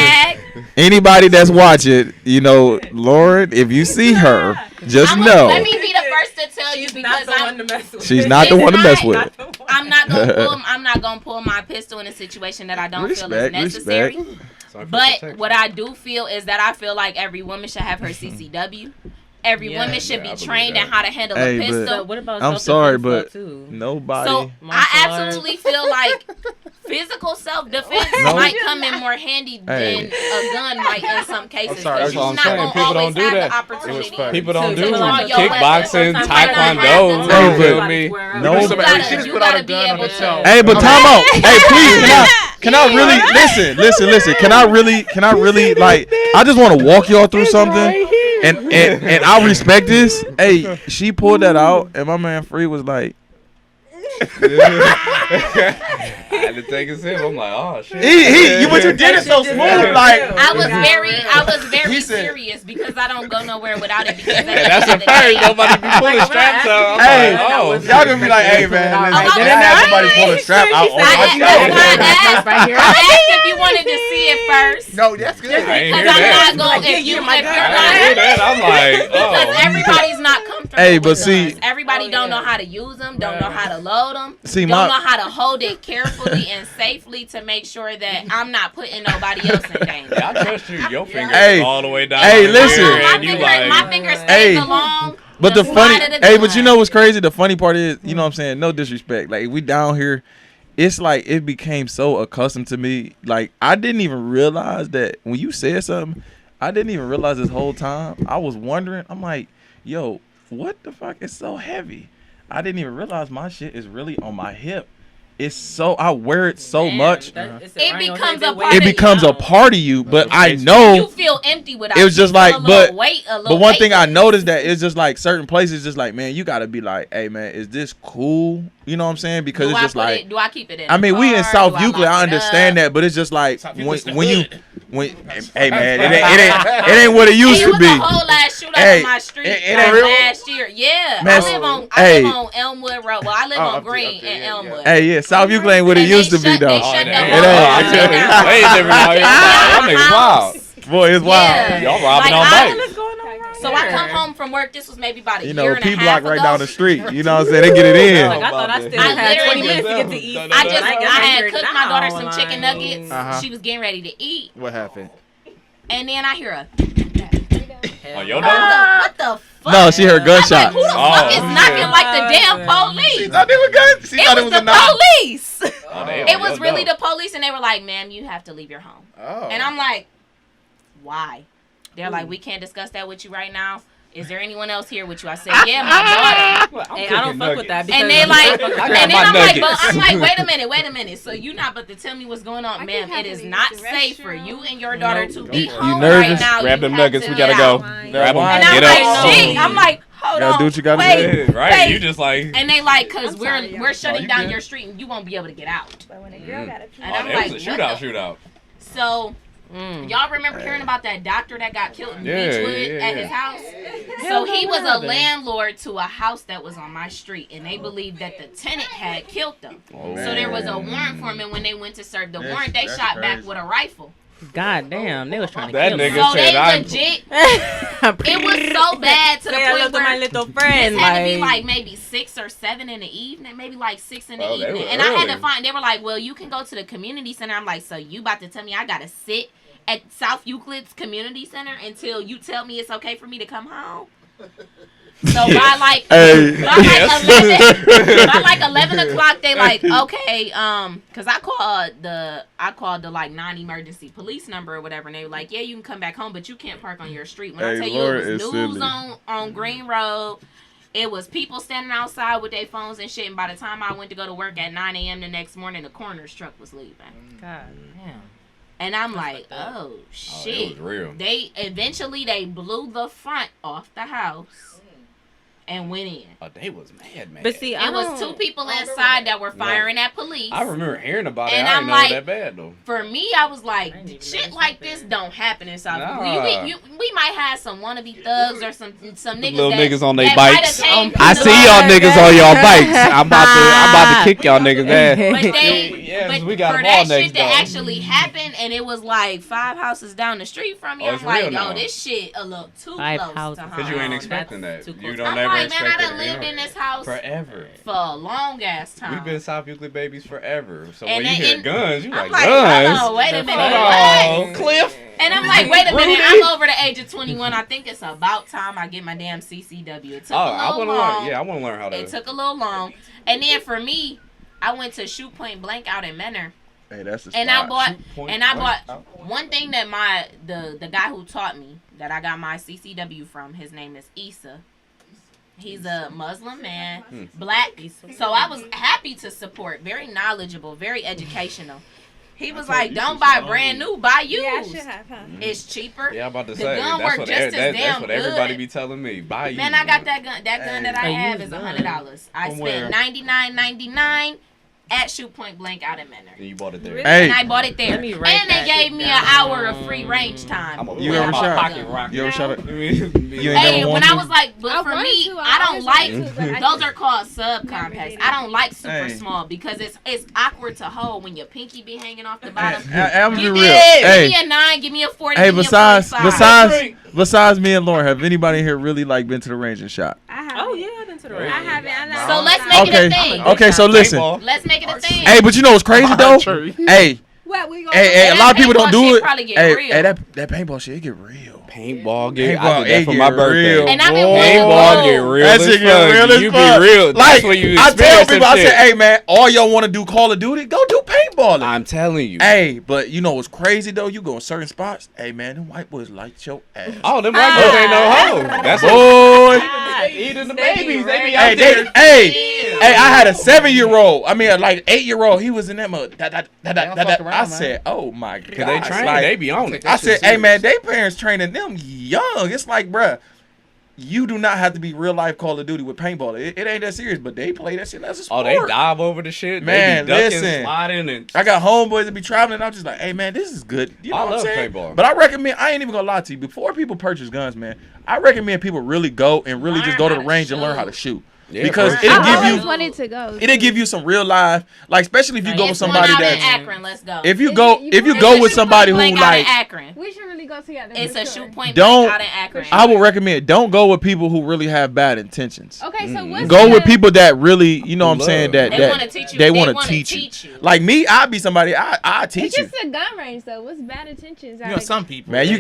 S3: Anybody that's watching, you know, Lauren, if you see her, just know
S5: Let me be the first to tell you because
S3: she's not the one to mess with.
S5: I'm not gonna pull my pistol in a situation that I don't feel is
S3: Respect,
S5: necessary.
S3: respect.
S5: But what I do feel is that I feel like every woman should have her CCW. Every woman should be trained in how to handle
S3: Hey,
S5: a
S3: but-
S5: pistol.
S8: What about
S3: I'm sorry,
S8: self-defense
S3: but
S8: stuff, too?
S3: nobody.
S5: So I absolutely feel like physical self-defense
S3: No.
S5: might come in more handy
S3: Hey.
S5: than a gun might in some cases.
S6: sorry, that's
S5: Because
S6: what
S5: you're
S6: I'm
S5: not
S6: saying.
S5: gonna
S6: People
S5: always
S6: don't do
S5: have
S6: that.
S5: the opportunity.
S6: People don't do
S5: draw your
S6: kickboxing,
S5: weapon.
S6: taekwondo.
S3: Hey, but-
S7: No,
S3: No.
S7: somebody, she just
S5: You
S7: put out a
S5: gotta be
S7: gun on
S5: able
S7: the
S5: to-
S7: show.
S3: Hey, but time out. Hey, please, can I really listen? Can I really like? I just want to walk y'all through something, and I respect this. Hey, she pulled that out, and my man Free was like,
S6: I had to take a sip. I'm like, oh shit.
S3: but you did it so smooth, like.
S5: I was very
S3: He said-
S5: serious because I don't go nowhere without it. Because
S6: Hey, that's a fact. Nobody be pulling straps out. I'm
S3: Hey,
S6: like, oh.
S3: y'all gonna be like, hey man, listen,
S5: Oh,
S3: they didn't have somebody pull a strap out on
S5: I
S3: my
S5: asked if you wanted to see it first.
S7: No, that's good.
S6: I ain't hear
S5: Because I'm
S6: that.
S5: not going. If you're
S6: I didn't hear
S5: not,
S6: that. I'm like,
S5: because
S6: oh.
S5: everybody's not comfortable.
S3: Hey, but
S5: with
S3: see-
S5: guns. Everybody don't know how to use them. Don't know how to load them.
S3: See,
S5: don't
S3: my-
S5: know how to hold it carefully and safely to make sure that I'm not putting nobody else in danger.
S6: I trust you. Your finger
S3: Hey.
S6: is all the way down.
S3: Hey,
S6: here,
S3: listen.
S6: and you
S5: My
S6: like,
S5: finger stays
S3: Hey.
S5: along.
S3: But the funny,
S5: side of the
S3: hey, but you
S5: gun.
S3: know what's crazy? The funny part is, you know what I'm saying? No disrespect. Like, we down here, it's like it became so accustomed to me. Like, I didn't even realize that when you said something, I didn't even realize this whole time. I was wondering, I'm like, yo, what the fuck is so heavy? I didn't even realize my shit is really on my hip. It's so, I wear it so much.
S5: It becomes a part
S3: It
S5: of
S3: becomes
S5: you.
S3: a part of you, but I
S5: You
S3: know.
S5: feel empty without
S3: It was just
S5: you feel
S3: like,
S5: a little
S3: but
S5: weight, a
S3: But
S5: little
S3: one thing I
S5: weightless.
S3: noticed that it's just like certain places, just like, man, you gotta be like, hey man, is this cool? You know what I'm saying? Because
S5: Do
S3: it's
S5: I
S3: just
S5: put
S3: like,
S5: it- do I keep it in?
S3: I
S5: the
S3: mean, we in
S5: car?
S3: South
S5: Do
S3: Euclid,
S5: lock
S3: I
S5: it
S3: understand
S5: up?
S3: that, but it's just like
S7: South
S3: when
S7: Euclid's the
S3: when you
S7: hood.
S3: when hey man, it ain't what it used
S5: Hey,
S3: to
S5: it was
S3: be.
S5: a whole ass shootout
S3: Hey,
S5: on my street
S3: it
S5: like
S3: ain't real.
S5: last year. Yeah,
S3: Man,
S5: I live
S3: hey.
S5: on Elmwood Road. Well, I live
S7: Oh,
S5: on
S7: up there,
S5: Green
S7: up there,
S5: and
S7: yeah,
S5: Elmwood.
S3: Hey, yeah, South Euclid ain't what it
S5: And they
S3: used to be
S5: shut-
S3: though.
S5: they
S6: oh,
S5: shut
S6: it
S5: the
S6: ain't.
S5: whole
S6: I
S5: thing
S6: tell you,
S5: down.
S6: way different out here. Y'all niggas wild.
S3: Boy, it's wild.
S6: Y'all robbing
S5: Like,
S6: on
S5: I-
S6: bikes.
S5: So I come home from work. This was maybe about a
S3: You
S5: year
S3: know,
S5: and
S3: P
S5: a
S3: block
S5: half
S3: right
S5: ago.
S3: down the street. You know what I'm saying? They get it in.
S8: Like, I thought I still
S5: I
S8: had 20
S5: literally-
S8: minutes to get to eat.
S5: I had cooked my daughter some
S8: Like,
S5: chicken nuggets.
S7: Uh-huh.
S5: She was getting ready to eat.
S7: What happened?
S5: And then I hear a.
S10: On your door?
S5: What the fuck?
S9: No, she heard
S5: I'm like,
S9: gunshots.
S5: who the fuck is knocking like the damn police?
S3: She thought they were guns. She thought
S5: It was
S3: a
S5: the
S3: knock.
S5: police.
S10: Oh, they
S5: It
S10: on
S5: was
S10: your
S5: really
S10: door.
S5: the police, and they were like, "Ma'am, you have to leave your home."
S3: Oh.
S5: And I'm like, "Why?" They're like, "We can't discuss that with you right now. Is there anyone else here with you?" I said, "Yeah, my daughter."
S8: Hey, I don't fuck with that.
S5: And they like,
S8: because
S5: and then I'm like, wait a minute. So you not about to tell me what's going on, ma'am? It is not safe for you and your daughter to be home right
S9: nervous?
S5: now.
S10: Grab
S5: You
S10: them
S5: have
S10: nuggets.
S5: to
S10: We gotta
S5: get
S10: go.
S5: out.
S10: Grab them.
S5: And I'm
S10: Get
S5: like,
S10: up.
S5: shit. I'm like, hold
S3: Gotta
S5: on.
S3: do what you gotta
S5: wait,
S3: do.
S10: Right?
S5: wait.
S10: You just like.
S5: And they like, cause
S4: I'm sorry,
S5: we're shutting
S3: you
S5: down
S3: good.
S5: your street and you won't be able to get out.
S4: But when a girl got a pee,
S5: And
S10: Oh,
S5: I'm
S10: that
S5: like,
S10: was a
S5: what the-
S10: shootout.
S5: So. Y'all remember hearing about that doctor that got killed in
S10: Yeah,
S5: Beechwood
S10: yeah,
S5: at
S10: yeah.
S5: his house? So he was a landlord to a house that was on my street, and they believed that the tenant had killed them.
S10: Oh,
S5: So there was a warrant for him, and when they went to serve the
S3: That's-
S5: warrant, they
S3: that's
S5: shot back
S3: crazy.
S5: with a rifle.
S8: God damn, they was trying to
S10: That
S8: kill
S10: nigga
S8: me.
S5: So
S10: said,
S5: they
S10: I'm-
S5: legit, it was so bad to the
S8: Say hello
S5: point
S8: to my
S5: where
S8: little
S5: this
S8: friend.
S5: had to be like maybe 6 or 7 in the evening, maybe like 6 in the
S10: Oh, they
S5: evening.
S10: were
S5: And I had to
S10: early.
S5: find, they were like, well, you can go to the community center. I'm like, so you about to tell me I gotta sit at South Euclid's community center until you tell me it's okay for me to come home? So by like,
S3: Hey.
S5: by like 11 o'clock, they like, okay, cause I called the like non-emergency police number or whatever, and they were like, yeah, you can come back home, but you can't park on your street. When I
S3: Hey,
S5: tell
S3: Laura
S5: you it
S3: is
S5: was news
S3: silly.
S5: on Green Road, it was people standing outside with their phones and shit, and by the time I went to go to work at 9 a.m. the next morning, the coroner's truck was leaving.
S8: God damn.
S5: And I'm like, oh,
S10: Oh,
S5: shit.
S10: it was real.
S5: They blew the front off the house and went in.
S10: Oh, they was mad, man.
S8: But see, I
S5: It was 2 people inside that were firing at police.
S10: I remember hearing about it.
S5: And
S10: I
S5: I'm
S10: didn't know it
S5: like,
S10: that bad though.
S5: For me, I was like,
S8: didn't even know
S5: shit
S8: this
S5: like
S8: happened.
S5: this don't happen in South.
S10: Nah.
S5: We might have some wannabe thugs or some niggas
S10: Little
S5: that,
S10: niggas on they
S5: that
S10: bikes.
S5: might have came
S10: I
S5: to
S10: see
S5: the-
S10: y'all niggas on y'all bikes. I'm about to kick y'all niggas ass.
S5: But they,
S10: Yes,
S5: but
S10: we got
S5: for
S10: them all
S5: that
S10: next
S5: shit to
S10: door.
S5: actually happen, and it was like 5 houses down the street from me,
S10: Oh,
S5: I'm
S10: it's
S5: like,
S10: real now.
S5: yo, this shit a little too
S8: 5
S5: close
S8: houses.
S5: to home.
S10: Cause you ain't
S8: That's
S10: expecting that.
S8: too
S10: You
S8: close.
S10: don't
S5: I'm
S10: never
S5: like, man,
S10: expect
S5: I done
S10: it.
S5: lived in this house
S10: Forever.
S5: for a long ass time.
S10: We've been South Euclid babies forever. So
S5: And
S10: when you
S5: they-
S10: hear
S5: and
S10: guns, you
S5: I'm
S10: like,
S5: like,
S10: guns?
S5: hold on, wait a minute,
S10: Oh,
S5: what?
S10: Cliff.
S5: And I'm like, wait a minute,
S10: Rudy.
S5: I'm over the age of 21. I think it's about time I get my damn CCW. It took
S10: Oh,
S5: a
S10: I
S5: little
S10: want to
S5: long.
S10: learn. Yeah, I want to learn how to.
S5: It took a little long. And then for me, I went to Shoot Point Blank out in Menor.
S3: Hey, that's the
S5: And I
S3: spot.
S5: bought
S10: Point
S5: and I
S10: blank.
S5: bought one thing that the guy who taught me that I got my CCW from, his name is Issa. He's a Muslim man, black. So I was happy to support, very knowledgeable, very educational. He was like, "Don't buy brand new, buy used.
S4: yeah, I should have, huh?
S5: It's cheaper."
S10: Yeah, I'm about to
S5: The
S10: say.
S5: gun
S10: That's
S5: work
S10: what,
S5: just as
S10: that's
S5: damn
S10: what everybody
S5: good.
S10: be telling me. Buy you.
S5: Man, I got that gun. That gun that I
S8: A
S5: have
S8: used
S5: is
S8: gun.
S5: $100. I
S10: From where?
S5: spent $99.99 at Shoot Point Blank out in Menor.
S10: And you bought it there.
S4: Really?
S3: Hey,
S5: And I bought it there.
S8: Let me write
S5: And they
S8: that
S5: gave me an
S8: down.
S5: hour of free range time.
S10: I'm gonna
S3: You
S10: put it
S3: ever
S10: in my
S3: shot?
S10: pocket rocket.
S3: you ever shot it?
S10: You
S3: ain't
S5: Hey,
S3: never
S5: when
S3: want
S5: I
S3: to?
S5: was like, but
S4: I
S5: for
S4: wanted
S5: me,
S4: to,
S5: I don't
S4: always
S5: like,
S4: wanted to, but I
S5: those
S4: just
S5: are called
S4: never
S5: subcompacts.
S4: did
S5: I
S4: it.
S5: don't like super
S3: Hey.
S5: small because it's awkward to hold when your pinky be hanging off the bottom.
S3: I'm gonna be
S5: Give
S3: real.
S5: me
S3: Hey,
S5: a 9, give me a 40,
S3: hey.
S5: give me a
S3: Besides,
S5: 45.
S3: besides me and Lauren, have anybody here really like been to the range and shot?
S4: I have.
S8: Oh yeah, I've been to the
S4: I
S8: range.
S4: haven't. I know.
S5: So let's make
S3: Okay,
S5: it a thing.
S3: okay. So listen.
S10: Paintball.
S5: Let's make it a thing.
S3: Hey, but you know what's crazy though? Hey,
S4: What we gonna?
S3: hey,
S5: that
S3: a lot of people don't
S5: paintball
S3: do
S5: shit
S3: it.
S5: probably get
S3: Hey,
S5: real.
S3: hey, that paintball shit, it get real.
S10: Paintball get.
S3: Paintball,
S10: I did that
S3: it
S10: for
S3: get
S10: my birthday.
S3: real,
S5: And I've been
S3: boy.
S5: wanting to
S10: Paintball
S5: go.
S10: get real
S3: That
S10: as
S3: shit get
S10: fuck.
S3: real as
S10: You
S3: fuck.
S10: be real.
S3: Like,
S10: That's when you
S3: I tell
S10: experience
S3: people, I
S10: that
S3: say,
S10: shit.
S3: hey man, all y'all want to do Call of Duty, go do paintballing.
S10: I'm telling you.
S3: Hey, but you know what's crazy though? You go in certain spots. Hey man, them white boys light your ass.
S10: Oh, them white boys ain't no hoe. That's what.
S3: Boy.
S10: Eating the
S8: They be
S10: babies. They be
S3: Hey,
S10: out there.
S3: hey, I had a 7-year-old. I mean, like 8-year-old. He was in that mode. I said, oh my god.
S10: Cause they train. They be on it.
S3: I said, hey man, they parents training them young. It's like, bruh, you do not have to be real life Call of Duty with paintball. It ain't that serious, but they play that shit as a sport.
S10: Oh, they dive over the shit.
S3: Man,
S10: they be ducking,
S3: listen.
S10: sliding, and
S3: I got homeboys that be traveling. I'm just like, hey man, this is good. You know
S10: I
S3: what I'm
S10: love
S3: saying?
S10: paintball.
S3: But I recommend. I ain't even gonna lie to you. Before people purchase guns, man, I recommend people really go and really just go to the range and learn how to shoot.
S10: Yeah,
S3: because
S10: for
S3: it'll
S10: sure.
S3: give
S1: I always
S3: you
S1: wanted to go.
S3: it'll give you some real life, like especially if you go with
S5: It's
S3: somebody
S5: one out in
S3: that's
S5: Akron. Let's go.
S3: if you
S1: Is
S3: go
S1: it- you
S3: if you
S1: want-
S3: go
S1: It's
S3: with
S1: a
S3: somebody who
S5: Blank out in
S3: like
S5: Akron.
S1: We should really go together.
S5: It's
S1: for
S5: a
S1: sure.
S5: shoot point
S3: Don't-
S5: blank out in Akron.
S3: I would recommend don't go with people who really have bad intentions.
S1: Okay, so what's
S3: Go
S1: the,
S3: with people that really, you know what I'm
S10: Love.
S3: saying, that
S5: They
S3: that
S5: wanna teach you.
S3: they
S5: They
S3: want
S5: wanna
S3: to teach you.
S5: teach you.
S3: Like me, I'd be somebody I teach
S1: It's
S3: you.
S1: just a gun range though. What's bad intentions?
S7: You know, some people.
S3: Man, you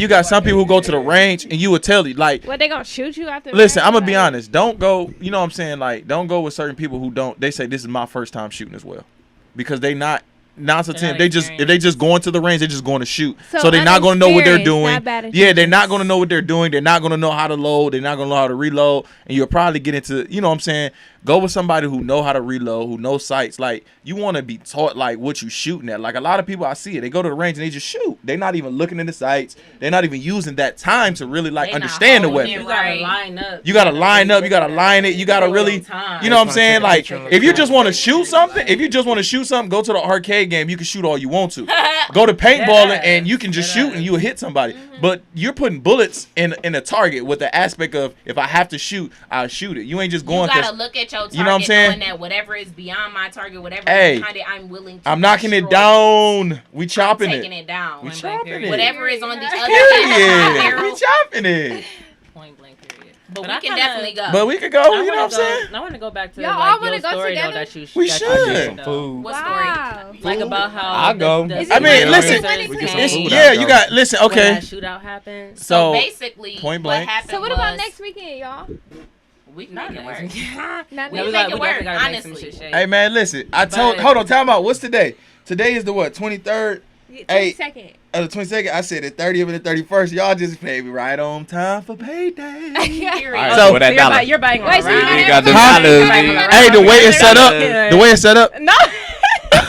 S3: got some people who go to the range and you would tell you like,
S1: What, they gonna shoot you after?
S3: listen, I'm gonna be honest. Don't go. You know what I'm saying? Like, don't go with certain people who don't. They say this is my first time shooting as well, because they not. 9 out of 10, they just if they just going to the range, they're just going to shoot. So they're not going to know what they're doing.
S1: Not bad
S3: Yeah, they're not
S1: intentions.
S3: going to know what they're doing. They're not going to know how to load. They're not going to know how to reload. And you'll probably get into, you know what I'm saying? Go with somebody who know how to reload, who knows sights. Like, you want to be taught like what you shooting at. Like a lot of people I see it, they go to the range and they just shoot. They're not even looking in the sights. They're not even using that time to really like
S5: They not
S3: understand the
S5: holding
S3: weapon.
S5: it
S8: You gotta
S5: Right.
S8: line up.
S3: You gotta line up. You gotta line it. You gotta really, you know what I'm saying? Like, if you just want to shoot something, go to the arcade game. You can shoot all you want to. Go to paintballing and you can just shoot and you'll hit somebody. But you're putting bullets in a target with the aspect of if I have to shoot, I'll shoot it. You ain't just
S5: You
S3: going.
S5: gotta look at your target,
S3: you know what I'm saying?
S5: knowing that whatever is beyond my target, whatever
S3: Hey,
S5: is behind it, I'm willing to
S3: I'm knocking it
S5: destroy.
S3: down. We chopping
S5: Taking
S3: it.
S5: it down.
S3: We
S5: Point
S3: chopping
S5: blank,
S3: it.
S5: Whatever is on the other end of
S3: Period.
S5: my
S3: We
S5: barrel.
S3: chopping it.
S8: Point blank period.
S5: But we
S8: I
S5: can
S8: kinda-
S5: definitely go.
S3: But we could go. You know what I'm saying?
S8: I want to go back to
S1: Y'all all
S8: like
S1: wanna
S8: your
S1: go
S8: story though
S1: together?
S8: that you.
S3: We
S8: that
S3: should.
S8: you
S3: I
S10: Get
S8: did,
S10: some
S8: though.
S10: food.
S5: What story?
S1: Wow.
S8: Like about how
S10: I'll go.
S3: I mean, listen. Yeah, you got listen.
S8: When
S3: Okay.
S8: that shootout happened.
S3: So
S5: basically,
S3: point
S5: what
S3: blank.
S5: happened
S1: So what about
S5: was-
S1: next weekend, y'all?
S5: We can make it work.
S1: Not
S5: We
S8: No,
S1: next
S5: make
S8: got-
S5: it
S8: we
S5: work,
S8: definitely gotta make some
S5: honestly.
S8: shit shake.
S3: Hey man, listen. I told.
S8: But-
S3: Hold on. Time out. What's today? Today is the what? 23rd. Hey.
S1: 22nd.
S3: The 22nd, I said the 30th and the 31st. Y'all just paid me right on time for payday.
S5: Period.
S10: Alright,
S3: So-
S10: for that dollar.
S8: You're buying
S1: Wait, so you
S8: around.
S10: You
S1: got
S10: got the
S3: Huh?
S10: dollars.
S3: Hey, the way it's set up.
S8: Yeah.
S3: The way it's set up.
S8: No.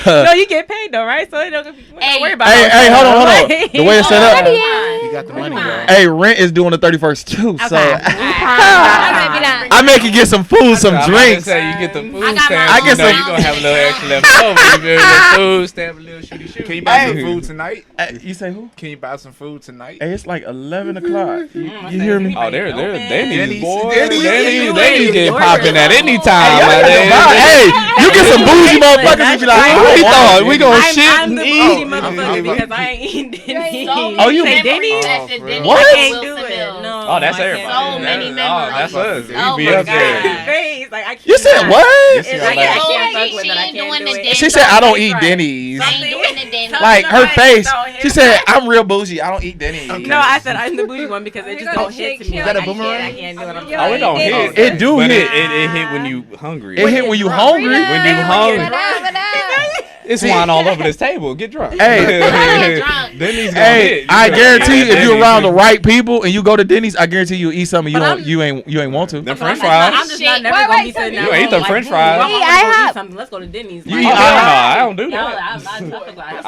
S8: No, you get paid though, right? So it don't
S5: Hey,
S8: worry about
S3: Hey,
S8: it.
S3: hey, hold on. The way it's set up.
S7: You got the money, though.
S3: Hey, rent is due on the 31st too. So
S1: I
S3: I make you get some food, some drinks.
S10: Say you get the food
S5: I got
S10: stamp.
S5: my
S3: I guess
S10: you know
S3: some-
S10: you gonna have a little extra left over. You feel me? Food stamp, a little shooty shoot.
S7: Can you buy some
S3: Hey.
S7: food tonight?
S3: You say who?
S7: Can you buy some food tonight?
S3: Hey, it's like 11 o'clock. You
S8: I
S3: hear
S8: said,
S3: me?
S10: Oh, they're Denny's,
S7: Denny's.
S10: boy.
S7: Denny's.
S10: Denny's get popping at any
S3: Hey,
S10: time.
S3: y'all
S10: my
S3: got the
S10: nigga.
S3: vibe. Hey, you get some bougie motherfuckers and be like,
S10: Who he thought we gonna
S8: I'm
S10: shit
S8: the
S10: and
S8: bougie
S10: eat?
S8: motherfucker because I ain't eating Denny's.
S3: Oh, you
S8: say
S3: memories
S8: Denny's?
S5: at the Denny's
S3: What?
S5: at
S8: I can't do
S5: Wilson
S8: it.
S5: Mills.
S8: No,
S10: Oh, that's
S8: I can't
S10: everybody.
S5: So
S8: do it.
S5: many
S10: Oh,
S5: memories.
S10: that's us.
S5: Oh
S10: We
S5: my
S10: be up there.
S5: God.
S8: Face, like, I
S3: You said
S8: cannot.
S3: what?
S8: It's like, I can't fuck with it. I
S5: She
S8: can't
S5: doing
S8: do
S5: the
S8: it.
S5: Denny's.
S3: She said I don't eat
S8: Right.
S3: Denny's.
S5: I ain't doing the Denny's.
S3: Like her face.
S8: Don't
S3: She
S8: hit
S3: said
S8: me.
S3: I'm real bougie. I don't eat Denny's.
S8: No, I said I'm the bougie one because it
S1: We
S8: just
S1: gonna
S8: don't hit
S1: shake
S8: to me.
S1: Is
S7: that a
S8: Like, I
S7: boomerang?
S8: can't do it. I'm
S1: Yo,
S10: Oh, it don't
S1: It
S10: hit.
S3: It do
S10: But
S3: hit.
S10: It hit when you hungry.
S3: It hit when you hungry.
S10: When you hungry.
S1: What up, what up?
S10: It's wine all over this table. Get drunk.
S3: Hey.
S5: Get drunk.
S10: Denny's gonna
S3: Hey,
S10: hit. You
S3: I
S10: gonna
S3: guarantee you,
S10: hit
S3: if you're
S10: Denny's.
S3: around the right people and you go to Denny's, I guarantee you'll eat something
S8: But I'm-
S3: you ain't want to.
S10: Them French
S8: I'm
S10: fries.
S8: just not never
S1: Wait,
S8: gonna
S1: wait,
S8: be
S1: so
S8: sitting
S1: you
S8: down.
S10: ain't them
S8: like,
S10: French
S8: "Ooh,
S10: fries."
S8: I
S1: You
S8: wanna
S1: eat
S8: go
S1: IHOP?
S8: eat something. Let's go to Denny's.
S10: You
S8: Like,
S10: eat
S8: oh,
S10: IHOP. I don't do
S8: no,
S10: that. I
S3: So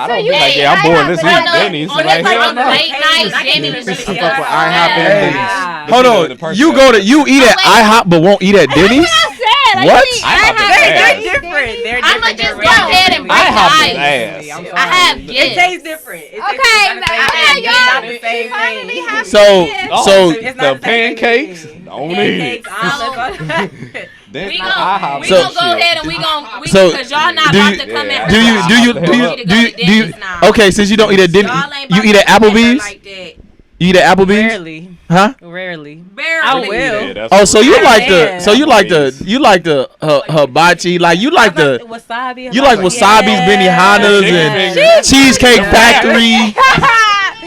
S10: don't
S3: you
S10: be like,
S1: ate
S10: yeah, I'm bored.
S1: IHOP,
S10: Let's
S1: but
S10: eat
S1: I know-
S10: Denny's.
S5: On
S10: Like,
S5: the
S10: hell no.
S5: late night
S8: I can't
S5: Denny's.
S8: even
S7: Fuck with IHOP and
S3: Hey.
S7: Denny's.
S3: Hold
S10: The
S3: on,
S10: person
S3: you eat at IHOP but won't eat at Denny's?
S1: I
S3: What?
S1: eat
S10: IHOP is
S8: They're
S10: ass.
S8: different. They're different.
S5: I'ma
S8: They're
S5: just
S8: really
S5: go ahead and
S8: different.
S5: break the
S10: IHOP is
S5: ice.
S10: ass.
S8: I'm sorry.
S5: I have
S8: It
S5: gifts.
S8: tastes different. It tastes
S1: Okay,
S8: not the same
S1: okay,
S8: thing. It's
S1: y'all-
S8: not the same
S1: finally
S8: thing.
S1: have
S3: So
S10: Oh,
S3: so
S8: It's
S10: the
S8: not the same
S10: pancakes,
S8: thing.
S10: don't eat.
S8: Pancakes, omelets.
S10: Then
S5: We
S10: IHOP
S5: gon' we
S3: So-
S5: gon' go ahead and we gon'
S3: So,
S5: cause y'all not
S3: do
S5: about
S3: you-
S5: to come
S10: yeah,
S5: in.
S3: do you
S5: here.
S3: do you
S10: the
S3: do
S10: hell
S3: you
S10: up.
S3: do you do you? Okay, since you don't eat at Denny's,
S5: Y'all ain't
S3: you
S5: about
S3: eat
S5: to
S3: at
S5: come in here
S3: Applebee's.
S5: like that.
S3: You eat at Applebee's,
S8: Rarely.
S3: huh?
S8: Rarely.
S5: Barely.
S8: I will.
S10: Yeah, that's
S3: Oh, so you
S8: I
S3: like the
S8: am.
S3: so you like the hibachi, like you like the
S8: wasabi.
S3: you like wasabi's, Benihanas, and Cheesecake Factory.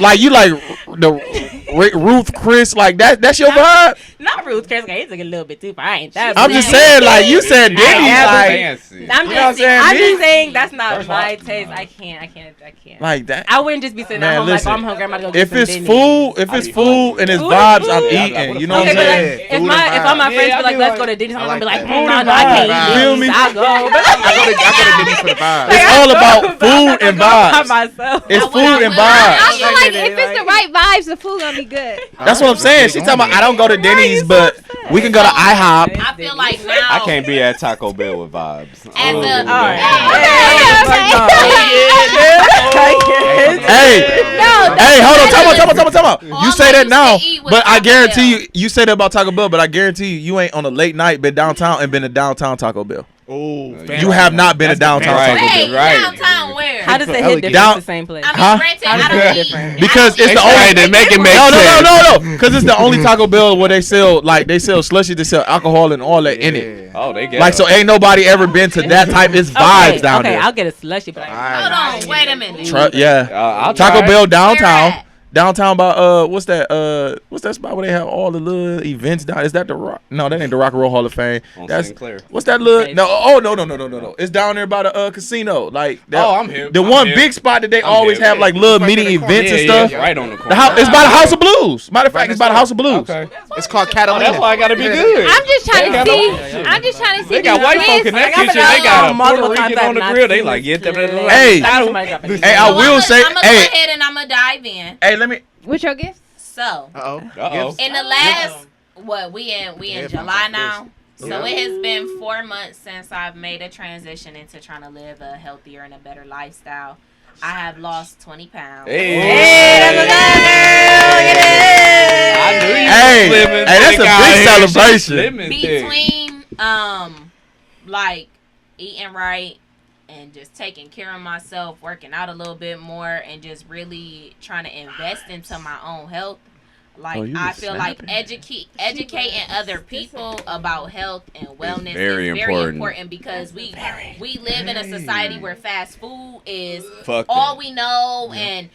S3: Like you like the Ruth Chris, like that's your vibe.
S8: Not Ruth Chris. It's like a little bit too far. I ain't that.
S3: I'm just saying, like you said, Denny's,
S8: Yeah,
S3: like
S10: fancy.
S8: I'm
S3: You know what I'm
S8: just,
S3: saying?
S8: I'm
S3: Me?
S8: just saying that's not
S10: First
S8: my
S10: off,
S8: taste.
S10: no.
S8: I can't.
S3: like that.
S8: I wouldn't just be sitting
S3: Man,
S8: at home
S3: listen,
S8: like, oh, I'm hungry. I'm about to go get
S3: If
S8: some
S3: it's
S8: Denny's.
S3: food, if it's food and it's
S8: Food,
S3: vibes, I'm
S8: food.
S3: eating. You know
S8: Okay,
S3: what
S8: but
S3: I'm
S8: like,
S3: saying?
S8: if
S7: Food
S8: my
S7: and
S8: if all my
S10: vibe.
S8: friends
S10: Yeah,
S8: be
S10: I
S8: like,
S10: be
S8: let's
S10: like-
S8: go to Denny's, I'm
S7: I
S8: gonna be
S7: like
S8: like,
S7: that.
S8: no,
S3: Food
S8: no,
S3: and
S8: I can't
S3: vibe.
S8: eat
S3: Feel
S8: Denny's.
S3: me?
S8: I'll go. But
S7: I go to Denny's for the vibe.
S3: It's all about food and
S8: by
S3: vibes.
S8: myself.
S3: It's
S5: Now, what
S3: food
S5: I
S3: and
S5: will-
S3: vibes.
S1: I feel like
S8: Like,
S1: if it's the right vibes, the food gonna be good.
S3: That's what I'm saying. She talking about I don't go to Denny's, but We can go to IHOP.
S5: I feel like now
S6: I can't be at Taco Bell with vibes.
S5: as a
S3: Hey, hold on, time out.
S5: All
S3: You say
S5: I
S3: that
S5: used
S3: now,
S5: to eat was
S3: but I
S5: Taco
S3: guarantee you say that about Taco Bell, but I guarantee you ain't on a late night been downtown and been to downtown Taco Bell.
S7: Oh,
S3: You have not been to downtown
S6: Right.
S3: Taco
S5: Hey,
S3: Bell.
S6: Right.
S5: downtown where?
S8: How does it hit different?
S3: Down-
S8: It's the same place.
S5: I mean,
S3: Huh?
S5: granted,
S8: How does
S5: I
S8: it
S5: don't
S8: hit
S5: eat.
S8: different?
S3: Because it's the
S6: Explain
S3: only
S6: it, make it make
S3: no, because it's the only Taco Bell where they sell slushy, they sell alcohol and all that in it.
S6: Oh, they get
S3: Like, so ain't nobody ever been to that type. It's vibes down
S8: okay,
S3: there.
S8: I'll get a slushy, but
S5: Hold on, wait a minute.
S3: Yeah,
S6: I'll
S3: Taco
S6: try it.
S3: Bell downtown.
S5: Where at?
S3: Downtown by what's that spot where they have all the little events down? Is that the Rock? No, that ain't the Rock and Roll Hall of Fame.
S6: On
S3: That's
S6: Sinclair.
S3: what's that little? No. It's down there by the casino. Like that,
S6: Oh, I'm here.
S3: The
S6: I'm
S3: one
S6: here.
S3: big spot that they
S6: I'm
S3: always
S6: here.
S3: have like little
S7: Right
S3: mini
S7: in the corner.
S3: events and
S6: Yeah,
S3: stuff.
S6: right on the
S3: The
S6: corner.
S3: house, it's by the House of Blues. Matter of fact,
S7: Right
S3: it's by the
S7: next
S3: House of Blues.
S6: Okay.
S7: It's called
S6: Oh,
S7: Catalina.
S6: that's why I gotta be good.
S4: I'm just trying
S6: They
S4: to
S6: got
S4: see.
S6: a-
S4: I'm just trying to see.
S6: They got
S4: these
S6: white folk
S4: kids.
S6: in that
S8: Like, I've
S6: kitchen.
S8: been
S6: They got a
S8: multiple
S6: Puerto
S8: times
S6: Rican on the
S8: I've
S6: grill.
S8: not
S6: They
S8: seen
S6: like, get them.
S8: this
S6: Hey,
S3: Hey,
S8: Hey,
S3: I will say,
S5: I'm gonna
S3: hey,
S5: go ahead and I'm gonna dive in.
S3: hey, let me.
S4: What's your gift?
S5: So,
S6: Uh-oh.
S5: in the last we in
S7: Yeah,
S5: July
S7: my
S5: now.
S7: first.
S5: So it has been 4 months since I've made a transition into trying to live a healthier and a better lifestyle. I have lost 20 pounds.
S6: I knew you
S3: Hey,
S6: was slimming.
S3: hey, that's a
S6: Thick out
S3: big
S6: here.
S3: celebration.
S6: Slimming thick.
S5: Between like eating right and just taking care of myself, working out a little bit more, and just really trying to invest into my own health. Like,
S3: Oh, you
S5: I
S3: was
S5: feel like
S3: snapping.
S5: educating other people about health and wellness
S6: very
S5: is very
S6: important.
S5: important because we live in a society where fast food is
S6: Fuck
S5: all
S6: that.
S5: we know, and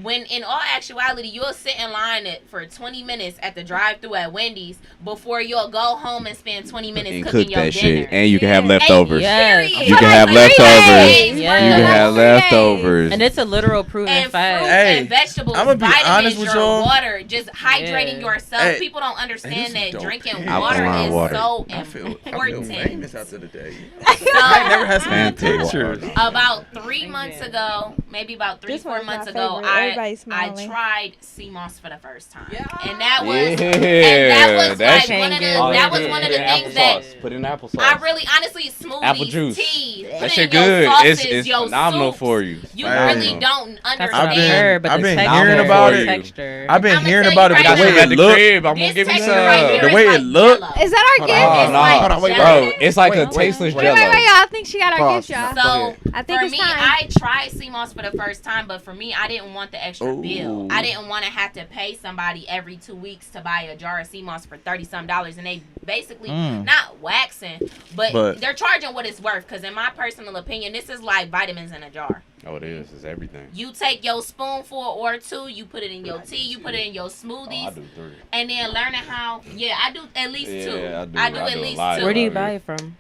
S5: when in all actuality you'll sit in line for 20 minutes at the drive-thru at Wendy's before you'll go home and spend 20 minutes
S6: And
S5: cooking
S6: cook
S5: your
S6: that
S5: dinner.
S6: shit. And you can have leftovers.
S8: Yes.
S5: Period.
S6: You can have leftovers.
S5: Yes.
S6: You can have leftovers.
S8: And it's a literal proven
S5: And fruit
S8: fact.
S3: Hey,
S5: and vegetables,
S3: I'ma be
S5: vitamins,
S3: honest with
S5: your
S3: y'all.
S5: water, just hydrating
S8: Yeah.
S5: yourself.
S3: Hey.
S5: People don't understand
S3: Hey, this
S5: that
S3: is
S5: drinking
S3: dope.
S5: water
S6: Alkaline
S5: is
S6: water.
S5: so
S3: I feel
S5: important.
S3: famous after the day.
S5: So,
S3: I never had some
S6: Fantastic.
S3: pictures.
S5: about 3 months ago, maybe about
S4: This
S5: 4
S4: one's my
S5: months ago,
S4: favorite. Everybody's
S5: I
S4: smiling.
S5: tried sea moss for the first time, and that was
S6: Yeah,
S5: and that was
S6: that's
S5: like one of the
S8: good.
S5: that was one of the things that
S6: Put in applesauce.
S5: I really honestly smoothies,
S6: Apple juice.
S5: teas,
S6: That
S5: put
S6: shit
S5: in your
S6: good.
S5: sauces,
S6: It's
S5: your
S6: phenomenal
S5: soups.
S6: for you.
S5: You
S3: Phenomenal.
S5: really don't
S8: That's
S5: understand.
S8: what I heard, but
S3: I've
S8: the
S3: been
S8: texture,
S3: hearing about it.
S8: Texture.
S3: I've been
S5: I'ma
S3: hearing
S5: tell
S3: about
S5: you
S3: it, but
S5: right
S3: the
S6: I
S3: way
S5: now.
S6: got
S3: it
S6: the
S3: look,
S6: crib. I'm gonna
S5: This
S6: give you
S5: texture
S6: some.
S5: right here
S3: the
S5: is
S3: way
S5: like
S3: it look.
S5: Jell-O.
S4: Is that our gift?
S6: Oh,
S5: It's
S6: no.
S5: like
S7: Hold on, wait,
S5: Jell-O.
S6: Bro, it's like a
S7: Wait,
S6: tasteless
S4: Wait,
S6: jello.
S4: y'all. I think she got our
S7: Pause.
S4: gift, y'all.
S5: So
S4: I think
S5: for
S4: it's
S5: me,
S4: time.
S5: I tried sea moss for the first time, but for me, I didn't want the extra bill. I didn't want to have to pay somebody every 2 weeks to buy a jar of sea moss for $30-some, and they basically not waxing, but they're charging what it's worth. Because in my personal opinion, this is like vitamins in a jar.
S6: Oh, it is. It's everything.
S5: You take your spoonful or two, you put it in your tea, you put it in your
S6: Oh,
S5: smoothies,
S6: I do 3.
S5: and then learning how. Yeah, I do at least
S6: Yeah,
S5: 2.
S6: I do.
S5: I do
S6: I
S5: at
S6: do a
S5: least
S6: lot.
S5: 2.
S8: Where do you buy it from?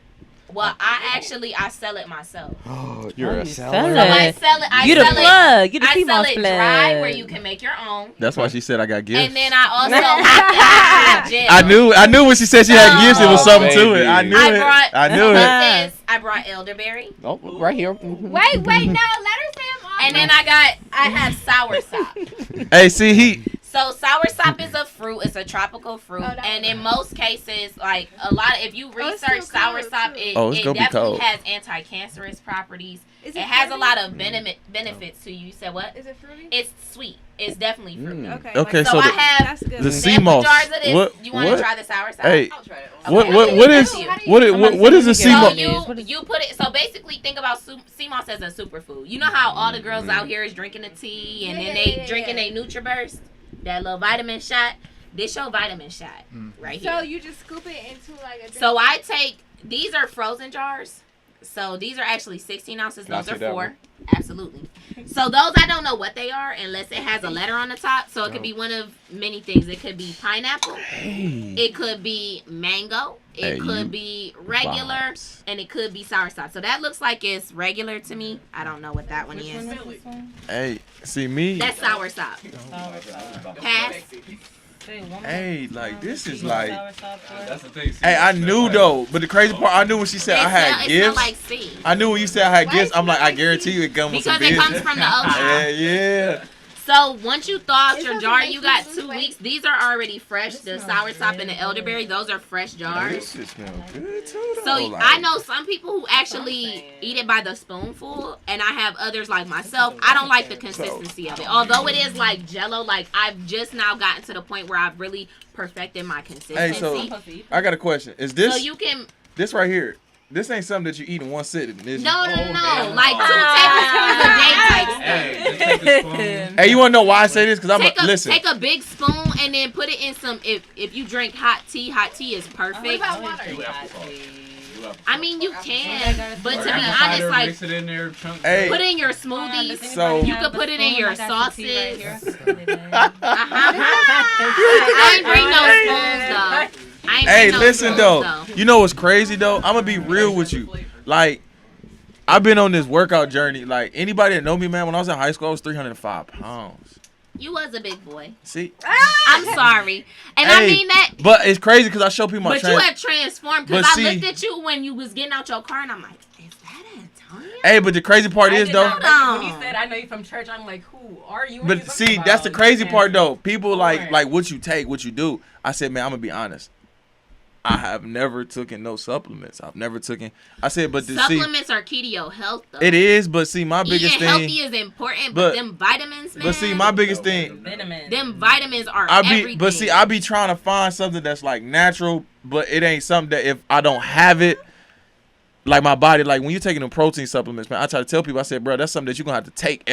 S5: Well, I sell it myself.
S6: You're a
S8: sell
S6: seller.
S5: So I sell it. I
S8: You the
S5: sell
S8: plug. You the
S5: I sell
S8: female
S5: it
S8: plug.
S5: dry, where you can make your own.
S3: That's why she said I got gifts.
S5: And then I also have the actual gel.
S3: I knew when she said she had
S5: No.
S3: gifts, it was something to
S6: baby.
S3: it. I knew
S5: I
S3: it.
S5: brought.
S3: I knew it.
S5: I brought elderberry,
S6: Oh, right here.
S4: Wait, no. Let her say them all.
S5: and then I have soursop.
S3: Hey, see, he.
S5: So soursop is a fruit. It's a tropical fruit, and in most cases, like a lot, if you
S4: it's
S5: research
S4: still cold,
S5: soursop,
S4: too.
S5: it
S3: Oh, it's gonna be
S5: definitely
S3: cold.
S5: has anti-cancerous properties.
S4: Is
S5: It
S4: it
S5: has a
S4: fruity?
S5: lot of benefits to you. You said what?
S4: Is it fruity?
S5: It's sweet. It's definitely fruity.
S3: Okay,
S5: So
S3: so
S5: I
S3: the,
S5: have
S4: That's good.
S3: the sea
S5: sample
S3: moss.
S5: jars of this.
S3: What?
S5: You want to
S3: What?
S5: try the soursop?
S3: Hey,
S5: Okay.
S3: what is what is a sea
S5: So
S3: moss?
S5: you put it. So basically, think about sea moss as a superfood. You know how all the girls out here is drinking the tea and then they drinking a NutriBurst, that little vitamin shot. This your vitamin shot right here.
S4: So you just scoop it into like a drink.
S5: So I take, these are frozen jars. So these are actually 16 ounces.
S6: Can I
S5: Those
S6: see
S5: are
S6: that
S5: 4.
S6: one?
S5: Absolutely. So those, I don't know what they are unless it has a letter on the top. So it could be one of many things. It could be pineapple. It could be mango. It
S3: Hey, you
S5: could be regular.
S3: vibes.
S5: And it could be soursop. So that looks like it's regular to me. I don't know what that one is.
S3: Hey, see me.
S5: That's soursop. Pass.
S3: Hey, like this is like.
S6: That's the thing.
S3: Hey, I knew though, but the crazy part, I knew when she said I had
S5: It
S3: gifts.
S5: smells like seeds.
S3: I knew when you said I had gifts. I'm like, I guarantee you it comes with some
S5: Because it
S3: business.
S5: comes from the ocean.
S3: Yeah, yeah.
S5: So once you thaw out
S4: It
S5: your
S4: doesn't
S5: jar,
S4: make
S5: you got
S4: sense,
S5: 2
S4: like-
S5: weeks. These are already fresh. The soursop and the elderberry, those are fresh jars.
S3: This shit smell good too.
S5: So
S3: though, like-
S5: I know some people who actually eat it by the spoonful, and I have others like myself. I don't like the consistency of it. Although it is like Jello, like I've just now gotten to the point where I've really perfected my consistency.
S3: Hey, so I got a question. Is this
S5: So you can
S3: this right here? This ain't something that you eat in one sitting. Is it?
S5: no, like 2 tablespoons a day type stuff.
S10: Hey, just take a spoon.
S3: Hey, you wanna know why I say this? Because listen.
S5: Take a big spoon and then put it in some. If you drink hot tea is perfect. I mean, you can, but to be honest, like
S10: mix it in there, chunks.
S3: Hey.
S5: put it in your smoothies.
S3: So-
S5: You could put it in your sauces. I ain't bring no spoons though. I ain't
S3: Hey,
S5: bring no
S3: listen
S5: spoons,
S3: though. You know what's crazy though? I'm gonna be real with you. Like, I've been on this workout journey. Like, anybody that know me, man, when I was in high school, I was 305 pounds.
S5: You was a big boy.
S3: See?
S5: I'm sorry, and I
S3: Hey,
S5: mean that.
S3: But it's crazy because I show people my
S5: But you have transformed because
S3: But
S5: I
S3: see-
S5: looked at you when you was getting out your car and I'm like, is that Antonio?
S3: Hey, but the crazy part is though.
S8: When you said I know you from church, I'm like, who are you? What are you
S3: But
S8: talking
S3: see,
S8: about?
S3: that's the crazy part though. People
S8: Lord.
S3: like what you take, what you do. I said, man, I'm gonna be honest. I have never taken no supplements. I've never taken. I said, but to see,
S5: Supplements are key to your health though.
S3: it is. But see, my biggest
S5: Eating healthy
S3: thing.
S5: is important,
S3: but-
S5: but them vitamins, man.
S3: But see, my biggest thing.
S8: Vitamins.
S5: them vitamins are
S3: I be,
S5: everything.
S3: but see, I be trying to find something that's like natural, but it ain't something that if I don't have it, like my body, like when you're taking them protein supplements, man, I try to tell people, I said, bro, that's something that you're gonna have to take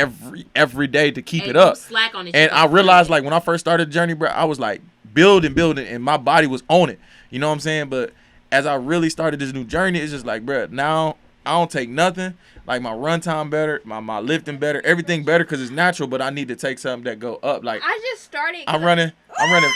S3: every day to keep
S5: And
S3: it up.
S5: you slack on it,
S3: And
S5: you
S3: I
S5: gonna
S3: realized,
S5: feel it.
S3: like when I first started the journey, bro, I was like building, and my body was on it. You know what I'm saying? But as I really started this new journey, it's just like, bro, now I don't take nothing. Like my run time better, my lifting better, everything better because it's natural. But I need to take something that go up. Like
S4: I just started.
S3: I'm running.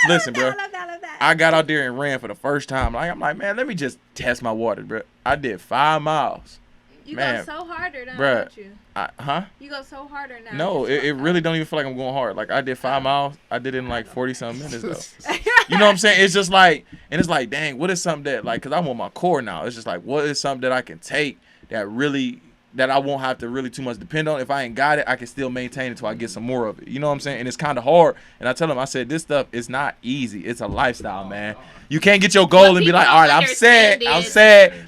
S3: Listen, bro.
S4: I love that.
S3: I got out there and ran for the first time. Like I'm like, man, let me just test my water, bro. I did 5 miles.
S4: You
S3: Man,
S4: go so harder now,
S3: bruh.
S4: don't you?
S3: Huh?
S4: You go so harder now.
S3: No, it really don't even feel like I'm going hard. Like I did 5 miles. I did it in like 40-something minutes though. You know what I'm saying? It's just like, and it's like, dang, what is something that like, cause I'm on my core now. It's just like, what is something that I can take that I won't have to really too much depend on. If I ain't got it, I can still maintain it until I get some more of it. You know what I'm saying? And it's kind of hard. And I tell them, I said, this stuff is not easy. It's a lifestyle, man. You can't get your goal and be like, all right, I'm sad.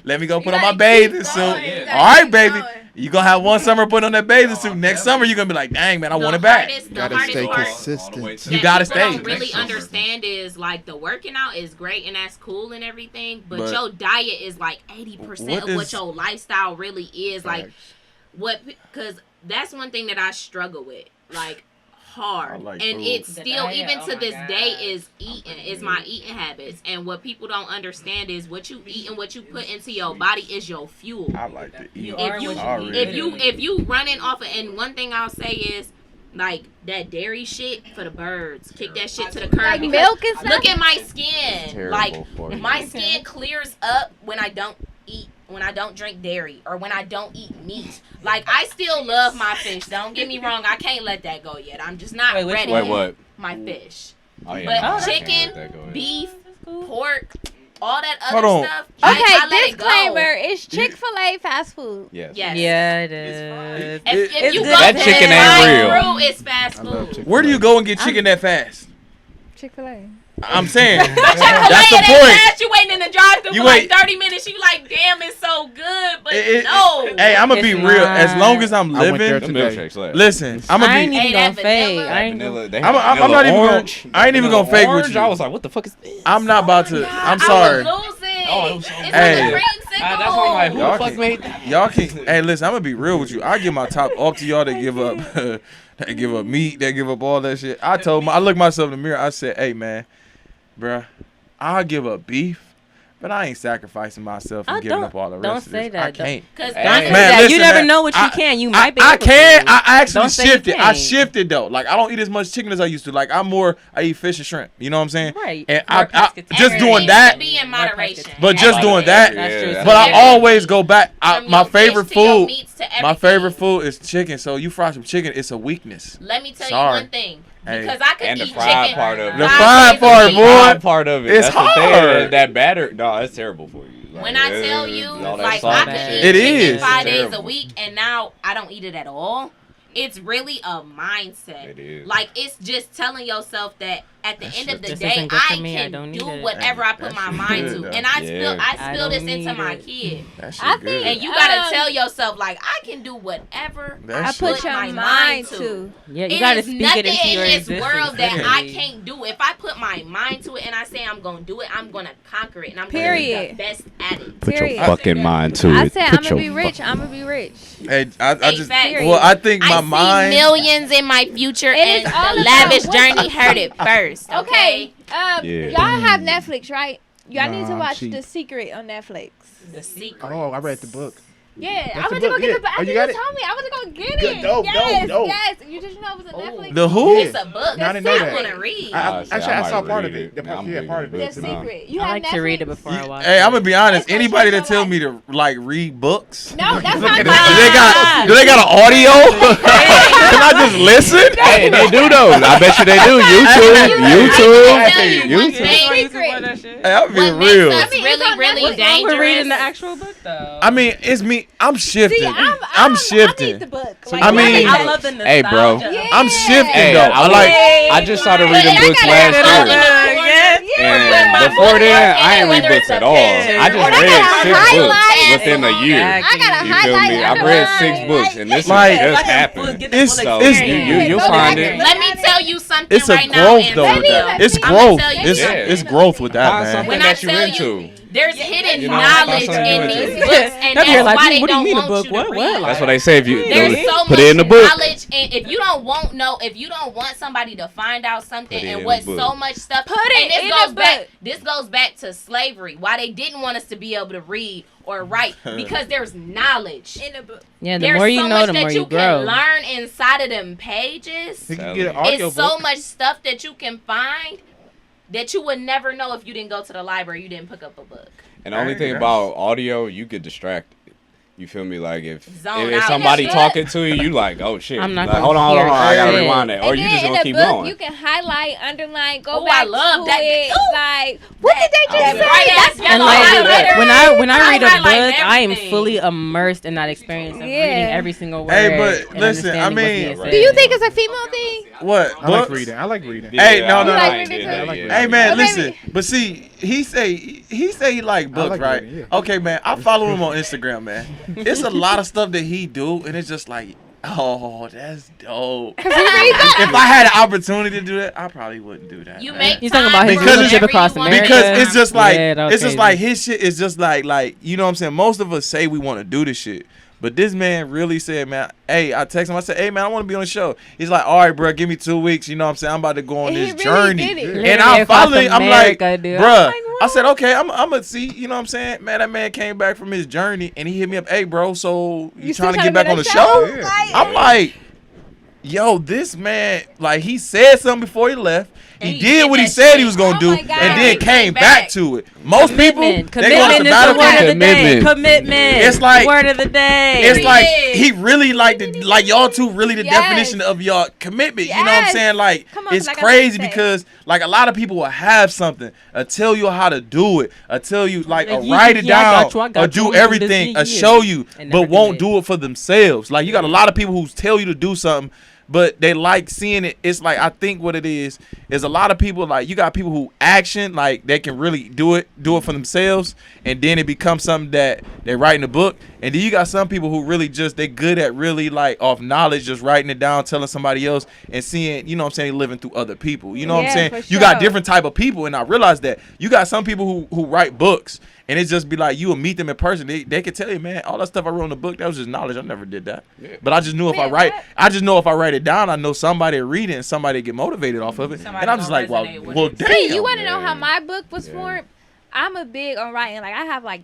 S3: Let me go put on my bathing suit. All right, baby. You gonna have one summer put on that bathing suit. Next summer you're gonna be like, dang man, I want it back.
S7: Gotta stay consistent.
S3: You gotta
S5: People don't
S3: stay.
S5: really understand is like the working out is great and that's cool and everything, but
S3: But
S5: your diet is like 80% of what
S3: is-
S5: your lifestyle really is. Like what? Because that's one thing that I struggle with, like hard,
S3: like
S5: and
S3: food.
S5: it's
S8: The
S5: still
S8: diet,
S5: even
S8: oh
S5: to
S8: my
S5: this
S8: God.
S5: day is eating is my eating habits. And what people don't understand is what you eat and what you put into your body is your fuel.
S3: I like to eat.
S5: If you running off of, and one thing I'll say is like that dairy shit for the birds, kick that shit to the curb.
S4: Like
S5: because
S4: milk and stuff?
S5: Look at my skin.
S6: Terrible
S5: Like
S6: for you.
S5: my skin clears up when I don't eat, when I don't drink dairy or when I don't eat meat. Like I still love my fish. Don't get me wrong. I can't let that go yet. I'm just not
S8: which
S5: ready.
S6: Wait, what?
S5: My fish.
S6: Oh, yeah,
S5: But
S6: no, I can't
S5: chicken,
S6: let that go in.
S5: beef, pork, all that
S3: Hold
S5: other
S3: on.
S5: stuff.
S4: Okay,
S5: I let it go.
S4: disclaimer: is Chick-fil-A fast food?
S6: Yes.
S5: Yes.
S8: Yeah, it is.
S5: If
S3: It's
S5: you
S8: good.
S5: go
S8: That
S5: to
S10: chicken
S5: the
S10: ain't real.
S5: drive-thru, it's fast
S7: I love
S5: food.
S7: Chick-fil-A.
S3: Where do you go and get chicken that fast?
S4: Chick-fil-A.
S3: I'm saying that's
S5: Chick-fil-A,
S3: the
S5: they
S3: point.
S5: fast, you waiting in the drive-thru
S3: You
S5: for like
S3: wait-
S5: 30 minutes. You like, damn, it's so good, but no.
S3: Hey, I'm gonna be
S8: It's
S3: real. As
S8: not.
S3: long as I'm
S7: I went there
S3: living,
S6: The
S7: today.
S6: milkshakes left.
S3: listen, I'm
S8: I
S3: gonna
S8: ain't
S3: be.
S8: even
S5: Hey,
S8: gonna
S5: that
S8: fake.
S5: vanilla-
S8: I ain't
S6: Vanilla, they
S3: I'm
S6: had
S3: not
S6: vanilla
S3: even gonna-
S6: orange.
S3: I ain't even
S6: Vanilla
S3: gonna fake with
S6: orange.
S3: you.
S6: I was like, what the fuck is this?
S3: I'm not about to. I'm sorry.
S5: I was losing.
S6: Oh, it was so
S5: It's
S3: Hey.
S5: like a creamsicle.
S6: That's why I'm like, who
S3: Y'all
S6: the fuck
S3: can-
S6: made that?
S3: Y'all can. Hey, listen, I'm gonna be real with you. I give my top off to y'all that give up, that give up meat, that give up all that shit. I looked myself in the mirror. I said, hey man, bruh, I'll give up beef, but I ain't sacrificing myself and giving up all the rest
S8: don't
S3: of
S8: say
S3: this. I
S8: that.
S3: can't.
S5: Cause
S6: Hey.
S8: Don't say
S6: Man,
S8: that.
S3: listen,
S8: You never
S3: man,
S8: know what you
S3: I-
S8: can. You might be.
S3: I
S8: able
S3: can.
S8: to.
S3: I actually
S8: Don't say you
S3: shifted. I
S8: can't.
S3: shifted though. Like I don't eat as much chicken as I used to. Like I eat fish and shrimp. You know what I'm saying?
S8: Right.
S3: And
S8: More
S3: I
S8: pescatarian.
S3: just doing
S5: everything
S3: that.
S5: should be in moderation.
S3: But just doing
S8: That's
S3: that.
S8: true.
S3: But I
S5: Everything.
S3: always go back.
S5: From
S3: My
S5: your
S3: favorite
S5: fish to your
S3: food.
S5: meats to
S3: My
S5: everything.
S3: favorite food is chicken. So you fry some chicken, it's a weakness.
S5: Let me tell
S3: Sorry.
S5: you one thing.
S3: Hey.
S5: Because I could
S6: And the
S5: eat
S6: fried
S5: chicken.
S6: part of it.
S3: The
S5: 5
S3: fried
S5: days a
S3: part,
S5: week.
S3: boy.
S6: That part of it.
S3: It's
S6: That's the thing.
S3: hard.
S6: That batter, no, it's terrible for you. Like,
S5: When I tell you,
S6: all that
S5: like
S6: salt
S5: I
S6: and
S5: could
S6: shit.
S5: eat
S3: It
S5: chicken
S3: is.
S5: 5 days a
S6: Terrible.
S5: week, and now I don't eat it at all. it's really a mindset.
S6: It is.
S5: Like, it's just telling yourself that at the end of the
S8: This
S5: day,
S8: isn't good for
S5: I
S8: me. I
S5: can
S8: don't need
S5: do
S8: it.
S5: whatever I put my mind to. And I spill this into my kid.
S3: That shit
S4: I
S3: good.
S4: think-
S5: And you gotta tell yourself, like, I can do whatever
S3: That
S5: I
S3: shit-
S5: put
S4: Put your
S5: my
S4: mind to.
S8: Yeah, you
S5: It
S8: gotta
S5: is
S8: speak
S5: nothing
S8: it into your
S5: in this
S8: existence.
S5: world that
S3: Yeah.
S5: I can't do. If I put my mind to it and I say I'm gonna do it, I'm gonna conquer it, and I'm gonna be
S4: Period.
S5: the best at it.
S6: Put your
S4: Period.
S6: fucking mind to
S4: I
S6: it.
S4: said
S6: Put
S4: I'm gonna
S6: your
S4: be rich.
S6: fuck-
S4: I'm gonna be rich.
S3: Hey, I
S5: Hey,
S3: just
S5: facts.
S3: well, I think my
S5: I
S3: mind.
S5: see millions in my future,
S4: It
S5: and
S4: is all
S5: the
S4: about
S5: lavish
S4: what-
S5: journey heard it first.
S4: Okay.
S5: Okay.
S6: Yeah.
S4: Y'all have Netflix, right? Y'all need to
S7: Nah,
S4: watch
S7: cheap.
S4: The Secret on Netflix.
S5: The secret.
S7: Oh, I read the book.
S4: Yeah,
S7: That's
S4: I
S7: the
S4: went to go
S7: book,
S4: get
S7: yeah.
S4: the book.
S7: Oh,
S4: After
S7: you
S4: you
S7: got it?
S4: told me, I went to go get
S7: Good,
S4: it.
S7: dope,
S4: yes,
S7: dope.
S4: yes. You did you know it was a Netflix?
S3: The who?
S5: It's a book.
S7: I didn't know
S5: I
S7: that.
S5: want to read.
S7: Actually, I
S6: might
S7: saw part
S6: read
S7: of it. The
S6: Now
S7: part,
S6: I'm
S7: yeah, part of
S6: reading
S7: it.
S4: The
S6: the book now.
S4: Secret. You
S8: I
S4: have
S8: like
S4: Netflix?
S8: to read it before I watch
S3: Hey,
S8: it.
S3: I'm gonna be honest.
S4: It's gonna
S3: Anybody
S4: change
S3: that
S4: your
S3: tell me to like read books,
S4: No, that's
S3: do
S4: not
S3: they
S4: mine.
S3: got an audio? Can I just listen?
S10: Hey, they do though. I bet you they do. YouTube.
S3: Hey, I'm being
S5: What makes
S3: real.
S5: us
S4: I mean, it's
S5: really,
S4: on
S5: really
S4: Netflix.
S5: dangerous.
S8: We're reading the actual book though.
S3: I mean, it's me. I'm shifting.
S4: See,
S3: I'm
S4: I need
S3: shifting.
S4: the book.
S3: I mean-
S8: I love the nostalgia.
S10: Hey, bro.
S4: Yeah.
S3: I'm shifting
S10: Hey,
S3: though.
S10: I
S3: like.
S10: I just started
S5: But
S10: reading
S5: I
S10: books
S5: gotta
S10: last
S5: have it all in
S10: year.
S5: the corner.
S10: And before then, I ain't read
S5: Whether
S10: books
S5: it's
S10: at
S5: a
S10: all.
S5: picture.
S10: I just
S4: Or I
S10: read
S4: gotta
S10: 6
S4: highlight
S10: books
S5: it.
S10: within a year.
S4: I gotta
S10: You feel
S4: highlight.
S10: me? I read 6
S4: underline.
S10: books, and this
S3: Like-
S10: just happened.
S3: It's-
S10: So
S3: it's-
S10: you'll
S4: Go
S10: find
S4: back
S10: it.
S4: and
S5: Let me tell you something
S3: It's a
S5: right now.
S3: growth though.
S5: Antonio.
S3: With that. It's
S5: I'ma
S3: growth.
S5: tell you
S3: It's
S5: something.
S3: growth with that,
S10: Find
S3: man.
S10: something
S5: When I
S10: that you
S5: tell
S10: into.
S5: you, there's hidden
S10: You know,
S5: knowledge
S10: find something
S5: in
S10: you
S5: these
S10: into.
S5: books, and
S8: That's
S5: that's
S8: like,
S5: why they
S8: what do you
S5: don't
S8: mean a
S5: want
S8: book?
S5: you
S8: What?
S5: to
S8: What?
S5: read.
S10: That's what they say. If you
S5: There's so
S10: put it in the
S5: much
S10: book.
S5: knowledge, and if you don't if you don't want somebody to find out something,
S6: Put it
S5: and
S6: in
S5: what
S6: the book.
S5: so much stuff,
S4: Put it
S5: and this
S4: in
S5: goes
S4: the
S5: back.
S4: book.
S5: This goes back to slavery. Why they didn't want us to be able to read or write, because there's knowledge.
S4: In the book.
S8: Yeah, the
S5: There's
S8: more you
S5: so
S8: know,
S5: much
S8: the
S5: that
S8: more
S5: you
S8: you grow.
S5: can learn inside of them pages.
S7: You can
S10: Tell
S7: get an
S10: me.
S7: audio
S5: It's so
S7: book.
S5: much stuff that you can find that you would never know if you didn't go to the library. You didn't pick up a book.
S6: And the only thing about audio, you get distracted. You feel me? Like if
S5: Zone
S6: if
S5: out.
S6: somebody
S4: Yeah.
S6: talking to you, you like, oh shit.
S8: I'm not
S6: like,
S8: gonna
S6: hold on.
S8: hear
S6: I gotta
S8: shit.
S6: rewind that. Or
S4: And
S6: you
S4: then
S6: just
S4: in
S6: gonna
S4: the
S6: keep
S4: book,
S6: going.
S4: you can highlight, underline, go
S5: Ooh,
S4: back
S5: I love
S4: to
S5: that.
S4: it.
S5: Ooh.
S4: Like, what did they just
S5: That
S4: say?
S5: bright ass
S4: That's
S5: yellow
S8: And
S4: my
S8: like
S5: highlighter.
S8: when I read a
S5: highlight
S8: book, I am
S5: everything.
S8: fully immersed in that experience of
S4: Yeah.
S8: reading every single word.
S3: Hey, but
S8: and
S3: listen, I
S8: understanding what's
S3: mean-
S8: being
S4: Do you
S8: said.
S4: think it's a female thing?
S3: What?
S7: I like
S3: Books?
S7: reading. I like reading.
S3: Hey, no, no,
S4: You
S3: no.
S4: like reading too?
S7: I like reading.
S3: Hey man,
S4: Well,
S3: listen.
S4: maybe-
S3: But see, he say he like books,
S7: like
S3: right?
S7: reading, yeah.
S3: Okay, man. I follow him on Instagram, man. It's a lot of stuff that he do, and it's just like, oh, that's dope. If I had an opportunity to do that, I probably wouldn't do that.
S5: You
S3: man.
S5: make
S8: He's talking
S5: time
S8: about his
S5: for
S3: relationship
S5: whatever
S8: across
S5: you want.
S8: America.
S3: Because it's just like
S8: Yeah, that was
S3: it's just
S8: crazy.
S3: like his shit is just like you know what I'm saying. Most of us say we want to do this shit, but this man really said, man, hey, I text him. I said, hey man, I want to be on the show. He's like, all right, bro, give me 2 weeks. You know what I'm saying? I'm about to go on
S4: He
S3: this
S4: really
S3: journey,
S4: did it.
S3: and
S8: Literally
S3: I'm
S8: across
S3: following. I'm like,
S8: America, dude.
S3: bruh.
S8: I'm like,
S3: I said, okay, I'm gonna see. You know what I'm saying? Man, that man came back from his journey, and he hit me up. Hey, bro, so you
S4: still
S3: trying to get back on the
S4: show?
S3: show?
S7: Yeah.
S4: Like,
S3: I'm like, yo, this man, like, he said something before he left.
S5: And
S3: He
S5: he
S3: did
S5: did
S3: what he
S5: that
S3: said
S5: shit.
S3: he was gonna
S4: Oh
S3: do,
S4: my
S3: and
S4: God.
S3: then
S5: He
S3: came
S5: came
S3: back
S5: back.
S3: to it. Most people,
S8: Commitment.
S3: they go on
S8: Commitment is the
S3: sabbatical.
S8: word of the day.
S10: Commitment.
S8: Commitment.
S3: It's like-
S8: word of the day.
S3: It's like
S5: Period.
S3: he really like y'all two really the
S4: Yes.
S3: definition of y'all commitment. You know what I'm
S4: Yes.
S3: saying? Like
S4: Come on,
S3: it's
S4: like I
S3: crazy
S4: said.
S3: because like a lot of people will have something, tell you how to do it, tell you like
S8: Like,
S3: write it
S8: yeah, I
S3: down,
S8: got you, I got
S3: or
S8: you,
S3: do
S8: I'm gonna do
S3: everything,
S8: this, yeah.
S3: show you,
S8: And never
S3: but
S8: do
S3: won't
S8: it.
S3: do it for themselves. Like you got a lot of people who tell you to do something. But they like seeing it. It's like I think what it is a lot of people like you got people who action like they can really do it for themselves, and then it becomes something that they write in the book. And then you got some people who really just they good at really like off knowledge, just writing it down, telling somebody else, and seeing you know what I'm saying living through other people. You know what I'm
S4: Yeah,
S3: saying?
S4: for
S3: You got
S4: sure.
S3: different type of people, and I realized that you got some people who write books. And it just be like you will meet them in person. They can tell you, man, all that stuff I wrote in the book, that was just knowledge. I never did that. But I just knew if I
S4: Man,
S3: write,
S4: what?
S3: I just know if I write it down, I know somebody will read it and somebody get motivated off of it.
S5: Somebody
S3: And I'm just
S5: gonna
S3: like, well,
S5: resonate with
S3: well,
S5: it.
S3: damn.
S4: See, you want to know how
S6: Yeah.
S4: my book was
S6: Yeah.
S4: formed? I'm a big on writing. Like I have like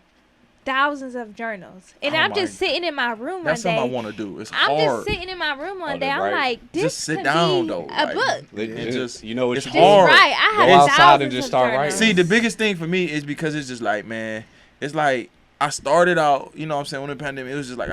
S4: thousands of journals, and
S3: Oh
S4: I'm
S3: my-
S4: just sitting in my room
S3: That's
S4: one
S3: something I
S4: day.
S3: want to do. It's
S4: I'm
S3: hard.
S4: just sitting in my room one
S6: Oh,
S4: day.
S6: to
S4: I'm
S6: write.
S4: like, this
S3: Just sit
S4: could
S3: down
S4: be
S3: though.
S4: a
S3: like,
S4: book.
S3: It just
S6: you know what
S3: it's
S6: you
S4: Just
S3: hard.
S4: right. I have
S6: Go outside
S4: thousands
S6: and just
S4: of
S6: start
S4: journals.
S6: writing.
S3: See, the biggest thing for me is because it's just like, man, it's like I started out, you know what I'm saying, when the pandemic, it was just like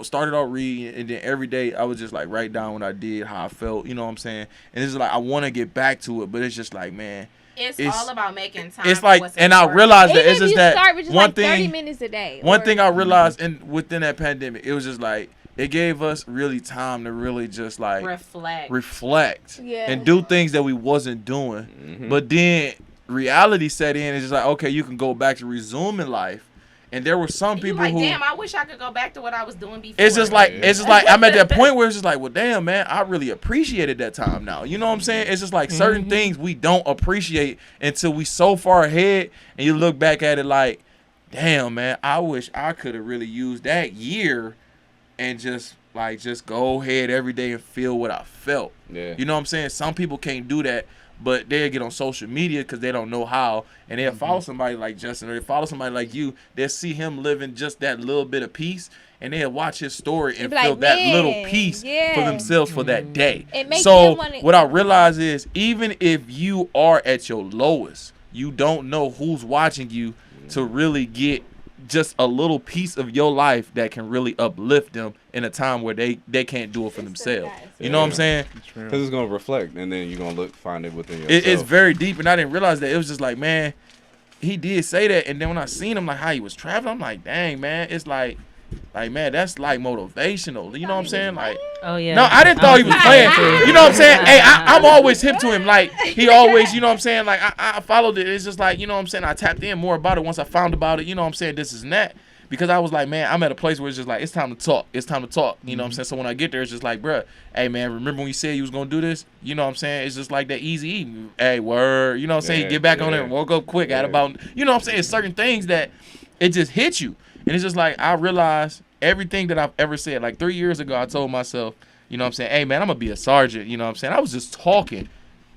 S3: started out reading, and then every day I would just like write down what I did, how I felt, you know what I'm saying? And it's just like I want to get back to it, but it's just like, man,
S5: It's
S3: It's-
S5: all about making time.
S3: it's
S5: for
S3: like,
S5: what's
S3: and I
S5: important.
S3: realized that
S4: Even
S3: it's
S4: if
S3: just
S4: you
S3: that
S4: start with just
S3: one
S4: like 30
S3: thing.
S4: minutes a day.
S3: One
S4: or-
S3: thing I realized within that pandemic, it was just like it gave us really time to really just like reflect
S4: Yeah.
S3: and do things that we wasn't doing.
S6: Mm-hmm.
S3: But then reality set in. It's just like, okay, you can go back to resuming life. And there were some people
S5: like,
S3: who,
S5: damn, I wish I could go back to what I was doing before.
S3: it's just like I'm at that point where it's just like, well, damn, man, I really appreciated that time now. You know what I'm saying? It's just like certain things we don't appreciate until we so far ahead, and you look back at it like, damn, man, I wish I could have really used that year and just go ahead every day and feel what I felt.
S6: Yeah.
S3: You know what I'm saying? Some people can't do that, but they'll get on social media because they don't know how, and they'll follow somebody like Justin, or they follow somebody like you. They'll see him living just that little bit of peace, and they'll watch his story and
S4: Be
S3: feel
S4: like,
S3: that
S4: man,
S3: little peace
S4: yeah.
S3: for themselves for that day.
S4: It makes
S3: So
S4: them wanna-
S3: what I realize is, even if you are at your lowest, you don't know who's watching you to really get just a little piece of your life that can really uplift them in a time where they can't do it for themselves. You know what I'm saying?
S6: Because it's gonna reflect, and then you're gonna find it within yourself.
S3: It's very deep, and I didn't realize that. It was just like, man, he did say that, and then when I seen him, like how he was traveling, I'm like, dang, man, it's like man, that's like motivational. You know what I'm saying? Like,
S8: Oh yeah.
S3: no, I didn't thought he was playing. You know what I'm saying? Hey, I'm always hip to him. Like, he always, you know what I'm saying? Like, I followed it. It's just like, you know what I'm saying? I tapped in more about it once I found about it. You know what I'm saying? This is that. Because I was like, man, I'm at a place where it's just like, it's time to talk. It's time to talk. You know what I'm saying? So when I get there, it's just like, bruh, hey, man, remember when you said you was going to do this? You know what I'm saying? It's just like that easy eating. Hey, word. You know what I'm saying?
S6: Yeah,
S3: Get back on
S6: yeah.
S3: there and woke up quick. At
S6: Yeah.
S3: about, you know what I'm saying? It's certain things that it just hits you. And it's just like, I realized everything that I've ever said. Like 3 years ago, I told myself, you know what I'm saying? Hey, man, I'm going to be a sergeant. You know what I'm saying? I was just talking.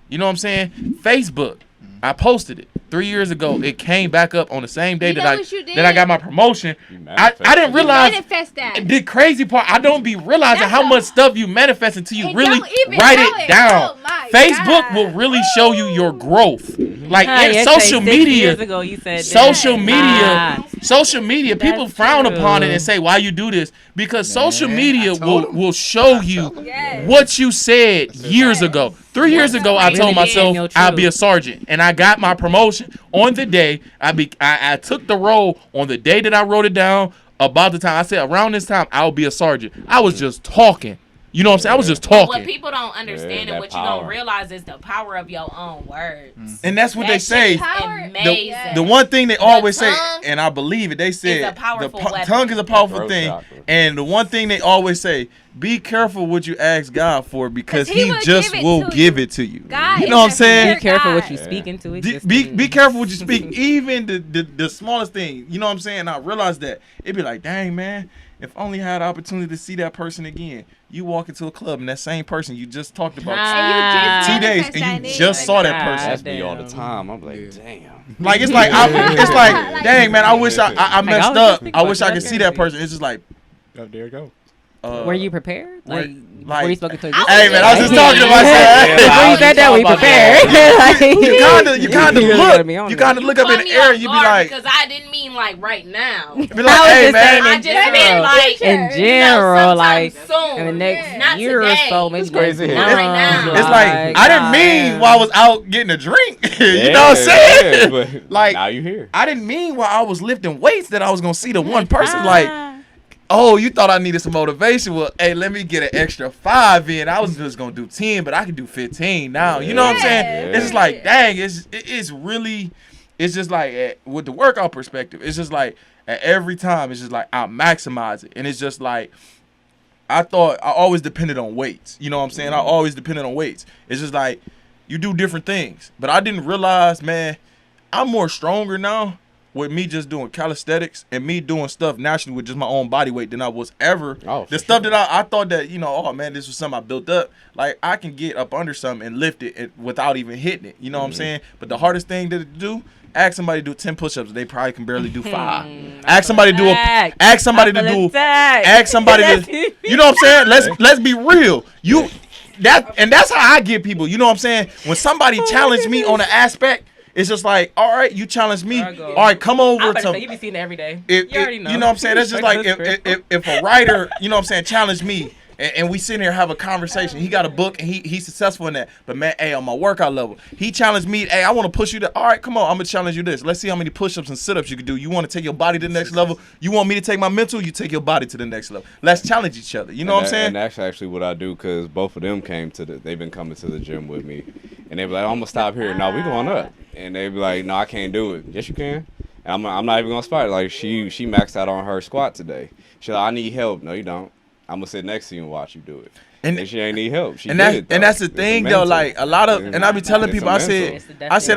S3: You know what I'm saying? Facebook. I posted it 3 years ago. It came back up on the same day
S4: You know what you
S3: that I got my promotion.
S6: You
S3: I didn't realize
S4: Manifest that.
S3: the crazy part. I don't be realizing
S4: That's
S3: how
S4: a-
S3: much stuff you manifest until you
S4: And
S3: really
S4: don't even
S3: write
S4: know
S3: it
S4: it.
S3: down.
S4: Oh my
S3: Facebook
S4: God.
S3: will really show you your growth. Like
S8: Huh,
S3: in
S8: yesterday,
S3: social
S8: 6
S3: media.
S8: years ago, you said
S3: Social
S8: that.
S3: media, social media,
S8: That's
S3: people frown
S8: true.
S3: upon it and say, "Why you do this?" Because social
S7: Man,
S3: media
S7: I told him.
S3: will show you
S4: Yes.
S3: what you said years ago. 3 years ago, I told myself
S8: Your
S3: I'd be a
S8: truth.
S3: sergeant, and I got my promotion on the day. I took the role on the day that I wrote it down. About the time I said around this time I'll be a sergeant. I was just talking. You know what I'm saying? I was just
S5: What
S3: talking.
S5: people don't understand
S6: Yeah,
S5: and what
S6: that
S5: you don't
S6: power.
S5: realize is the power of your own words.
S3: And that's what
S5: That
S3: they say.
S5: shit is
S4: Power-
S5: amazing.
S3: The one thing they always say,
S5: tongue
S3: and I believe it, they said
S5: a powerful weapon.
S3: tongue is a powerful
S6: Throat
S3: thing.
S6: chakra.
S3: And the one thing they always say, be careful what you ask God for, because
S4: 'Cause he
S3: he
S4: will
S3: just
S4: give it
S3: will
S4: to
S3: give
S4: you.
S3: it to you.
S4: God
S3: You
S4: is
S3: know what I'm
S4: a
S3: saying?
S8: Be careful what
S4: God.
S8: you speak into
S3: Be
S8: existence.
S3: careful what you speak, even the smallest thing. You know what I'm saying? I realized that. It'd be like, dang, man, if only I had the opportunity to see that person again. You walk into a club and that same person you just talked about
S4: And you
S3: 2
S4: just
S3: days
S4: manifest that
S3: and you
S4: and
S3: just
S4: it
S3: saw that
S8: God
S3: person.
S6: That's me all the
S8: damn.
S6: time. I'm like, damn.
S3: Like it's like it's like, dang, man, I wish I messed
S8: I was just
S3: up.
S8: thinking
S3: I
S8: about
S3: wish I
S8: that
S3: could see that
S8: energy.
S3: person. It's just like,
S7: Oh, there you go.
S8: Were you prepared?
S3: where-
S8: Like, were you spoken to?
S3: Hey, man, I was just talking to myself.
S8: Before you said that, we prepared. Like,
S3: You kind of
S8: really
S3: look.
S8: gotta be on
S3: You
S8: it.
S3: kind of look up in
S5: Caught
S3: the
S5: me
S3: air.
S5: off
S3: You be
S5: guard
S3: like,
S5: because I didn't mean like right now.
S3: be like,
S8: I was
S3: hey,
S8: just saying
S3: man.
S5: I
S8: in
S5: just meant
S8: general.
S5: like
S8: In general, like
S5: sometime soon.
S8: in the next
S5: Not
S8: year
S5: today.
S8: or so, maybe
S6: It's crazy.
S8: next
S6: Not
S8: month,
S5: right now.
S3: It's like I didn't mean
S8: God
S3: while I was out getting a drink. You
S6: Yeah,
S3: know what I'm saying?
S6: yeah, but
S3: Like,
S6: now you here.
S3: I didn't mean while I was lifting weights that I was gonna see the one person like, oh, you thought I needed some motivation? Well, hey, let me get an extra 5 in. I was just gonna do 10, but I can do 15 now. You know what I'm saying?
S6: Yeah.
S3: It's just like, dang, it's really, it's just like with the workout perspective, it's just like at every time, it's just like I maximize it, and it's just like I thought I always depended on weights. You know what I'm saying? I always depended on weights. It's just like you do different things, but I didn't realize, man, I'm more stronger now with me just doing calisthenics and me doing stuff naturally with just my own body weight than I was ever.
S6: Oh, for
S3: the stuff
S6: sure.
S3: that I thought that, you know, oh man, this was something I built up. Like I can get up under something and lift it without even hitting it. You know what I'm saying? But the hardest thing to do, ask somebody to do 10 push-ups. They probably can barely do 5. Ask somebody to do ask somebody to do ask somebody to, you know what I'm saying? Let's be real. That's how I get people. You know what I'm saying? When somebody challenged me on an aspect, it's just like, all right, you challenge me.
S8: There I go.
S3: All right, come over
S8: I'm about to
S3: to.
S8: say, you be seeing it every day.
S3: You
S8: You already know.
S3: know what I'm saying? That's just like if a writer, you know what I'm saying, challenge me and we sit here have a conversation. He got a book and he's successful in that. But man, hey, on my workout level, he challenged me. Hey, I want to push you to. All right, come on, I'm gonna challenge you this. Let's see how many push-ups and sit-ups you can do. You want to take your body to the next level? You want me to take my mental? You take your body to the next level. Let's challenge each other. You know what I'm saying?
S6: And that's actually what I do, because both of them they've been coming to the gym with me, and they be like, I'm gonna stop here. No, we going up. And they be like, no, I can't do it. Yes, you can. And I'm not even gonna spot it. Like she maxed out on her squat today. She's like, I need help. No, you don't. I'm gonna sit next to you and watch you do it. And she ain't need help.
S3: And that's the thing though. Like a lot of, and I be telling people, I said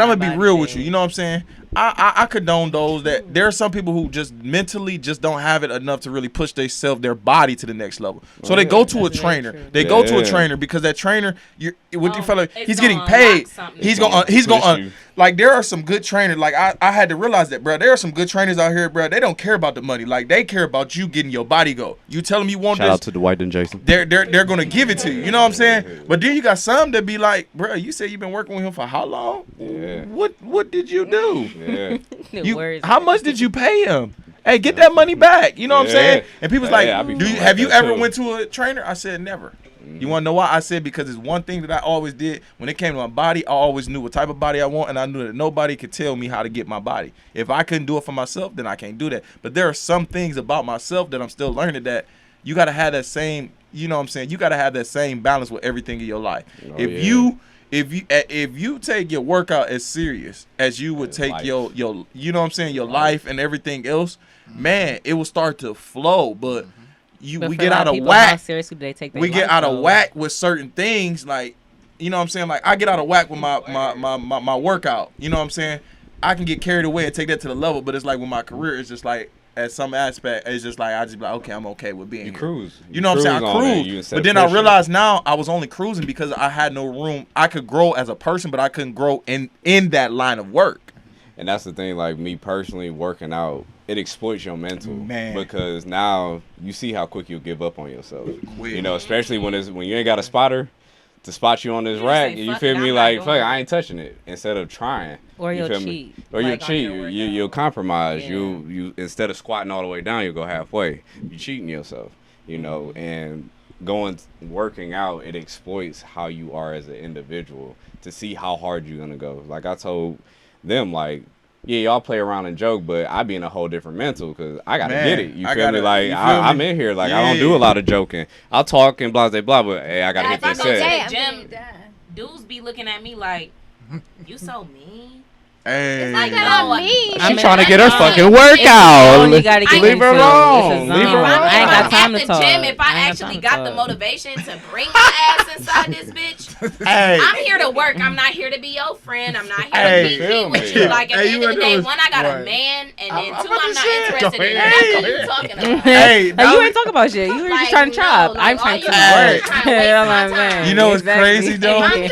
S3: I'm gonna be real with you. You know what I'm saying? I condone those that there are some people who just mentally just don't have it enough to really push their body to the next level. So they go to a trainer. They go to a trainer because that trainer, he's getting paid. He's gonna like there are some good trainers. Like I had to realize that, bro. There are some good trainers out here, bro. They don't care about the money. Like they care about you getting your body go. You tell them you want this.
S6: Shout out to Dwight and Jason.
S3: They're gonna give it to you. You know what I'm saying? But then you got some that be like, bro, you said you've been working with him for how long?
S6: Yeah.
S3: What did you do?
S6: Yeah.
S3: How much did you pay him? Hey, get that money back. You know what I'm saying? And people's like, have you ever went to a trainer? I said never. You want to know why? I said because it's one thing that I always did. When it came to my body, I always knew what type of body I want, and I knew that nobody could tell me how to get my body. If I couldn't do it for myself, then I can't do that. But there are some things about myself that I'm still learning that you got to have that same, you know what I'm saying? You got to have that same balance with everything in your life. If you take your workout as serious as you would take life. your you know what I'm saying, your life and everything else, man, it will start to flow. But we get out of whack.
S8: How seriously do they take
S3: we get out of whack with certain things, like, you know what I'm saying? Like I get out of whack with my workout. You know what I'm saying? I can get carried away and take that to the level, but it's like with my career, it's just like at some aspect, it's just like I just be like, okay, I'm okay with being here.
S6: Cruise.
S3: You know what I'm saying? I cruise. But then I realized now I was only cruising because I had no room. I could grow as a person, but I couldn't grow in that line of work.
S6: And that's the thing, like me personally working out, it exploits your mental.
S3: Man.
S6: Because now you see how quick you'll give up on yourself. You know, especially when you ain't got a spotter to spot you on this rack, you feel me? Like, fuck, I ain't touching it. Instead of trying,
S8: or you'll cheat,
S6: or you'll cheat. You'll compromise. Yeah. You instead of squatting all the way down, you'll go halfway. You cheating yourself, you know. And working out, it exploits how you are as an individual to see how hard you're gonna go. Like I told them, like, yeah, y'all play around and joke, but I be in a whole different mental because I gotta get it. You feel me? Like I'm in here, like I don't do a lot of joking. I'll talk and blah blah blah, but hey, I gotta hit that set.
S5: Gym, dudes be looking at me like, you so mean.
S3: Hey.
S5: It's like, no,
S10: I'm trying to get her fucking workout.
S8: Leave her alone.
S10: Leave her alone.
S8: I ain't got time to talk.
S5: If I actually got the motivation to bring my ass inside this bitch, I'm here to work. I'm not here to be your friend. I'm not here to be with you. Like, at the end of the day, one, I got a man, and then two, I'm not interested in that. What you talking about?
S8: Hey, you ain't talking about shit. You were just trying to chop. I'm trying to work.
S3: You know what's crazy, though?
S5: I'm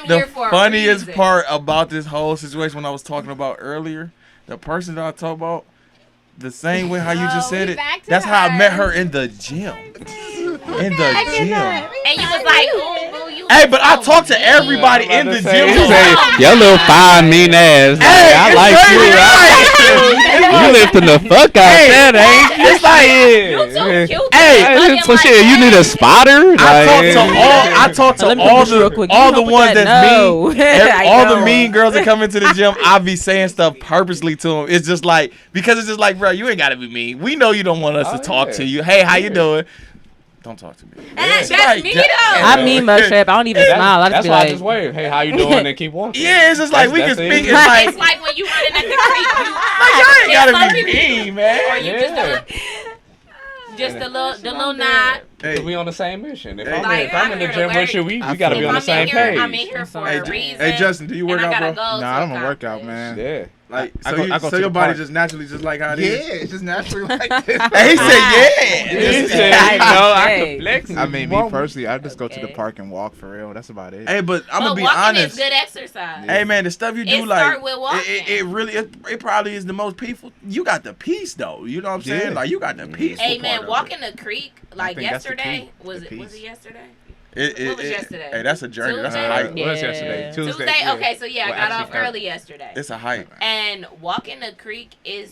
S5: here for
S3: the funniest part about this whole situation when I was talking about earlier, the person that I talk about, the same way how you just said it, that's how I met her in the gym. In the gym.
S5: And you was like, ooh, you.
S3: Hey, but I talked to everybody in the gym.
S10: Your little fine, mean ass. Hey, I like you. You lifting the fuck out that, ain't you? It's like,
S5: you too cute.
S10: Hey, for shit, you need a spotter?
S3: I talked to all the ones that's mean. All the mean girls that come into the gym, I be saying stuff purposely to them. It's just like, because it's just like, bro, you ain't got to be mean. We know you don't want us to talk to you. Hey, how you doing? Don't talk to me.
S5: That's me, though.
S8: I mean, Mushtrap. I don't even smile. I just
S6: that's
S8: be
S6: why
S8: like,
S6: I just wave. Hey, how you doing? And keep walking.
S3: Yeah, it's just like we can speak.
S5: It's like when you running at the creek.
S3: Y'all ain't gotta be mean, man.
S5: Or you just the little nod.
S6: Hey, we on the same mission. If I'm in the gym with you, we gotta be on the same page.
S5: I'm in here for a reason.
S3: Hey, Justin, do you work out, bro?
S7: Nah, I don't work out, man.
S6: Yeah.
S3: Like, so your body just naturally just like how it is?
S7: Yeah, it's just naturally like this.
S3: Hey, he said, yeah.
S6: He said, I can flex.
S7: I mean, me personally, I just go to the park and walk for real. That's about it.
S3: Hey, but I'm going to be
S5: walking
S3: honest.
S5: Is good exercise.
S3: Hey, man, the stuff you do,
S5: start with walking.
S3: It really, it probably is the most peaceful. You got the peace, though. You know what I'm saying? Like, you got the peace.
S5: Hey, man, walking the creek, like yesterday. Was it yesterday? What was yesterday?
S3: Hey, that's a journey.
S5: Tuesday?
S3: That's a hike.
S6: What was yesterday?
S5: Tuesday? Okay, so I got off early yesterday.
S3: It's a hike.
S5: And walking the creek is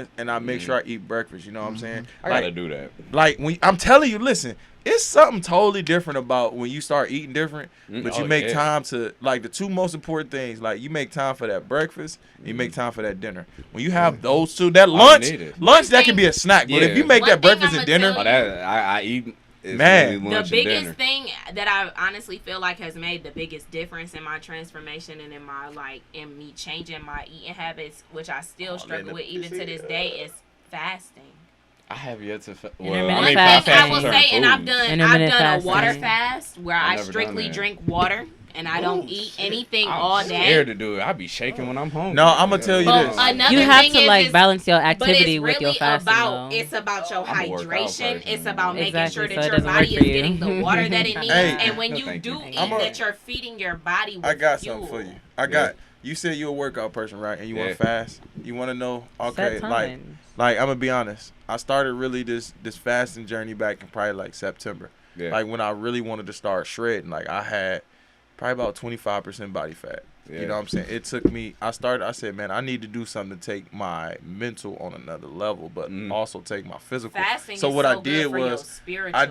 S3: morning and I make sure I eat breakfast. You know what I'm saying?
S6: I gotta do that.
S3: Like I'm telling you, listen. it's something totally different about when you start eating different, but you make
S6: yeah.
S3: time to, like, the two most important things, like, you make time for that breakfast, and you make time for that dinner. When you have those two, that lunch, that can be a snack, but if you make that breakfast and dinner,
S6: I eat.
S3: Man,
S5: the biggest thing that I honestly feel like has made the biggest difference in my transformation and in my, like, in me changing my eating habits, which I still struggle with even to this day, is fasting.
S10: I have yet to.
S5: One thing I will say, and I've done a water fast where I strictly drink water. And I don't eat anything all day.
S6: I'm scared to do it. I be shaking when I'm hungry.
S3: No, I'm gonna tell you this.
S8: You have to like balance your activity with your fasting.
S5: It's about your hydration. It's about making sure that your body is getting the water that it needs. And when you do eat, that you're feeding your body with
S3: I got
S5: fuel.
S3: something for you. You said you're a workout person, right? And you want to fast. You want to know? Okay, like I'm gonna be honest. I started really this fasting journey back in probably like September. Yeah. Like when I really wanted to start shredding. Like I had probably about 25% body fat. Yeah. You know what I'm saying? It took me, I said, man, I need to do something to take my mental on another level, but also take my physical.
S5: Fasting
S3: so what I did was, I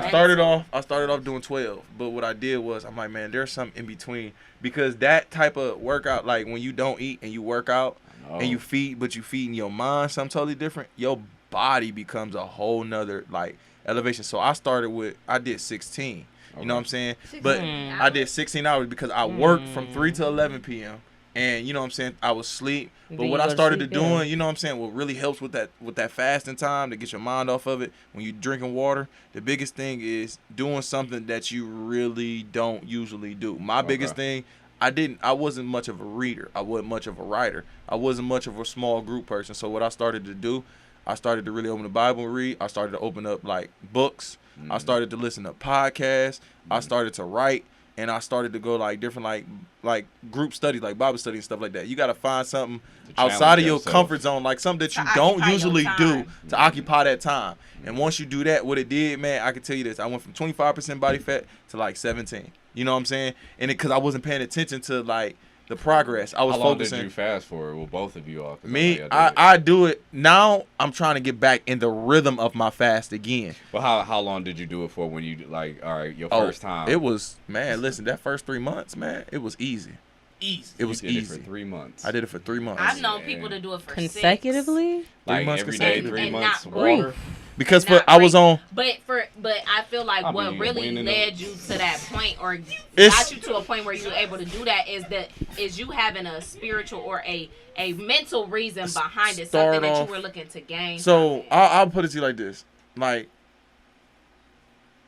S3: started off doing 12, but what I did was, I'm like, man, there's something in between, because that type of workout, like when you don't eat and you work out and you feed, but you feed in your mind something totally different, your body becomes a whole nother like elevation. So I did 16. You know what I'm saying? But I did 16 hours because I worked from 3 to 11 p.m. And you know what I'm saying? I was asleep. But what I started doing, you know what I'm saying, what really helps with that fasting time to get your mind off of it, when you're drinking water, the biggest thing is doing something that you really don't usually do. My biggest thing, I wasn't much of a reader. I wasn't much of a writer. I wasn't much of a small group person. So what I started to do, I started to really open the Bible and read. I started to open up like books. I started to listen to podcasts. I started to write, and I started to go like different like group studies, like Bible study and stuff like that. You got to find something outside of your comfort zone, like something that you don't usually do to occupy that time. And once you do that, what it did, man, I can tell you this: I went from 25% body fat to like 17. You know what I'm saying? And because I wasn't paying attention to like the progress, I was focusing.
S6: How long did you fast for? Well, both of you all.
S3: Me, I do it now. I'm trying to get back in the rhythm of my fast again.
S6: Well, how long did you do it for when you like? All right, your first time.
S3: It was, man. Listen, that first 3 months, man, it was easy. It was easy.
S6: It for 3 months.
S3: I did it for 3 months.
S5: I've known people to do it for
S8: consecutively.
S3: 3 months
S6: every day, 3 months
S5: not
S6: water.
S3: Because I was on.
S5: But I feel like what really led you to that point, or got you to a point where you were able to do that, is you having a spiritual or a mental reason behind it, something that you were looking to gain.
S3: So I'll put it to you like this: like,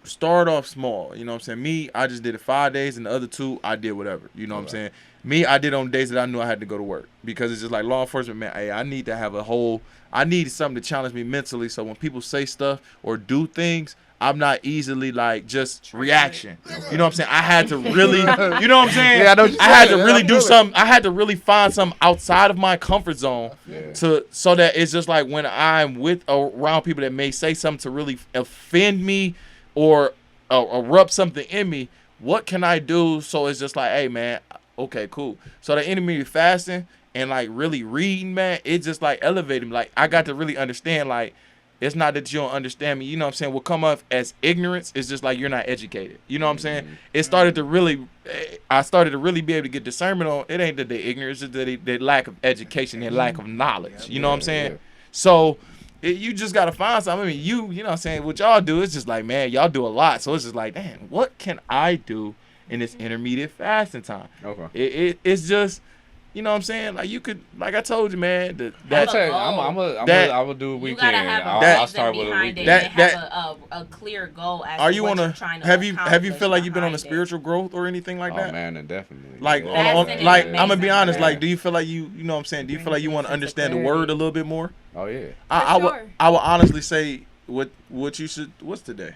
S3: start off small. You know what I'm saying? Me, I just did it 5 days, and the other 2, I did whatever. You know what I'm saying? Me, I did on days that I knew I had to go to work, because it's just like law enforcement, man. Hey, I need to have I need something to challenge me mentally, so when people say stuff or do things, I'm not easily like just reaction. You know what I'm saying? I had to really, you know what I'm saying?
S7: Yeah,
S3: I had to really do something. I had to really find something outside of my comfort zone so that it's just like when I'm around people that may say something to really offend me or rub something in me, what can I do? So it's just like, hey, man, okay, cool. So the intermediate fasting and like really reading, man, it just like elevated me. Like I got to really understand, like, it's not that you don't understand me. You know what I'm saying? What come up as ignorance is just like you're not educated. You know what I'm saying? I started to really be able to get discernment on. It ain't that they're ignorant. It's just that they lack of education and lack of knowledge. You know what I'm saying? Yeah. So you just got to find something. I mean, you know what I'm saying? What y'all do is just like, man, y'all do a lot. So it's just like, damn, what can I do in this intermediate fasting time? Okay. It's just, you know what I'm saying? Like you could, like I told you, man. I
S6: will do what we can. I'll start with a weekend.
S5: Have a clear goal as to what you're trying to accomplish.
S3: Have you feel like you've been on a spiritual growth or anything like that?
S6: Oh man, definitely.
S3: Like like I'm gonna be honest. Like, do you feel like you know what I'm saying? Do you feel like you want to understand the word a little bit more?
S6: Oh yeah.
S3: I would honestly say what you should. What's today?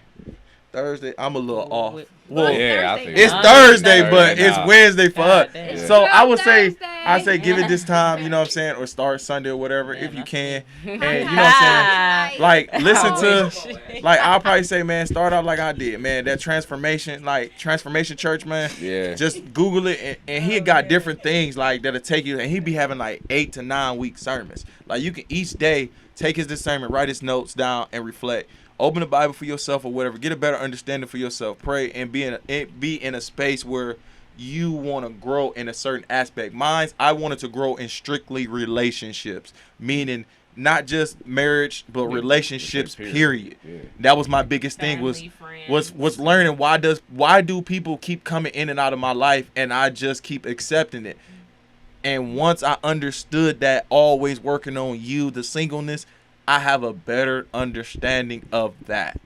S3: Thursday. I'm a little off. Well,
S6: yeah, I think
S3: it's Thursday, but it's Wednesday for us. So I would say, give it this time, you know what I'm saying, or start Sunday or whatever if you can. And you know what I'm saying, like listen to, like I'll probably say, man, start out like I did, man. That transformation church, man.
S6: Yeah.
S3: Just Google it, and he got different things like that'll take you, and he be having like 8 to 9 week sermons. Like you can each day take his discernment, write his notes down, and reflect Open the Bible for yourself or whatever. Get a better understanding for yourself. Pray and be in a space where you want to grow in a certain aspect. I wanted to grow in strictly relationships, meaning not just marriage, but relationships, period. Yeah. That was my biggest thing was learning why do people keep coming in and out of my life and I just keep accepting it. And once I understood that, always working on you, the singleness, I have a better understanding of that.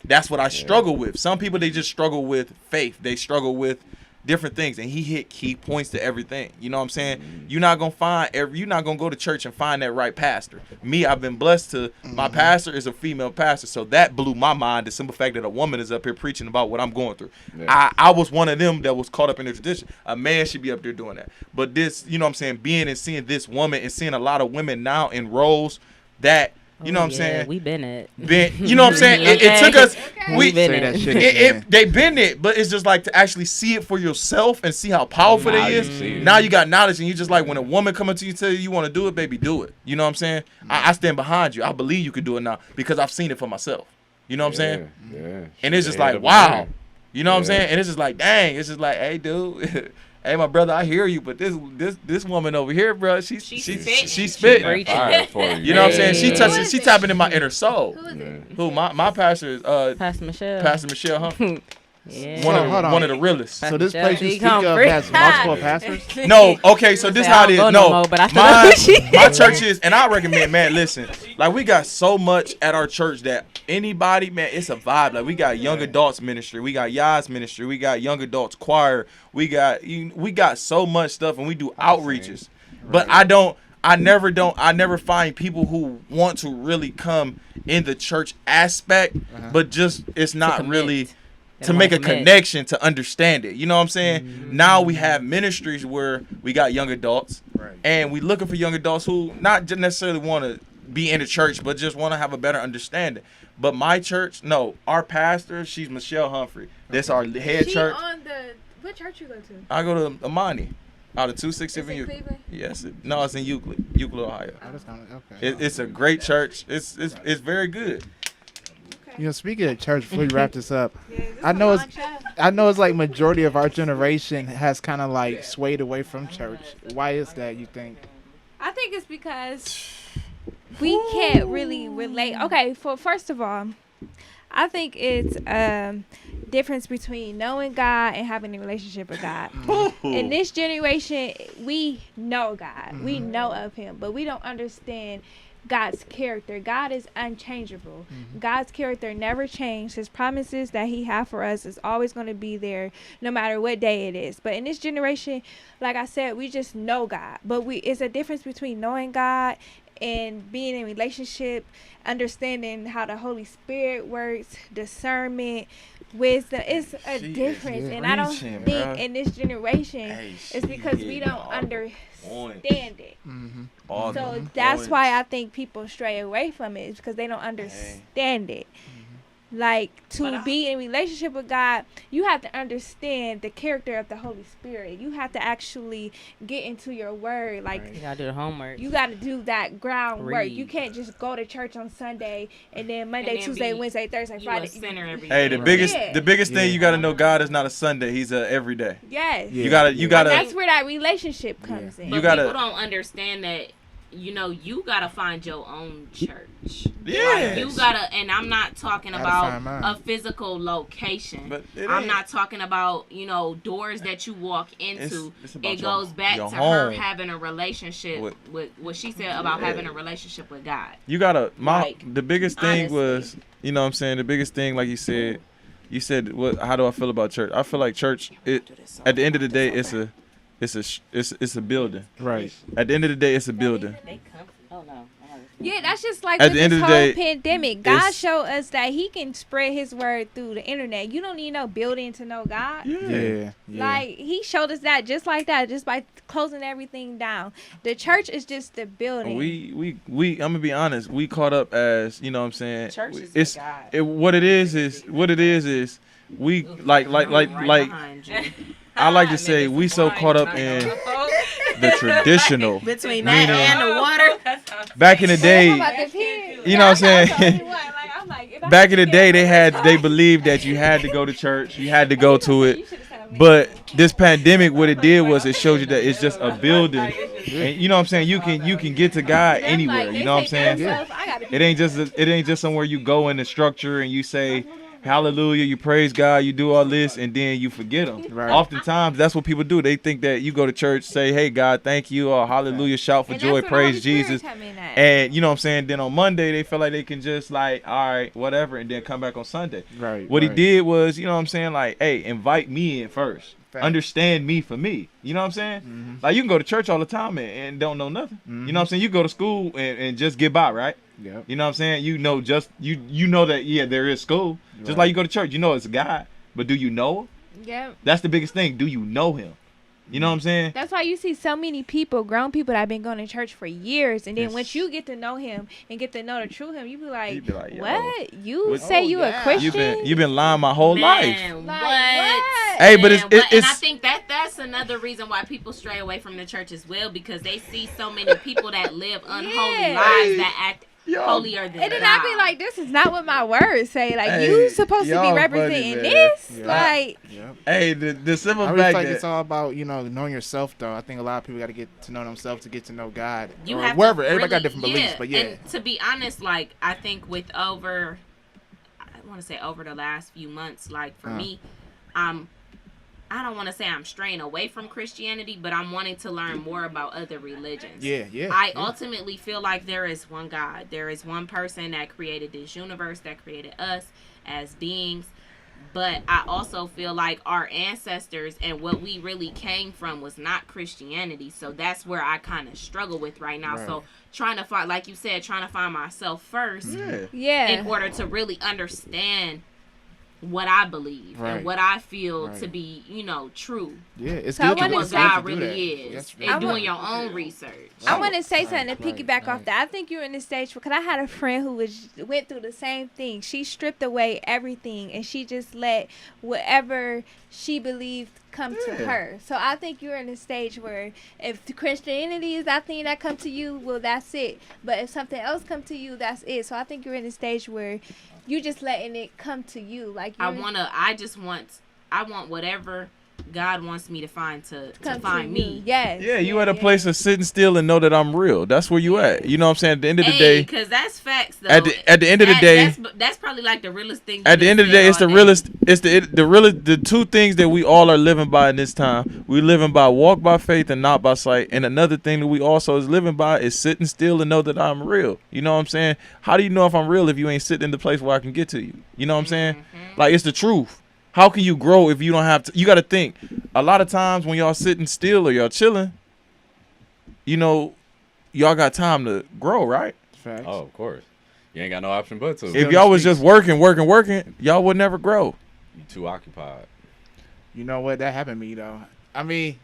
S3: That's what I struggle with. Some people, they just struggle with faith. They struggle with different things, and he hit key points to everything. You know what I'm saying? You're not gonna go to church and find that right pastor. Me, I've been blessed to my pastor is a female pastor, so that blew my mind. The simple fact that a woman is up here preaching about what I'm going through. Yeah. I was one of them that was caught up in the tradition. A man should be up there doing that. But this, you know what I'm saying, being and seeing this woman and seeing a lot of women now in roles that, you know what I'm saying?
S8: We been it.
S3: You know what I'm saying? It took us. We
S8: been
S3: it. They been it, but it's just like to actually see it for yourself and see how powerful it is. Now you got knowledge, and you just like when a woman come up to you and tell you want to do it, baby, do it. You know what I'm saying? I stand behind you. I believe you could do it now because I've seen it for myself. You know what I'm saying?
S6: Yeah.
S3: And it's just like, wow. You know what I'm saying? And it's just like, dang. It's just like, hey, dude. Hey, my brother, I hear you, but this woman over here, bro, she's spitting. You know what I'm saying? She tapping in my inner soul.
S4: Who is it?
S3: Who? My pastor is
S8: Pastor Michelle.
S3: Pastor Michelle Humphrey.
S8: Yeah.
S3: One of the realest.
S7: So this place you speak of has multiple pastors?
S3: No, okay, so this how it is. No, my church is, and I recommend, man, listen, like we got so much at our church that anybody, man, it's a vibe. Like we got young adults ministry, we got Yaz ministry, we got young adults choir, we got so much stuff, and we do outreaches. But I never find people who want to really come in the church aspect, but just it's not really to make a connection to understand it. You know what I'm saying? Now we have ministries where we got young adults, and we looking for young adults who not just necessarily want to be in the church, but just want to have a better understanding. But my church, no, our pastor, she's Michelle Humphrey. That's our head church.
S4: What church you go to?
S3: I go to Amani. Out of 260 in
S4: Cleveland?
S3: Yes. No, it's in Euclid, Ohio.
S7: Okay.
S3: It's a great church. It's very good.
S7: You know, speaking of church, before we wrap this up, I know it's like majority of our generation has kind of like swayed away from church. Why is that, you think?
S4: I think it's because we can't really relate. Okay, first of all, I think it's difference between knowing God and having a relationship with God. In this generation, we know God. We know of him, but we don't understand God's character. God is unchangeable. God's character never changed. His promises that he has for us is always going to be there no matter what day it is. But in this generation, like I said, we just know God. But it's a difference between knowing God and being in relationship, understanding how the Holy Spirit works, discernment, wisdom. It's a difference. And I don't think in this generation it's because we don't understand it. So that's why I think people stray away from it, is because they don't understand it. Like, to be in a relationship with God, you have to understand the character of the Holy Spirit. You have to actually get into your word. Like,
S8: you gotta do the homework.
S4: You gotta do that groundwork. You can't just go to church on Sunday and then Monday, Tuesday, Wednesday, Thursday, Friday.
S3: Hey, the biggest thing you gotta know, God is not a Sunday. He's a everyday.
S4: Yes.
S3: You gotta.
S4: And that's where that relationship comes in.
S5: But people don't understand that. You know, you gotta find your own church.
S3: Yeah.
S5: Like, you gotta, and I'm not talking about a physical location. But I'm not talking about, doors that you walk into. It goes back to her having a relationship with what she said about having a relationship with God.
S3: You gotta. The biggest thing was, you know what I'm saying? The biggest thing, like you said, how do I feel about church? I feel like church. At the end of the day, it's a building.
S7: Right.
S3: At the end of the day, it's a building.
S4: Yeah, that's just like with this whole pandemic. God showed us that he can spread his word through the internet. You don't need no building to know God.
S7: Yeah.
S4: Like, he showed us that just like that, just by closing everything down. The church is just the building.
S3: We I'm gonna be honest, we caught up as, you know what I'm saying?
S5: Church is God.
S3: What it is we like I like to say we so caught up in the traditional.
S5: Between that and the water.
S3: Back in the day, you know what I'm saying? back in the day, they believed that you had to go to church, you had to go to it. But this pandemic, what it did was it showed you that it's just a building, and you know what I'm saying. You can get to God anywhere. You know what I'm saying? It ain't just somewhere you go in the structure and you say hallelujah, you praise God, you do all this, and then you forget him. Right. Oftentimes, that's what people do. They think that you go to church, say, hey, God, thank you, or hallelujah, shout for
S4: and
S3: joy, praise Jesus. And you know what I'm saying? Then on Monday, they feel like they can just like, all right, whatever, and then come back on Sunday. Right. What he did was, you know what I'm saying? Like, hey, invite me in first. Understand me for me. You know what I'm saying? Mm-hmm. Like, you can go to church all the time and don't know nothing. Mm-hmm. You know what I'm saying? You go to school and just get by, right? Yep. You know what I'm saying? You know you know that, yeah, there is school. Right. Just like you go to church, you know it's a God. But do you know him?
S4: Yep.
S3: That's the biggest thing. Do you know him? You know what I'm saying?
S4: That's why you see so many people, grown people that have been going to church for years. And then once you get to know him and get to know the true him, you be like what? You say you a Christian?
S3: You've been lying my whole life.
S5: Like,
S4: what?
S3: Hey, but it's
S5: and I think that's another reason why people stray away from the church as well, because they see so many people that live unholy lives that act holier than
S4: and then
S5: God.
S4: I be like, this is not what my words say. Like, you supposed to be representing this. Yeah. Like,
S3: hey, the simple fact
S7: like
S3: that
S7: it's all about, you know, knowing yourself. Though I think a lot of people got to get to know themselves to get to know God.
S5: You
S7: or
S5: have
S7: wherever
S5: to
S7: everybody got different beliefs, but
S5: And to be honest, like I think with I want to say over the last few months, like for me, I don't want to say I'm straying away from Christianity, but I'm wanting to learn more about other religions. I ultimately feel like there is one God. There is one person that created this universe, that created us as beings. But I also feel like our ancestors and what we really came from was not Christianity. So that's where I kind of struggle with right now. Right. So trying to find, like you said, trying to find myself first in order to really understand what I believe and what I feel to be, you know, true.
S7: Yeah, it's
S4: so
S7: good.
S5: What God really is. And doing your own research.
S4: I want to say something to piggyback off that. I think you're in the stage because I had a friend who went through the same thing. She stripped away everything and she just let whatever she believed come to her. So I think you're in a stage where if the Christianity is that thing that come to you, well, that's it. But if something else come to you, that's it. So I think you're in a stage where you just letting it come to you. Like I want whatever God wants me to find to find me. Yes.
S3: Yeah, you at a place of sitting still and know that I'm real. That's where you at. You know what I'm saying? At the end of the day,
S5: because that's facts. Though.
S3: At the end of the day,
S5: that's probably like the realest thing.
S3: At the end of the day, it's the realest. It's the two things that we all are living by in this time. We living by walk by faith and not by sight. And another thing that we also is living by is sitting still and know that I'm real. You know what I'm saying? How do you know if I'm real if you ain't sitting in the place where I can get to you? You know what I'm saying? Like, it's the truth. How can you grow if you don't have to? You got to think. A lot of times when y'all sitting still or y'all chilling, you know, y'all got time to grow, right?
S6: Facts. Oh, of course. You ain't got no option but to.
S3: If y'all was just working, y'all would never grow.
S6: You too occupied.
S7: You know what? That happened to me, though. I mean,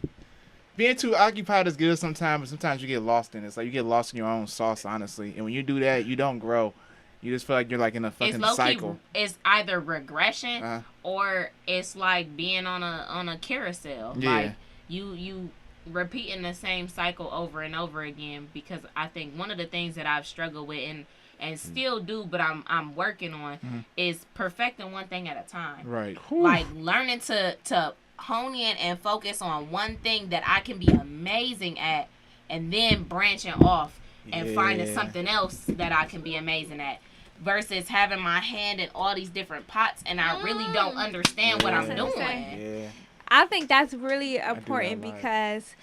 S7: being too occupied is good sometimes, but sometimes you get lost in it. It's like you get lost in your own sauce, honestly. And when you do that, you don't grow. You just feel like you're like in a fucking cycle.
S5: It's either regression or it's like being on a carousel. Yeah. Like you repeating the same cycle over and over again, because I think one of the things that I've struggled with and still do, but I'm working on is perfecting one thing at a time.
S7: Right.
S5: Like learning to hone in and focus on one thing that I can be amazing at, and then branching off and finding something else that I can be amazing at. Versus having my hand in all these different pots and I really don't understand what I'm doing.
S4: Yeah. I think that's really important because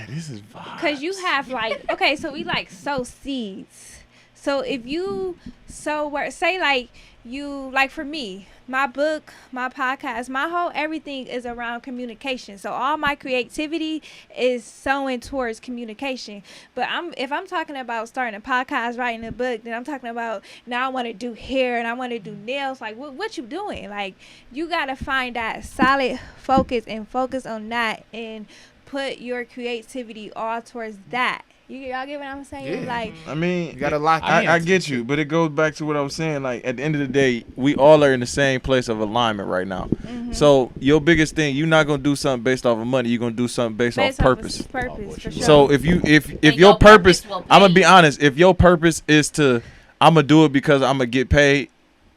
S3: this is vibes.
S4: Because you have like, okay, so we like sow seeds. So if you say like you, like for me, my book, my podcast, my whole everything is around communication. So all my creativity is sowing towards communication. But if I'm talking about starting a podcast, writing a book, then I'm talking about now I want to do hair and I want to do nails. Like what you doing? Like you got to find that solid focus and focus on that and put your creativity all towards that. Y'all get what I'm saying?
S7: Yeah.
S4: Like,
S3: I mean,
S7: you gotta lock in.
S3: I get you, but it goes back to what I was saying. Like, at the end of the day, we all are in the same place of alignment right now. Mm-hmm. So your biggest thing, you're not gonna do something based off of money. You're gonna do something based off purpose.
S4: For sure.
S3: So if your purpose, I'm gonna be honest. If your purpose is to, I'm gonna do it because I'm gonna get paid.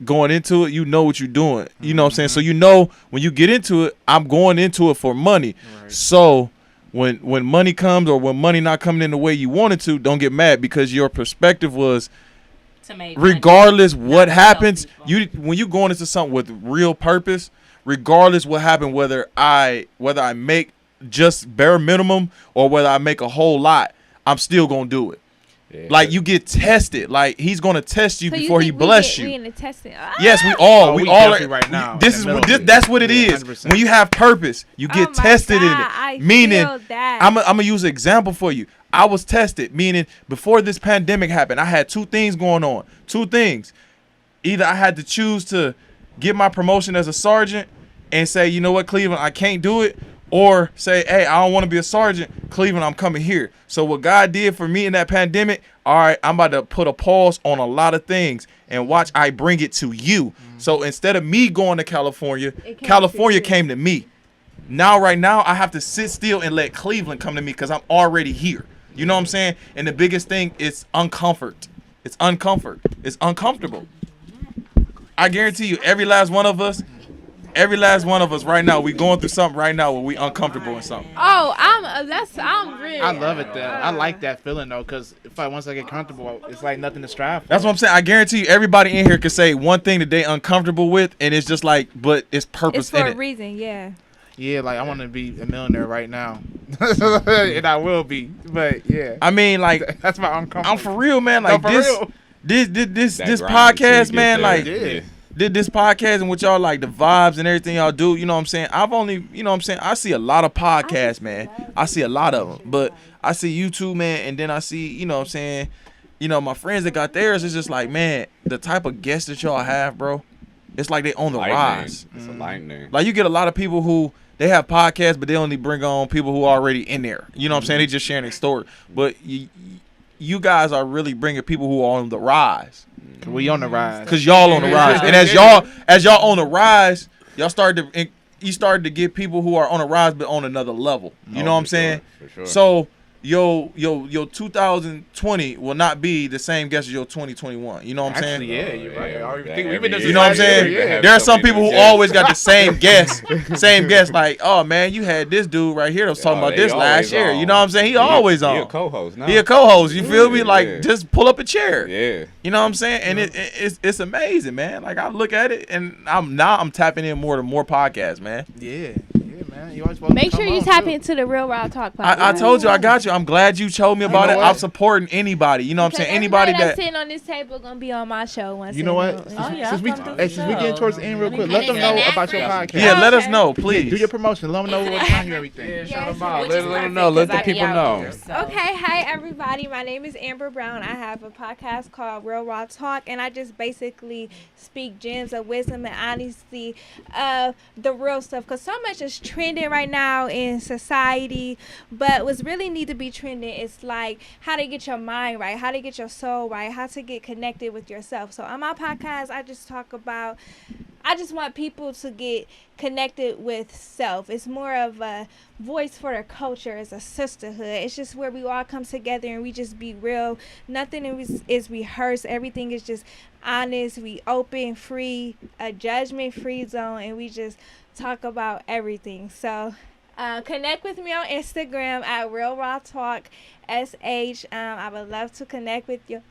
S3: going into it, you know what you're doing. You know what I'm saying? So you know when you get into it, I'm going into it for money. Right. So when money comes or when money not coming in the way you wanted to, don't get mad because your perspective was to make regardless money, what happens, when you going into something with real purpose, regardless what happened, whether I make just bare minimum or whether I make a whole lot, I'm still gonna do it. Yeah. Like you get tested. Like he's gonna test you before he bless you.
S4: We in the testing.
S3: Yes, we all. We all are
S7: right now.
S3: That's what it is. 100%. When you have purpose, you get tested in it. Meaning, I'm gonna use an example for you. I was tested. Meaning, before this pandemic happened, I had two things going on. Two things. Either I had to choose to get my promotion as a sergeant and say, you know what, Cleveland, I can't do it. Or say, hey, I don't want to be a sergeant. Cleveland, I'm coming here. So what God did for me in that pandemic, all right, I'm about to put a pause on a lot of things and watch I bring it to you. Mm-hmm. So instead of me going to California, California came to me. Now, right now, I have to sit still and let Cleveland come to me because I'm already here. You know what I'm saying? And the biggest thing is uncomfort. It's uncomfort. It's uncomfortable. I guarantee you, every last one of us right now, we going through something right now where we uncomfortable in something.
S4: Oh, I'm really.
S7: I love it though. I like that feeling though, cause once I get comfortable, it's like nothing to strive for.
S3: That's what I'm saying. I guarantee you, everybody in here could say one thing that they uncomfortable with, and it's just like, but it's purpose in it.
S4: It's for a reason, yeah.
S7: Yeah, like I want to be a millionaire right now, and I will be. But yeah,
S3: I mean, like
S7: that's my uncomfortable.
S3: I'm for real, man. Like this podcast, man. Like. Yeah. Did this podcast and what y'all like, the vibes and everything y'all do, you know what I'm saying? I've only, you know what I'm saying? I see a lot of podcasts, man. I see a lot of them. But I see you too, man, and then I see, you know what I'm saying? You know, my friends that got theirs, it's just like, man, the type of guests that y'all have, bro, it's like they on the rise.
S6: It's a lightning.
S3: Like you get a lot of people who, they have podcasts, but they only bring on people who are already in there. You know what I'm saying? They just sharing their story. But you guys are really bringing people who are on the rise.
S7: We on the rise.
S3: Cause y'all on the rise, and as y'all on the rise, you started to get people who are on the rise, but on another level. You know what I'm saying?
S6: For sure.
S3: So your 2020 will not be the same guess as your 2021. You know what I'm saying?
S7: Yeah, you're right.
S3: You know what I'm saying? There are some people who always got the same guess. Like, oh man, you had this dude right here that was talking about this last year. You know what I'm saying? He always on.
S6: He a co-host now.
S3: He a co-host. You feel me? Like, just pull up a chair.
S6: Yeah.
S3: You know what I'm saying? And it's amazing, man. Like I look at it, and I'm tapping in more to more podcasts, man.
S7: Yeah. Man.
S4: Make sure you tap into the Real Raw Talk podcast.
S3: I told you, I got you. I'm glad you told me about it. I'm supporting anybody. You know what I'm saying? Anybody that's
S4: sitting on this table gonna be on my show once.
S7: You know what? Since we get towards the end real quick, let them know about your podcast.
S3: Yeah, let us know, please.
S7: Do your promotion. Let them know what time you everything.
S6: Yeah, shout them out. Let them know. Let the people know.
S4: Okay, hi everybody. My name is Amber Brown. I have a podcast called Real Raw Talk, and I just basically speak gems of wisdom and honesty of the real stuff. Cause so much is trending right now in society, but what's really need to be trending is like how to get your mind right, how to get your soul right, how to get connected with yourself. So on my podcast, I just want people to get connected with self. It's more of a voice for the culture. It's a sisterhood. It's just where we all come together and we just be real. Nothing is rehearsed. Everything is just honest. We open, free, a judgment-free zone, and we just talk about everything. So connect with me on Instagram at Real Raw Talk SH. I would love to connect with you.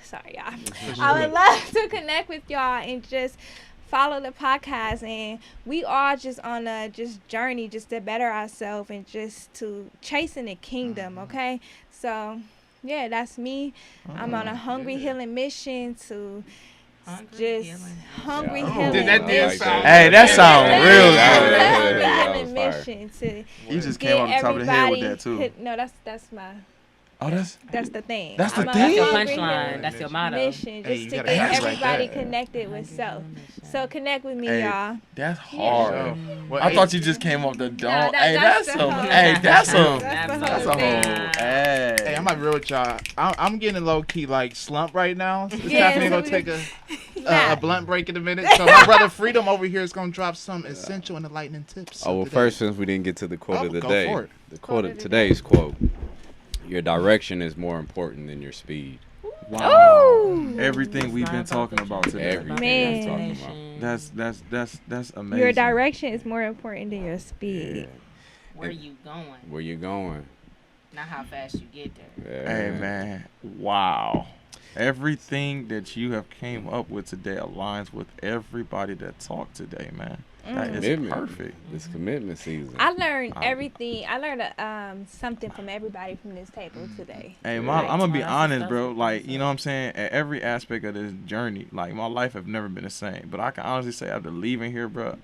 S4: Sorry, y'all. I would love to connect with y'all and just follow the podcast, and we all just on a journey just to better ourselves and just to chasing the kingdom. Okay, so yeah, that's me. I'm on a hungry healing mission to healing.
S3: Hey, that sounds real
S4: good. Healing mission to
S3: you just came off the top of the head with that too.
S4: No, that's my.
S3: Oh,
S4: that's the thing.
S3: That's the thing.
S8: That's your punchline. That's your motto.
S4: Mission, just to get everybody connected with self. So connect with me, y'all.
S3: That's hard.
S4: Yeah.
S3: Well, I thought you just came off the dome.
S4: That's a whole.
S7: Hey, I'm not real with y'all. I'm getting a low key like slump right now. It's definitely gonna take a blunt break in a minute. So my brother Freedom over here is gonna drop some essential and enlightening tips.
S6: Oh well, first, since we didn't get to the quote of the day,
S7: for it.
S6: the quote of today's quote. Your direction is more important than your speed.
S3: Wow. Everything we've been talking about today.
S6: Everything we're talking about.
S3: That's amazing.
S4: Your direction is more important than your speed.
S5: Where you going?
S6: Where you going?
S5: Not how fast you get there.
S3: Hey man, wow. Everything that you have came up with today aligns with everybody that talked today, man. That is
S6: Commitment.
S3: perfect.
S6: It's commitment season.
S4: I learned everything. I learned something from everybody from this table today.
S3: Hey, I'm gonna be honest, bro. Like, you know what I'm saying? At every aspect of this journey, like, my life have never been the same. But I can honestly say after leaving here, bro,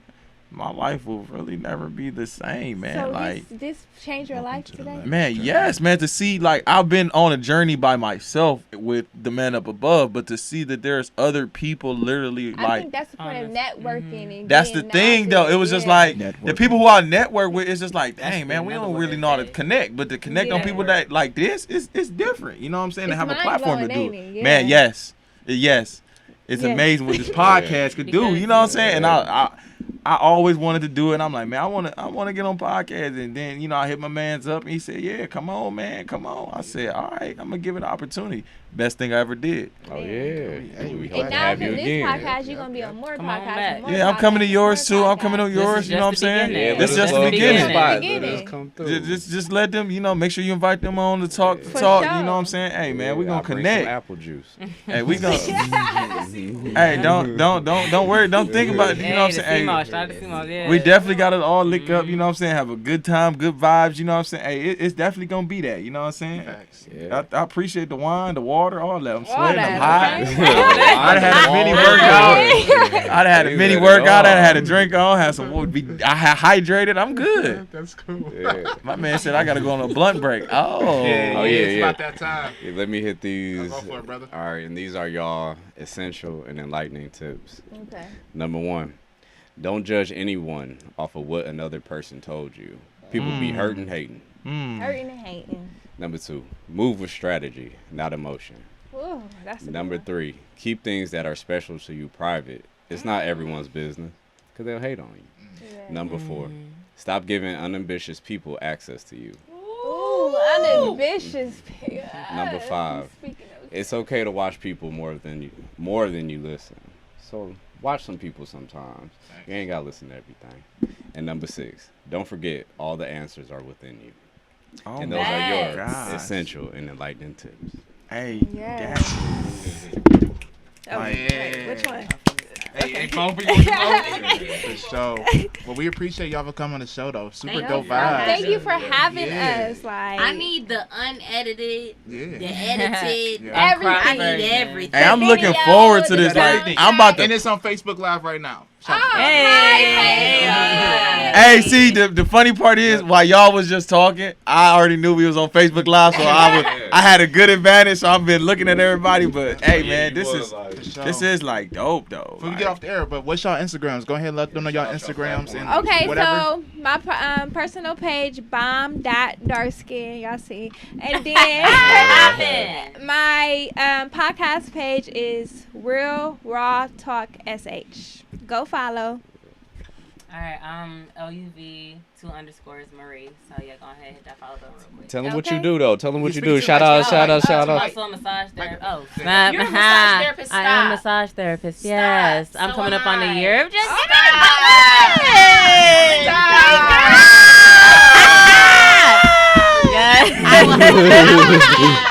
S3: my life will really never be the same, man.
S4: So
S3: like,
S4: this changed your life today?
S3: man, yes, man. To see, like, I've been on a journey by myself with the man up above, but to see that there's other people literally,
S4: I
S3: like,
S4: think that's the point of networking. And
S3: that's the
S4: getting
S3: thing, though. It was just like the people who I network with. It's just like, dang, man, we don't really know how to connect. But to connect on people that like this is different. You know what I'm saying? To have a platform to do it, man. Yes, it's amazing what this podcast could do. You know what I'm saying? And I always wanted to do it. And I'm like, man, I want to get on podcast. And then, you know, I hit my man's up and he said, yeah, come on, man, come on. I said, all right, I'm gonna give it an opportunity. Best thing I ever did.
S6: Oh yeah. We hope
S4: And
S6: to
S4: now
S6: have
S4: from
S6: you
S4: this
S6: again.
S4: podcast, you're gonna be on more podcasts.
S3: Yeah, I'm coming to yours too. I'm coming to yours. You know what I'm saying? This is just the beginning. Just let them, you know, make sure you invite them on to talk. You know what I'm saying? Hey man, we gonna connect.
S6: Some apple juice.
S3: Hey, we gonna. Hey, don't worry. Don't think about it. You know what I'm saying? Hey, we definitely got it all licked up. You know what I'm saying? Have a good time, good vibes. You know what I'm saying? Hey, it's definitely gonna be that. You know what I'm saying?
S6: Yeah.
S3: I appreciate the wine, the water, all that. I'm sweating. I'm
S4: that,
S3: hot. I'd had a mini workout. I'd had a mini workout. I had a drink on. Had some. I had hydrated. I'm good.
S7: That's cool.
S6: Yeah.
S3: My man said I gotta go on a blunt break. Oh.
S7: It's about that time.
S6: Yeah, let me hit these.
S7: Go for it, brother.
S6: All right, and these are y'all essential and enlightening tips.
S4: Okay.
S6: Number 1, don't judge anyone off of what another person told you. People be hurting, hating.
S4: Hurting and hating.
S6: Number 2, move with strategy, not emotion.
S4: Ooh, that's a
S6: Number
S4: good
S6: 3, keep things that are special to you private. It's not everyone's business, because they'll hate on you.
S4: Yeah.
S6: Number 4, stop giving unambitious people access to you.
S4: Ooh, unambitious.
S6: Number 5, it's okay to watch people more than you listen. So watch some people sometimes. You ain't gotta listen to everything. And number 6, don't forget all the answers are within you.
S3: Oh,
S6: And those are your
S3: gosh.
S6: essential and enlightening tips.
S3: Hey.
S4: Yes. Oh, wait, which one?
S7: Hey, phone for you. For sure. Well, we appreciate y'all for coming on the show, though. Super dope vibes.
S4: Thank you for having us. Like,
S5: I need the unedited, the edited,
S4: everything.
S5: I need everything.
S3: Hey, I'm looking forward to this. Like, I'm about to.
S7: And it's on Facebook Live right now.
S3: Hey, see, the funny part is, while y'all was just talking, I already knew we was on Facebook Live, so I had a good advantage. So I've been looking at everybody. But hey, man, this is like dope, though.
S7: Before we get off the air, but what's y'all Instagrams? Go ahead and let them know y'all Instagrams and
S4: okay,
S7: whatever.
S4: so my personal page, bomb.darkskin, y'all see. And then my podcast page is Real Raw Talk SH. Go follow.
S8: All right, LUV 2_Marie. So yeah, go ahead, hit that follow button real quick.
S6: Tell them what you do, though. Tell them what you do.
S8: speak
S6: Shout
S8: too
S6: out,
S8: much.
S6: shout out, shout
S8: I'm
S6: out.
S8: also a massage therapist. Oh,
S5: You're a massage therapist.
S8: I am a
S5: Stop.
S8: massage therapist.
S5: Stop.
S8: Yes, I'm
S5: So
S8: coming
S5: am
S8: up on
S5: I.
S8: the year of just.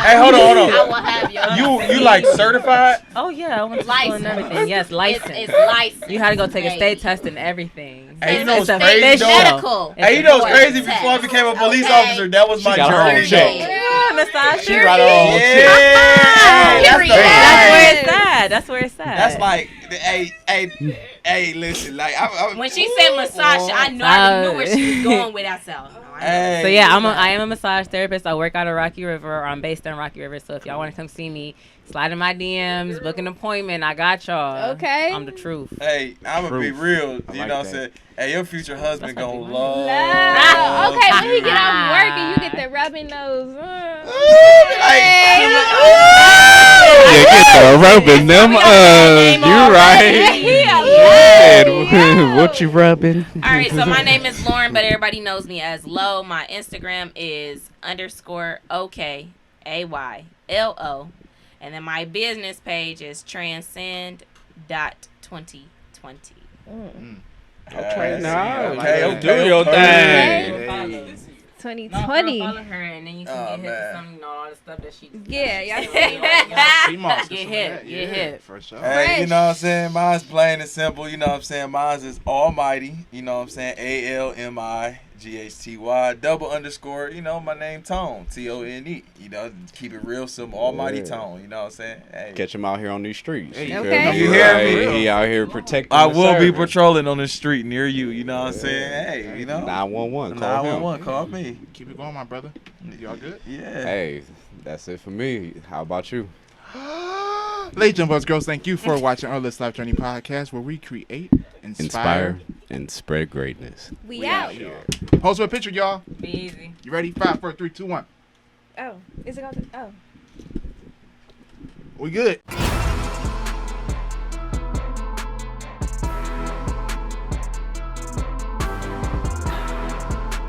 S3: Hey, hold on.
S5: I will have
S3: You like certified?
S8: Oh yeah, I went to school and everything. Yes, licensed.
S5: It's licensed.
S8: You had to go take a state test and everything.
S3: Hey, you know what's
S8: It's
S3: crazy
S8: official.
S3: though?
S5: Medical.
S3: Hey, you know what's crazy? Before I became a police officer, that was my
S6: got her own
S3: journey.
S6: check.
S8: Yeah, massage
S6: She
S8: therapy.
S6: right on.
S3: Yeah.
S5: Period.
S8: That's where it's at. That's where it's at.
S3: That's like, hey, listen, like,
S5: When she said massage, I knew where she was going with that sound.
S3: Hey,
S8: So yeah, I am a massage therapist. I work out of Rocky River. I'm based in Rocky River. So if y'all want to come see me, slide in my DMs, book an appointment. I got y'all.
S4: Okay.
S8: I'm the truth.
S3: Hey, I'm gonna be real. You know what I'm saying? Hey, your future husband
S8: That's
S3: gonna
S8: like
S3: love.
S4: Okay, when he get off work and you get the rubbing those.
S10: You get the rubbing them. You right. What you rubbing?
S5: All right, so my name is Lauren, but everybody knows me as Lo. My Instagram is _OKAYLO. And then my business page is transcend.2020.
S10: Okay, now
S3: Okay,
S10: do your thing.
S1: 2020.
S8: Follow her, and then you can get hit to some, all the stuff that she.
S1: Yeah, y'all
S8: Get hit.
S7: For sure.
S3: Hey, you know what I'm saying? Mine's plain and simple. You know what I'm saying? Mine's is Almighty. You know what I'm saying? ALMIGHTY double underscore. You know, my name Tone. TONE. You know, keep it real simple. Almighty Tone. You know what I'm saying? Hey.
S6: Catch him out here on these streets.
S7: Hey,
S6: You
S1: okay.
S6: feel me?
S3: You hear me?
S6: He out here protecting.
S3: I
S6: the
S3: will be
S6: service.
S3: patrolling on the street near you. You know what I'm saying? Hey, you know?
S6: 911. Call
S3: 911.
S6: him.
S3: Call me.
S7: Keep it going, my brother. Y'all good?
S3: Yeah.
S6: Hey, that's it for me. How about you?
S7: Ladies and girls, thank you for watching our Lavish Journey podcast, where we create, inspire,
S6: and spread greatness.
S1: We out.
S7: here. Pose for a picture, y'all.
S8: Be easy.
S7: You ready? 5, 4, 3, 2, 1.
S1: Oh, is it going to? Oh.
S7: We good.